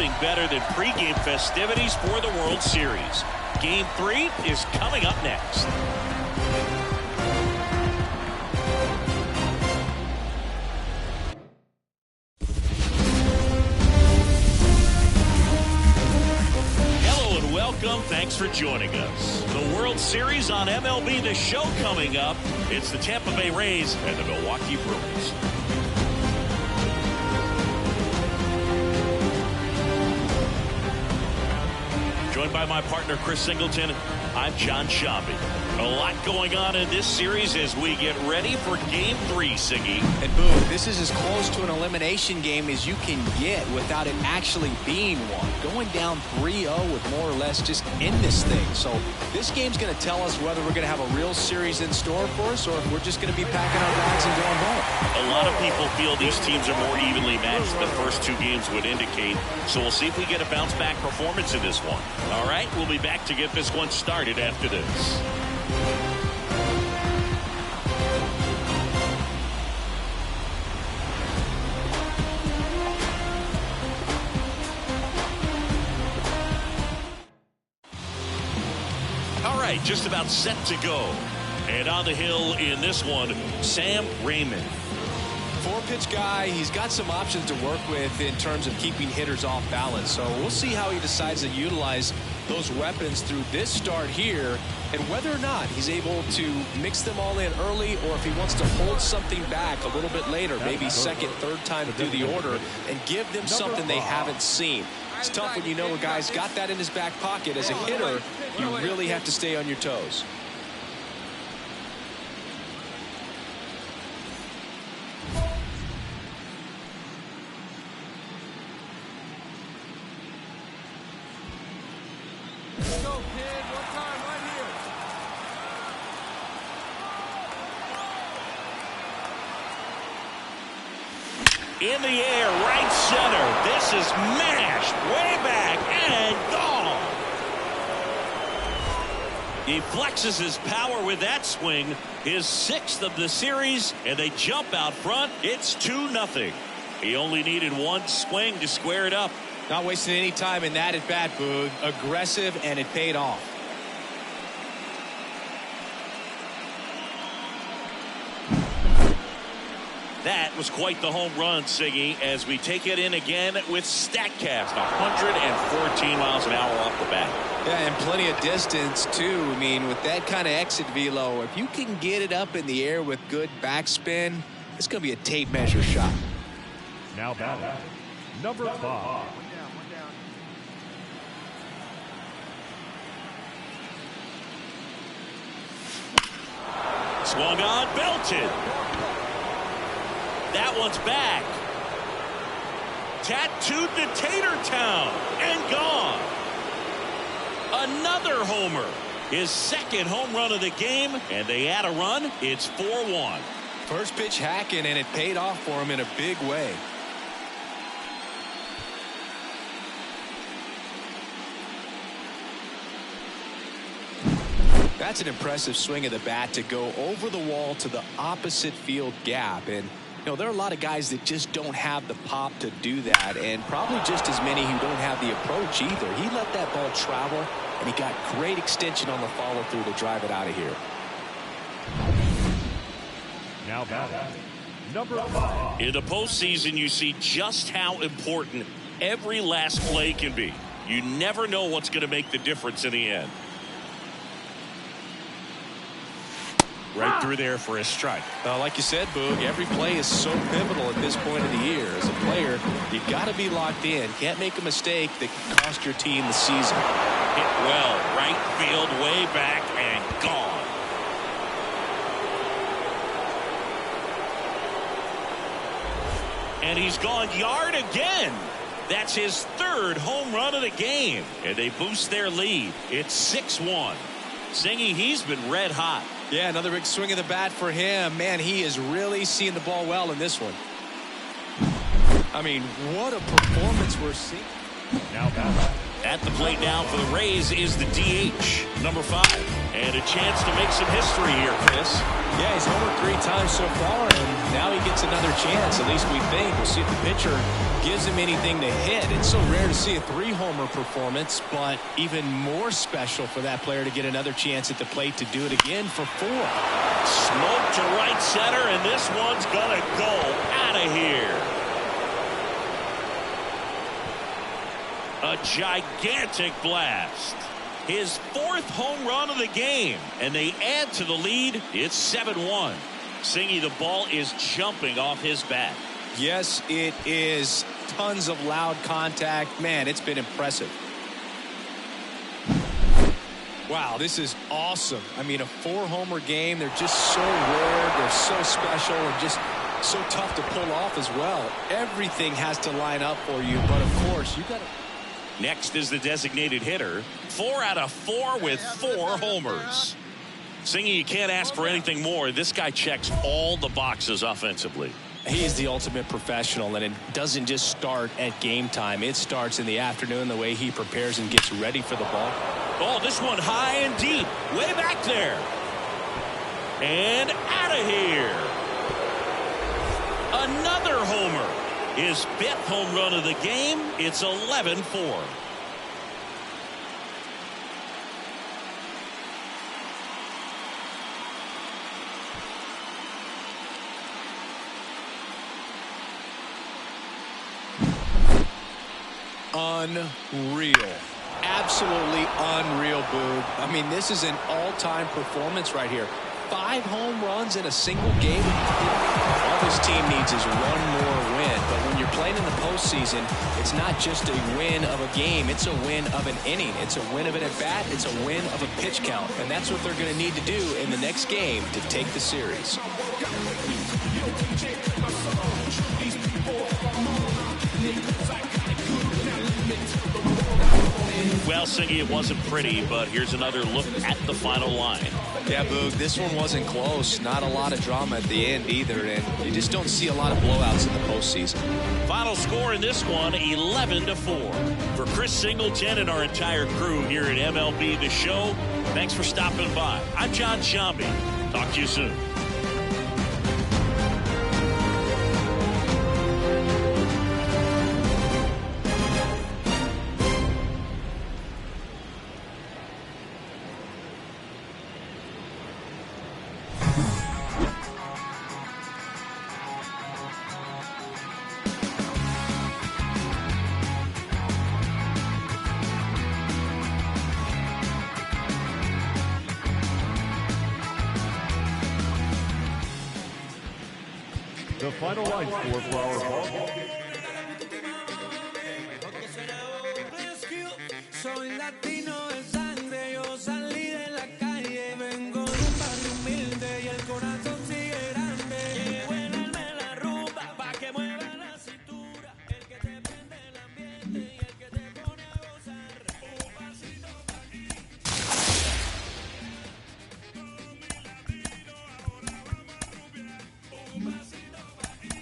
A: nothing better than pregame festivities for the World Series. Game 3 is coming up next. Hello and welcome. Thanks for joining us. The World Series on MLB The Show coming up. It's the Tampa Bay Rays and the Milwaukee Brewers. Joined by my partner, Chris Singleton, I'm John Shambi. A lot going on in this series as we get ready for Game 3, Siggy.
B: And boom, this is as close to an elimination game as you can get without it actually being one. Going down 3-0 with more or less just in this thing. So this game's going to tell us whether we're going to have a real series in store for us or if we're just going to be packing our bags and going home.
A: A lot of people feel these teams are more evenly matched than the first two games would indicate. So we'll see if we get a bounce-back performance in this one. All right, we'll be back to get this one started after this. All right, just about set to go. And on the hill in this one, Sam Raymond.
B: Four-pitch guy, he's got some options to work with in terms of keeping hitters off balance. So we'll see how he decides to utilize those weapons through this start here and whether or not he's able to mix them all in early or if he wants to hold something back a little bit later, maybe second, third time through the order and give them something they haven't seen. It's tough when you know a guy's got that in his back pocket. As a hitter, you really have to stay on your toes.
A: In the air, right center. This is mashed way back and gone. He flexes his power with that swing. His 6th of the series, and they jump out front. It's 2-0. He only needed one swing to square it up.
B: Not wasting any time in that at bat, Boog. Aggressive, and it paid off.
A: That was quite the home run, Siggy, as we take it in again with StatCast. 114 miles an hour off the bat.
B: Yeah, and plenty of distance, too. I mean, with that kind of exit velo, if you can get it up in the air with good backspin, it's going to be a tape measure shot.
I: Now batting, number 5.
A: Swung on, belted. That one's back. Tattooed to Tatertown and gone. Another homer. His 2nd home run of the game, and they add a run. It's 4-1.
B: First pitch hacking, and it paid off for him in a big way. That's an impressive swing of the bat to go over the wall to the opposite field gap. And you know, there are a lot of guys that just don't have the pop to do that, and probably just as many who don't have the approach either. He let that ball travel, and he got great extension on the follow-through to drive it out of here.
I: Now batting, number 5.
A: In the postseason, you see just how important every last play can be. You never know what's going to make the difference in the end. Right through there for a strike.
B: Like you said, Boog, every play is so pivotal at this point of the year. As a player, you've got to be locked in. Can't make a mistake that can cost your team the season.
A: Hit well, right field, way back, and gone. And he's gone yard again. That's his 3rd home run of the game. And they boost their lead. It's 6-1. Singy, he's been red hot.
B: Yeah, another big swing of the bat for him. Man, he is really seeing the ball well in this one. I mean, what a performance we're seeing.
I: Now
A: at the plate now for the Rays is the DH, number 5. And a chance to make some history here, Chris.
B: Yeah, he's homered 3 times so far, and Now he gets another chance, at least we think. We'll see if the pitcher gives him anything to hit. It's so rare to see a 3-homer performance, but even more special for that player to get another chance at the plate to do it again for 4.
A: Smoke to right center, and this one's gonna go out of here. A gigantic blast. His 4th home run of the game, and they add to the lead. It's 7-1. Singy, the ball is jumping off his bat.
B: Yes, it is. Tons of loud contact. Man, it's been impressive. Wow, this is awesome. I mean, a 4-homer game. They're just so rare. They're so special and just so tough to pull off as well. Everything has to line up for you, but of course, you got to.
A: Next is the designated hitter. 4 out of 4 with 4 homers. Singy, you can't ask for anything more. This guy checks all the boxes offensively.
B: He's the ultimate professional, and it doesn't just start at game time. It starts in the afternoon, the way he prepares and gets ready for the ball.
A: Oh, this one high and deep, way back there. And out of here. Another homer. His 5th home run of the game. It's 11-4.
B: Unreal. Absolutely unreal, Boog. I mean, this is an all-time performance right here. 5 home runs in a single game. All this team needs is one more win. But when you're playing in the postseason, it's not just a win of a game. It's a win of an inning. It's a win of an at-bat. It's a win of a pitch count. And that's what they're going to need to do in the next game to take the series.
A: Well, Singy, it wasn't pretty, but here's another look at the final line.
B: Yeah, Boog, this one wasn't close. Not a lot of drama at the end either, and you just don't see a lot of blowouts in the postseason.
A: Final score in this one, 11-4. For Chris Singleton and our entire crew here at MLB The Show, thanks for stopping by. I'm John Shambi. Talk to you soon.
I: The final line score for our ball game.
L: Soy latino de sangre, yo salí de la calle, vengo de un barrio humilde y el corazón sigue grande. Llevo el alma en la rumba pa' que mueva la cintura, el que te prende el ambiente y el que te pone a gozar. Un pasito pa' aquí. Un pasito pa' aquí.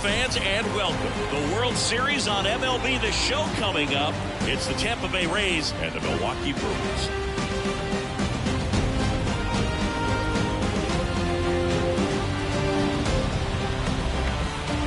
A: fans, and welcome. The World Series on MLB The Show coming up. It's the Tampa Bay Rays and the Milwaukee Brewers.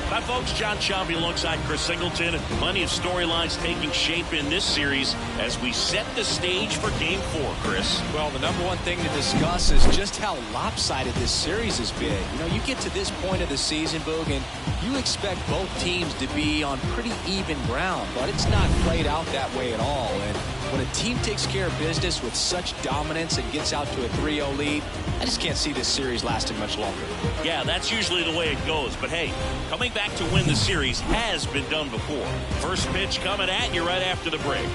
A: Hi, folks. John Chambi alongside Chris Singleton. Plenty of storylines taking shape in this series as we set the stage for Game 4, Chris.
B: Well, the number one thing to discuss is just how lopsided this series has been. You know, you get to this point of the season, Boog, and you expect both teams to be on pretty even ground, but it's not played out that way at all. And when a team takes care of business with such dominance and gets out to a 3-0 lead, I just can't see this series lasting much longer.
A: Yeah, that's usually the way it goes. But hey, coming back to win the series has been done before. First pitch coming at you right after the break.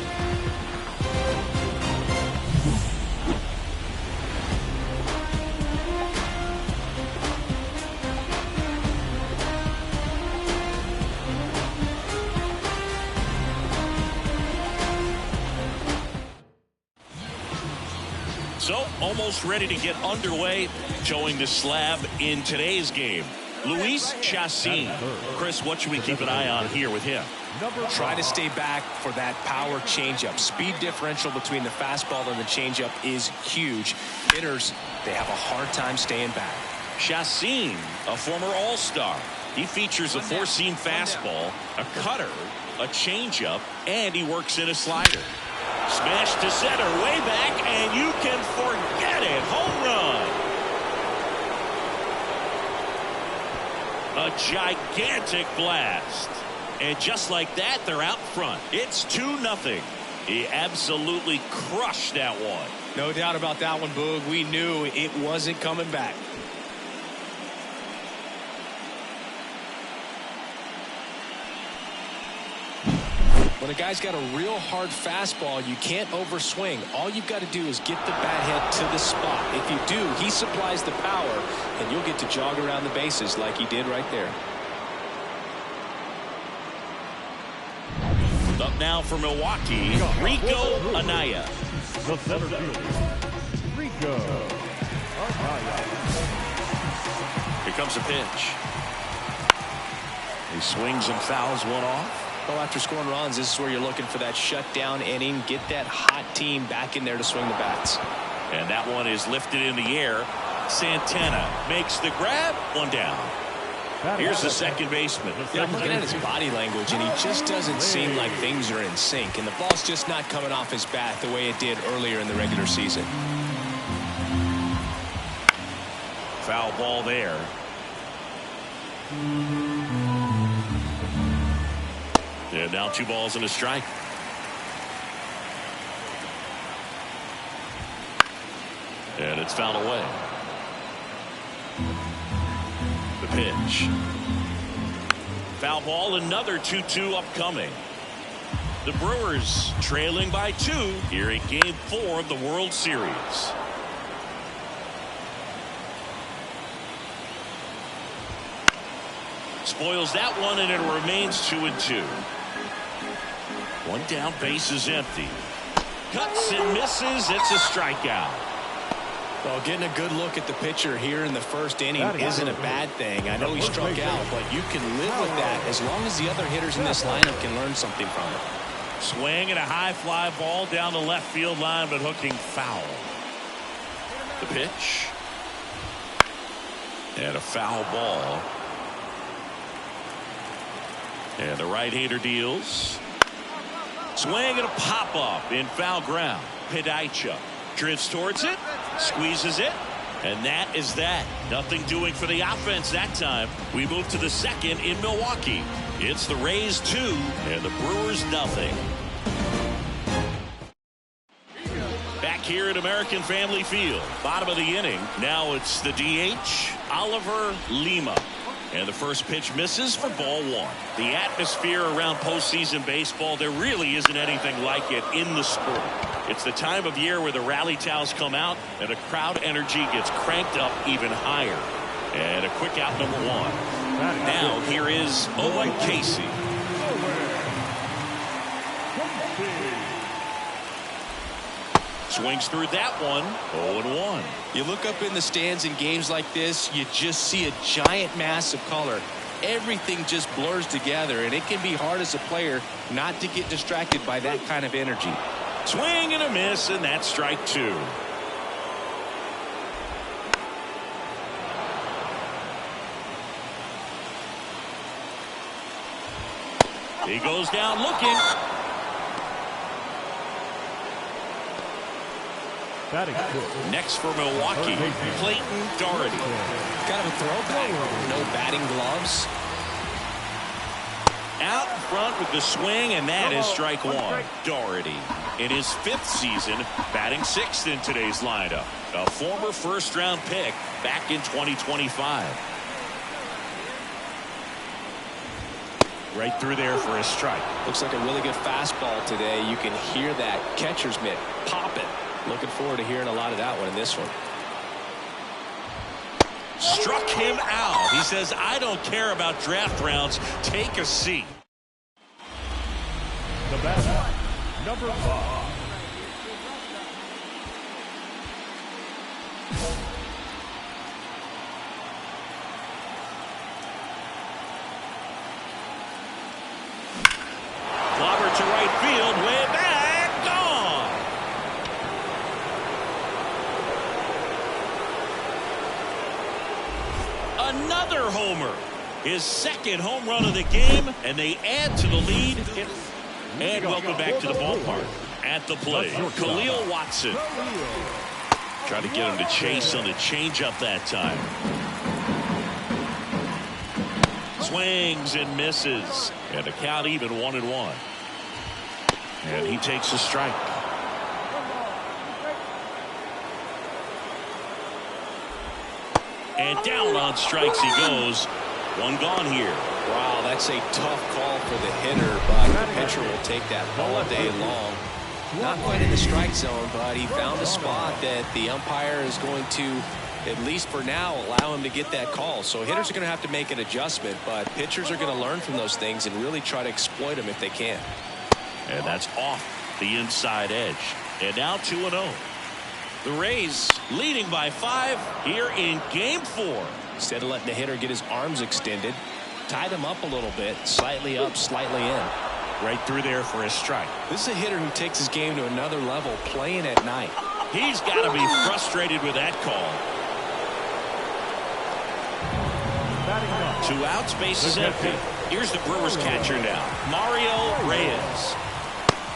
A: So, almost ready to get underway, towing the slab in today's game. Luis Chassin. Chris, what should we keep an eye on here with him?
B: Try to stay back for that power changeup. Speed differential between the fastball and the changeup is huge. Hitters, they have a hard time staying back.
A: Chassin, a former All-Star. He features a four-seam fastball, a cutter, a changeup, and he works in a slider. Smash to center, way back, and you can forget it. Home run. A gigantic blast. And just like that, they're out front. It's 2-0. He absolutely crushed that one.
B: No doubt about that one, Boog. We knew it wasn't coming back. When a guy's got a real hard fastball, you can't overswing. All you've got to do is get the bat head to the spot. If you do, he supplies the power, and you'll get to jog around the bases like he did right there.
A: Up now for Milwaukee, Rico Anaya.
I: The center fielder, Rico Anaya.
A: Here comes a pitch. He swings and fouls one off.
B: Well, after scoring runs, this is where you're looking for that shutdown inning. Get that hot team back in there to swing the bats.
A: And that one is lifted in the air. Santana makes the grab. One down. Here's the second baseman.
B: Yeah, I'm looking at his body language, and he just doesn't seem like things are in sync. And the ball's just not coming off his bat the way it did earlier in the regular season.
A: Foul ball there. And now 2 balls and a strike. And it's fouled away. The pitch. Foul ball, another 2-2 upcoming. The Brewers trailing by 2 here in Game 4 of the World Series. Spoils that one, and it remains 2-2. One down, base is empty. Cuts and misses. It's a strikeout.
B: Well, getting a good look at the pitcher here in the first inning isn't a bad thing. I know he struck out, but you can live with that as long as the other hitters in this lineup can learn something from it.
A: Swing and a high fly ball down the left field line, but hooking foul. The pitch. And a foul ball. And the right-hander deals. Swing and a pop-up in foul ground. Pidaicha drifts towards it, squeezes it, and that is that. Nothing doing for the offense that time. We move to the second in Milwaukee. It's the Rays 2 and the Brewers nothing. Back here at American Family Field, bottom of the inning. Now it's the DH, Oliver Lima. And the first pitch misses for ball 1. The atmosphere around postseason baseball, there really isn't anything like it in the sport. It's the time of year where the rally towels come out and the crowd energy gets cranked up even higher. And a quick out, number 1. Now here is Owen Casey. Swings through that one. 0-1.
B: You look up in the stands in games like this, you just see a giant mass of color. everything just blurs together, and it can be hard as a player not to get distracted by that kind of energy.
A: Swing and a miss, and that's strike two. He goes down looking. Next for Milwaukee, Clayton Doherty.
B: Kind of a throwback. No batting gloves.
A: Out in front with the swing, and that is strike one. Doherty, in his 5th season, batting 6th in today's lineup. A former first-round pick back in 2025. Right through there for a strike.
B: Looks like a really good fastball today. You can hear that catcher's mitt popping. Looking forward to hearing a lot of that one in this one.
A: Struck him out. He says, I don't care about draft rounds. Take a seat.
I: The batter, number 5.
A: Clobber to right field, way back, gone. Another homer. His 2nd home run of the game, and they add to the lead. And welcome back to the ballpark. At the plate, Khalil Watson. Trying to get him to chase on the changeup that time. Swings and misses. And the count even 1-1. And he takes a strike. And down on strikes he goes. One gone here.
B: Wow, that's a tough call for the hitter, but the pitcher will take that all day long. Not quite in the strike zone, but he found a spot that the umpire is going to, at least for now, allow him to get that call. So hitters are going to have to make an adjustment, but pitchers are going to learn from those things and really try to exploit them if they can.
A: And that's off the inside edge. And now 2-0. The Rays leading by 5 here in Game 4.
B: Instead of letting the hitter get his arms extended, tied him up a little bit, slightly up, slightly in.
A: Right through there for a strike.
B: This is a hitter who takes his game to another level, playing at night.
A: He's got to be frustrated with that call. 2 outs, base is empty. Here's the Brewers catcher now, Mario Reyes.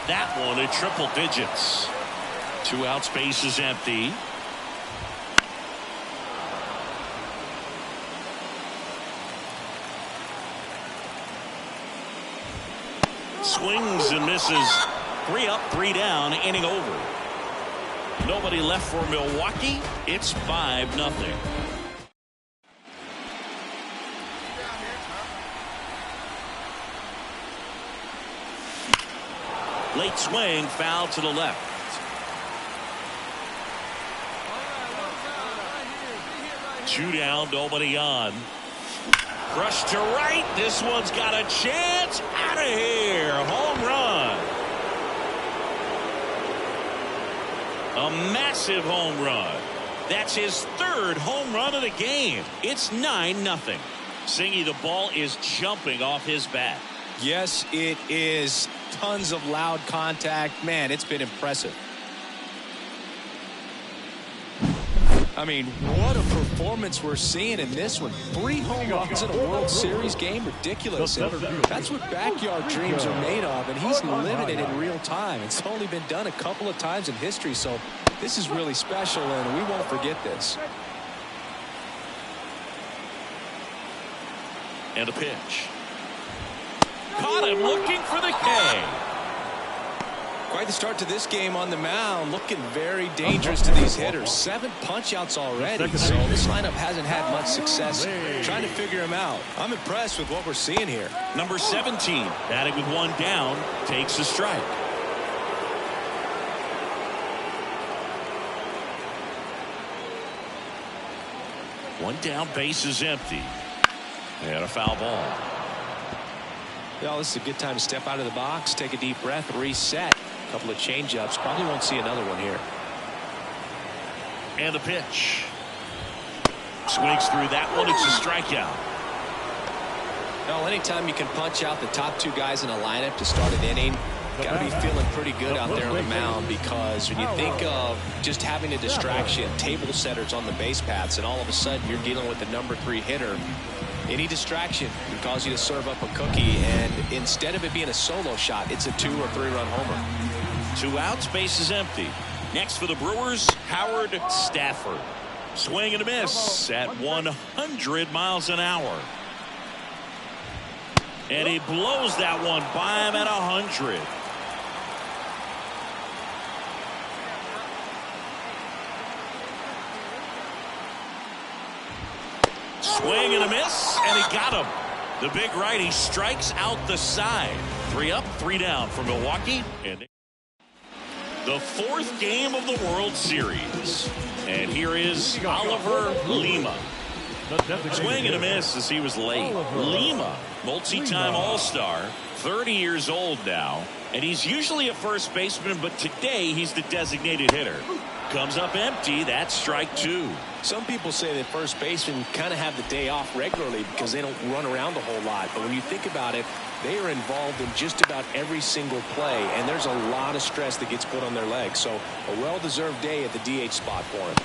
A: That one in triple digits. 2 outs, base is empty. Swings and misses. 3 up, 3 down, inning over. Nobody left for Milwaukee. It's 5-0. Late swing, foul to the left. Two down, nobody on. Crushed to right. This one's got a chance. Out of here. Home run. A massive home run. That's his 3rd home run of the game. It's 9-0. Singy, the ball is jumping off his bat.
B: Yes, it is. Tons of loud contact. Man, it's been impressive. I mean, what a performance we're seeing in this one. 3 home runs in a World Series game. Ridiculous. And that's what backyard dreams are made of, and he's living it in real time. It's only been done a couple of times in history, so this is really special, and we won't forget this.
A: And a pitch. Caught him looking for the K.
B: Quite the start to this game on the mound. Looking very dangerous to these hitters. 7 punch-outs already, so this lineup hasn't had much success trying to figure him out. I'm impressed with what we're seeing here.
A: Number 17, batting with 1 down, takes a strike. One down, base is empty. And a foul ball.
B: Well, this is a good time to step out of the box, take a deep breath, reset. A couple of change-ups. Probably won't see another one here.
A: And the pitch. Swings through that one. It's a strikeout.
B: Well, anytime you can punch out the top two guys in a lineup to start an inning, got to be feeling pretty good out there on the mound, because when you think of just having a distraction, table setters on the base paths, and all of a sudden you're dealing with the #3 hitter, any distraction can cause you to serve up a cookie, and instead of it being a solo shot, it's a 2- or 3-run homer.
A: 2 outs, base is empty. Next for the Brewers, Howard Stafford. Swing and a miss at 100 miles an hour. And he blows that one by him at 100. Swing and a miss, and he got him. The big righty strikes out the side. 3 up, 3 down for Milwaukee. And the 4th game of the World Series. And here is Oliver Lima. Swing and a miss as he was late. Lima, multi-time All-Star, 30 years old now. And he's usually a first baseman, but today he's the designated hitter. Comes up empty. That's strike 2.
B: Some people say that first basemen kind of have the day off regularly because they don't run around a whole lot. But when you think about it, they are involved in just about every single play, and there's a lot of stress that gets put on their legs. So a well-deserved day at the DH spot for him.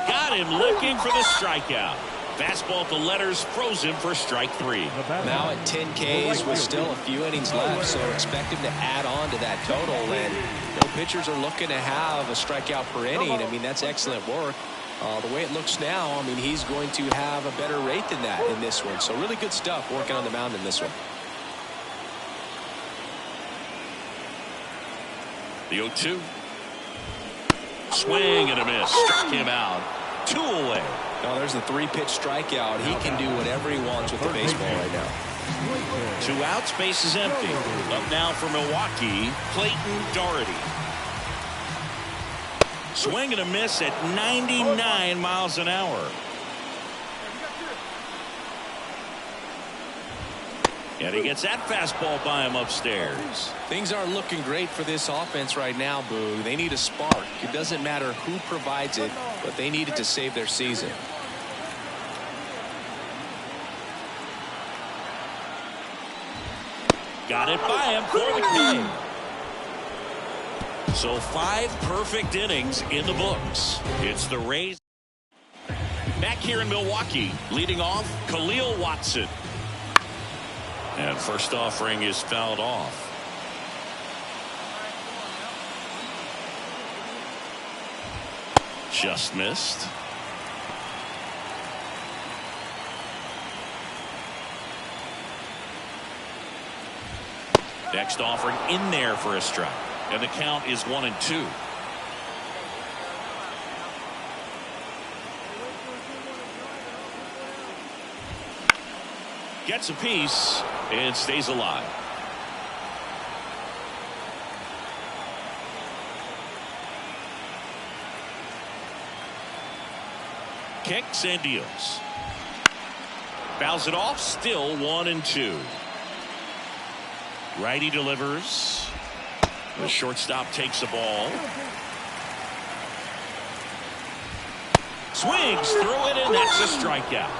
A: Got him looking for the strikeout. Fastball at the letters, froze him for strike 3.
B: Now at 10 Ks with still a few innings left, so expect him to add on to that total. And no pitchers are looking to have a strikeout per inning. I mean, that's excellent work. The way it looks now, I mean, he's going to have a better rate than that in this one. So really good stuff working on the mound in this one.
A: The 0-2. Swing and a miss. Struck him out. 2 away.
B: Now there's the 3-pitch strikeout. He can do whatever he wants with the baseball right now.
A: 2 outs, base is empty. Up now for Milwaukee, Clayton Doherty. Swing and a miss at 99 miles an hour. And he gets that fastball by him upstairs.
B: Things aren't looking great for this offense right now, Boo. They need a spark. It doesn't matter who provides it, but they need it to save their season.
A: Got it by him for the K. So 5 perfect innings in the books. It's the Rays. Back here in Milwaukee, leading off, Khalil Watson. And first offering is fouled off. Just missed. Next offering in there for a strike. And the count is 1-2. Gets a piece and stays alive. Kicks and deals. Fouls it off. Still 1-2. Righty delivers. The shortstop takes the ball. Swings through it, and that's a strikeout.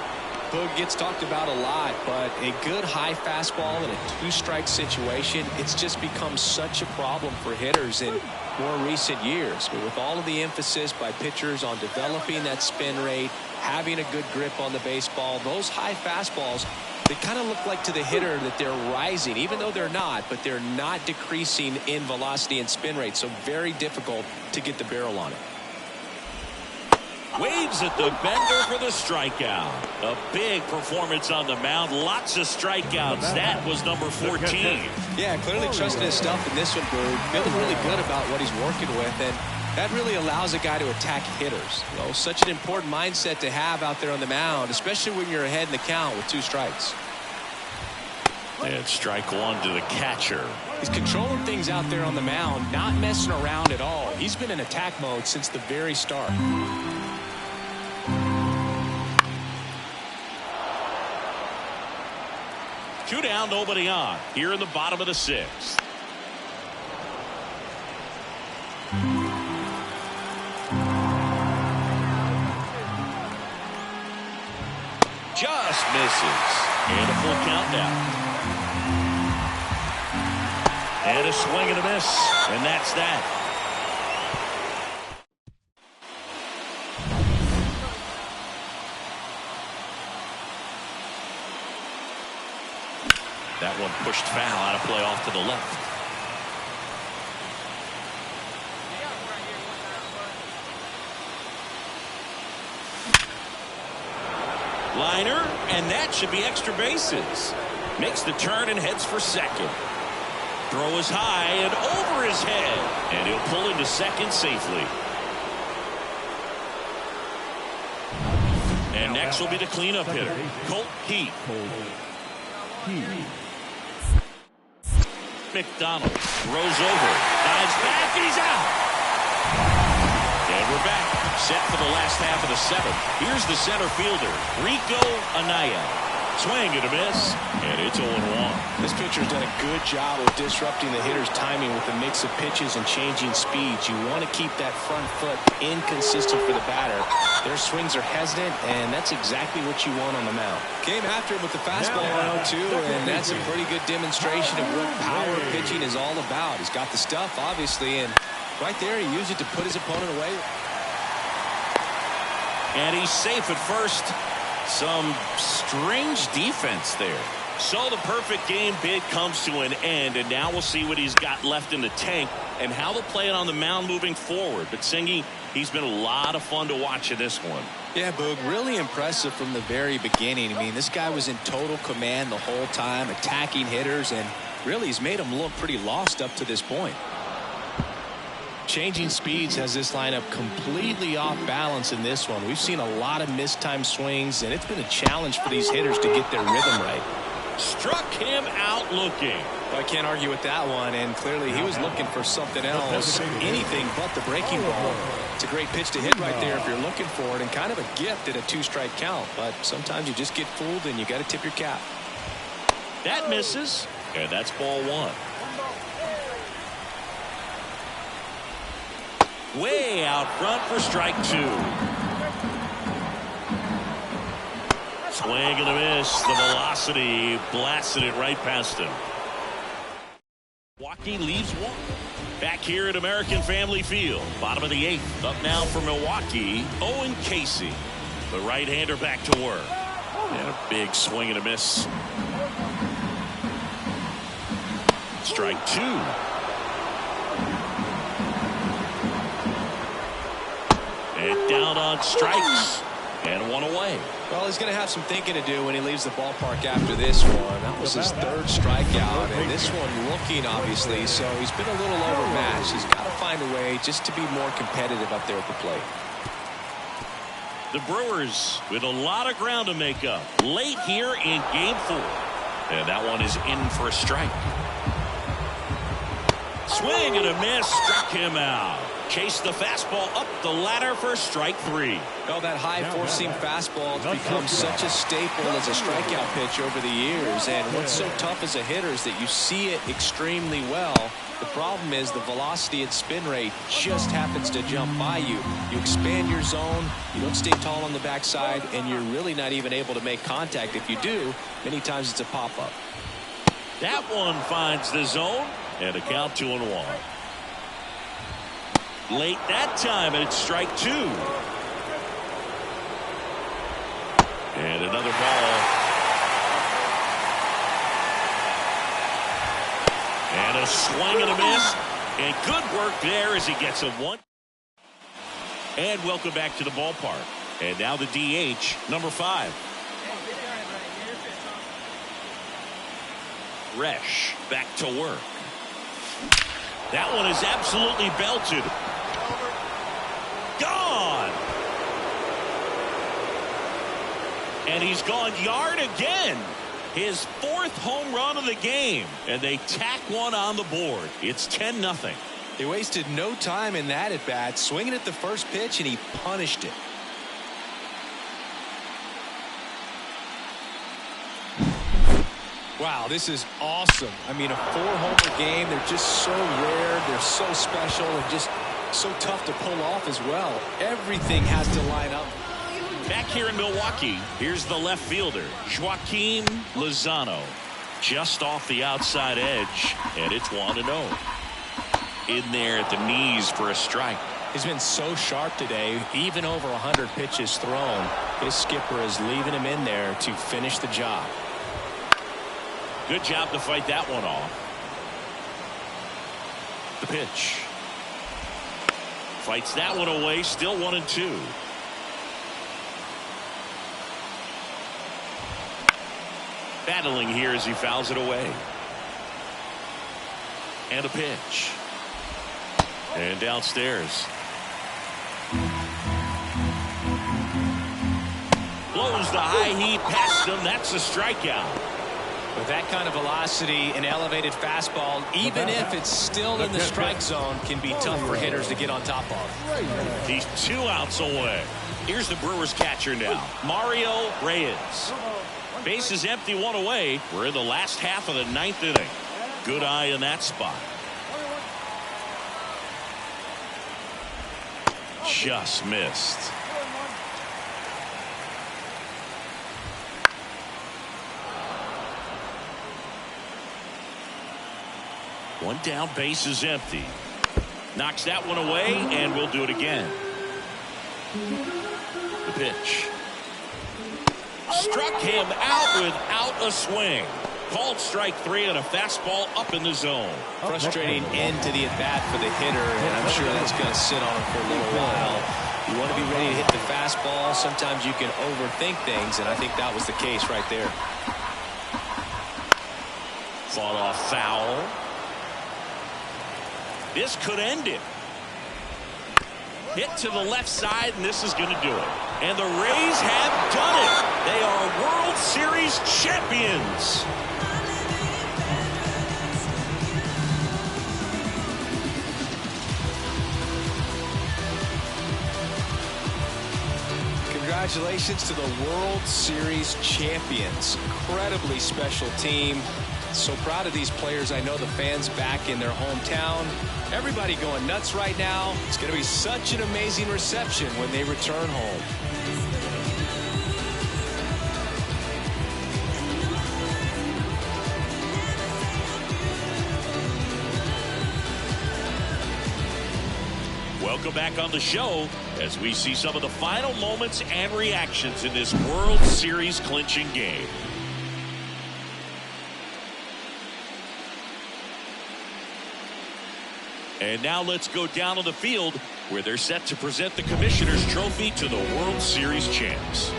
B: Boog gets talked about a lot, but a good high fastball in a 2-strike situation, it's just become such a problem for hitters in more recent years. But with all of the emphasis by pitchers on developing that spin rate, having a good grip on the baseball, those high fastballs, they kind of look like to the hitter that they're rising, even though they're not, but they're not decreasing in velocity and spin rate, so very difficult to get the barrel on it.
A: Waves at the bender for the strikeout. A big performance on the mound. Lots of strikeouts. That was number 14.
B: Yeah, clearly trusting his stuff in this one, Boo. Feeling really good about what he's working with, and that really allows a guy to attack hitters. You know, such an important mindset to have out there on the mound, especially when you're ahead in the count with 2 strikes.
A: And strike 1 to the catcher.
B: He's controlling things out there on the mound, not messing around at all. He's been in attack mode since the very start.
A: 2 down, nobody on. Here in the bottom of the 6th. Just misses. And a full count now. And a swing and a miss. And that's that. That one pushed foul out of play off to the left. Liner, and that should be extra bases. Makes the turn and heads for second. Throw is high and over his head, and he'll pull into second safely. And next will be the cleanup hitter, Colt Heat. McDonald throws over, dives back, and he's out. And we're back, set for the last half of the seventh. Here's the center fielder, Rico Anaya. Swing and a miss, and it's 0-1.
B: This pitcher's done a good job of disrupting the hitter's timing with a mix of pitches and changing speeds. You want to keep that front foot inconsistent for the batter. Their swings are hesitant, and that's exactly what you want on the mound. Came after him with the fastball on 0-2, and that's a pretty good demonstration of what power pitching is all about. He's got the stuff, obviously, and right there he used it to put his opponent away.
A: And he's safe at first. Some strange defense there. So the perfect game bid comes to an end, and now we'll see what he's got left in the tank and how they'll play it on the mound moving forward. But Singy, he's been a lot of fun to watch in this one.
B: Yeah, Boog, really impressive from the very beginning. I mean, this guy was in total command the whole time, attacking hitters, and really he's made them look pretty lost up to this point. Changing speeds has this lineup completely off balance in this one. We've seen a lot of mistimed swings, and it's been a challenge for these hitters to get their rhythm right.
A: Struck him out looking.
B: Well, I can't argue with that one, and clearly he was looking for something else, anything but the breaking ball. It's a great pitch to hit right there if you're looking for it, and kind of a gift at a two-strike count. But sometimes you just get fooled, and you got to tip your cap.
A: That misses, and that's ball one. Way out front for strike two. Swing and a miss. The velocity blasted it right past him. Milwaukee leaves one. Back here at American Family Field. Bottom of the eighth. Up now for Milwaukee, Owen Casey. The right-hander back to work. And a big swing and a miss. Strike two. And down on strikes. And one away.
B: Well, he's going to have some thinking to do when he leaves the ballpark after this one. That was his third strikeout, and this one looking, obviously, so he's been a little overmatched. He's got to find a way just to be more competitive up there at the plate.
A: The Brewers with a lot of ground to make up late here in game 4. And that one is in for a strike. Swing and a miss, struck him out. Chased the fastball up the ladder for strike 3.
B: Well, that high four-seam fastball has become such a staple as a strikeout pitch over the years. And what's so tough as a hitter is that you see it extremely well. The problem is the velocity and spin rate just happens to jump by you. You expand your zone, you don't stay tall on the backside, and you're really not even able to make contact. If you do, many times it's a pop-up.
A: That one finds the zone, and a count 2-1. Late that time, and it's strike 2. And another ball. And a swing and a miss. And good work there as he gets a 1. And welcome back to the ballpark. And now the DH, number 5. Resch back to work. That one is absolutely belted. Gone. And he's gone yard again. His 4th home run of the game. And they tack one on the board. It's 10-0.
B: He wasted no time in that at bat, swinging at the first pitch, and he punished it. Wow, this is awesome. I mean, a 4-homer game. They're just so rare. They're so special and just so tough to pull off as well. Everything has to line up.
A: Back here in Milwaukee, here's the left fielder, Joaquin Lozano. Just off the outside edge, and it's 1-0. In there at the knees for a strike.
B: He's been so sharp today, even over 100 pitches thrown. His skipper is leaving him in there to finish the job.
A: Good job to fight that one off. The pitch. Fights that one away, still 1-2. Battling here as he fouls it away. And a pitch. And downstairs. Blows the high heat past him. That's a strikeout.
B: With that kind of velocity, an elevated fastball, even if it's still in the strike zone, can be tough for hitters to get on top of.
A: He's 2 outs away. Here's the Brewers catcher now, Mario Reyes. Base is empty, 1 away. We're in the last half of the 9th inning. Good eye in that spot. Just missed. One down, base is empty. Knocks that one away, and we'll do it again. The pitch. Struck him out without a swing. Called strike 3 on a fastball up in the zone.
B: Frustrating end to the at-bat for the hitter, and I'm sure that's going to sit on him for a little while. You want to be ready to hit the fastball. Sometimes you can overthink things, and I think that was the case right there.
A: Fought off foul. This could end it. Hit to the left side, and this is going to do it. And the Rays have done it. They are World Series champions.
B: Congratulations to the World Series champions. Incredibly special team. So proud of these players. I know the fans back in their hometown. Everybody going nuts right now. It's going to be such an amazing reception when they return home.
A: Welcome back on the show as we see some of the final moments and reactions in this World Series clinching game. And now let's go down on the field where they're set to present the Commissioner's Trophy to the World Series champs.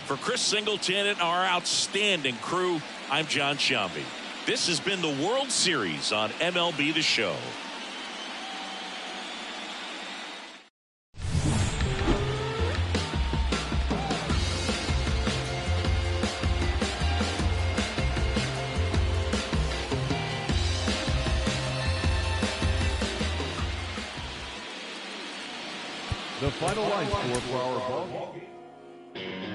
A: For Chris Singleton and our outstanding crew, I'm John Shambi. This has been the World Series on MLB The Show.
I: The final line score for our ball game.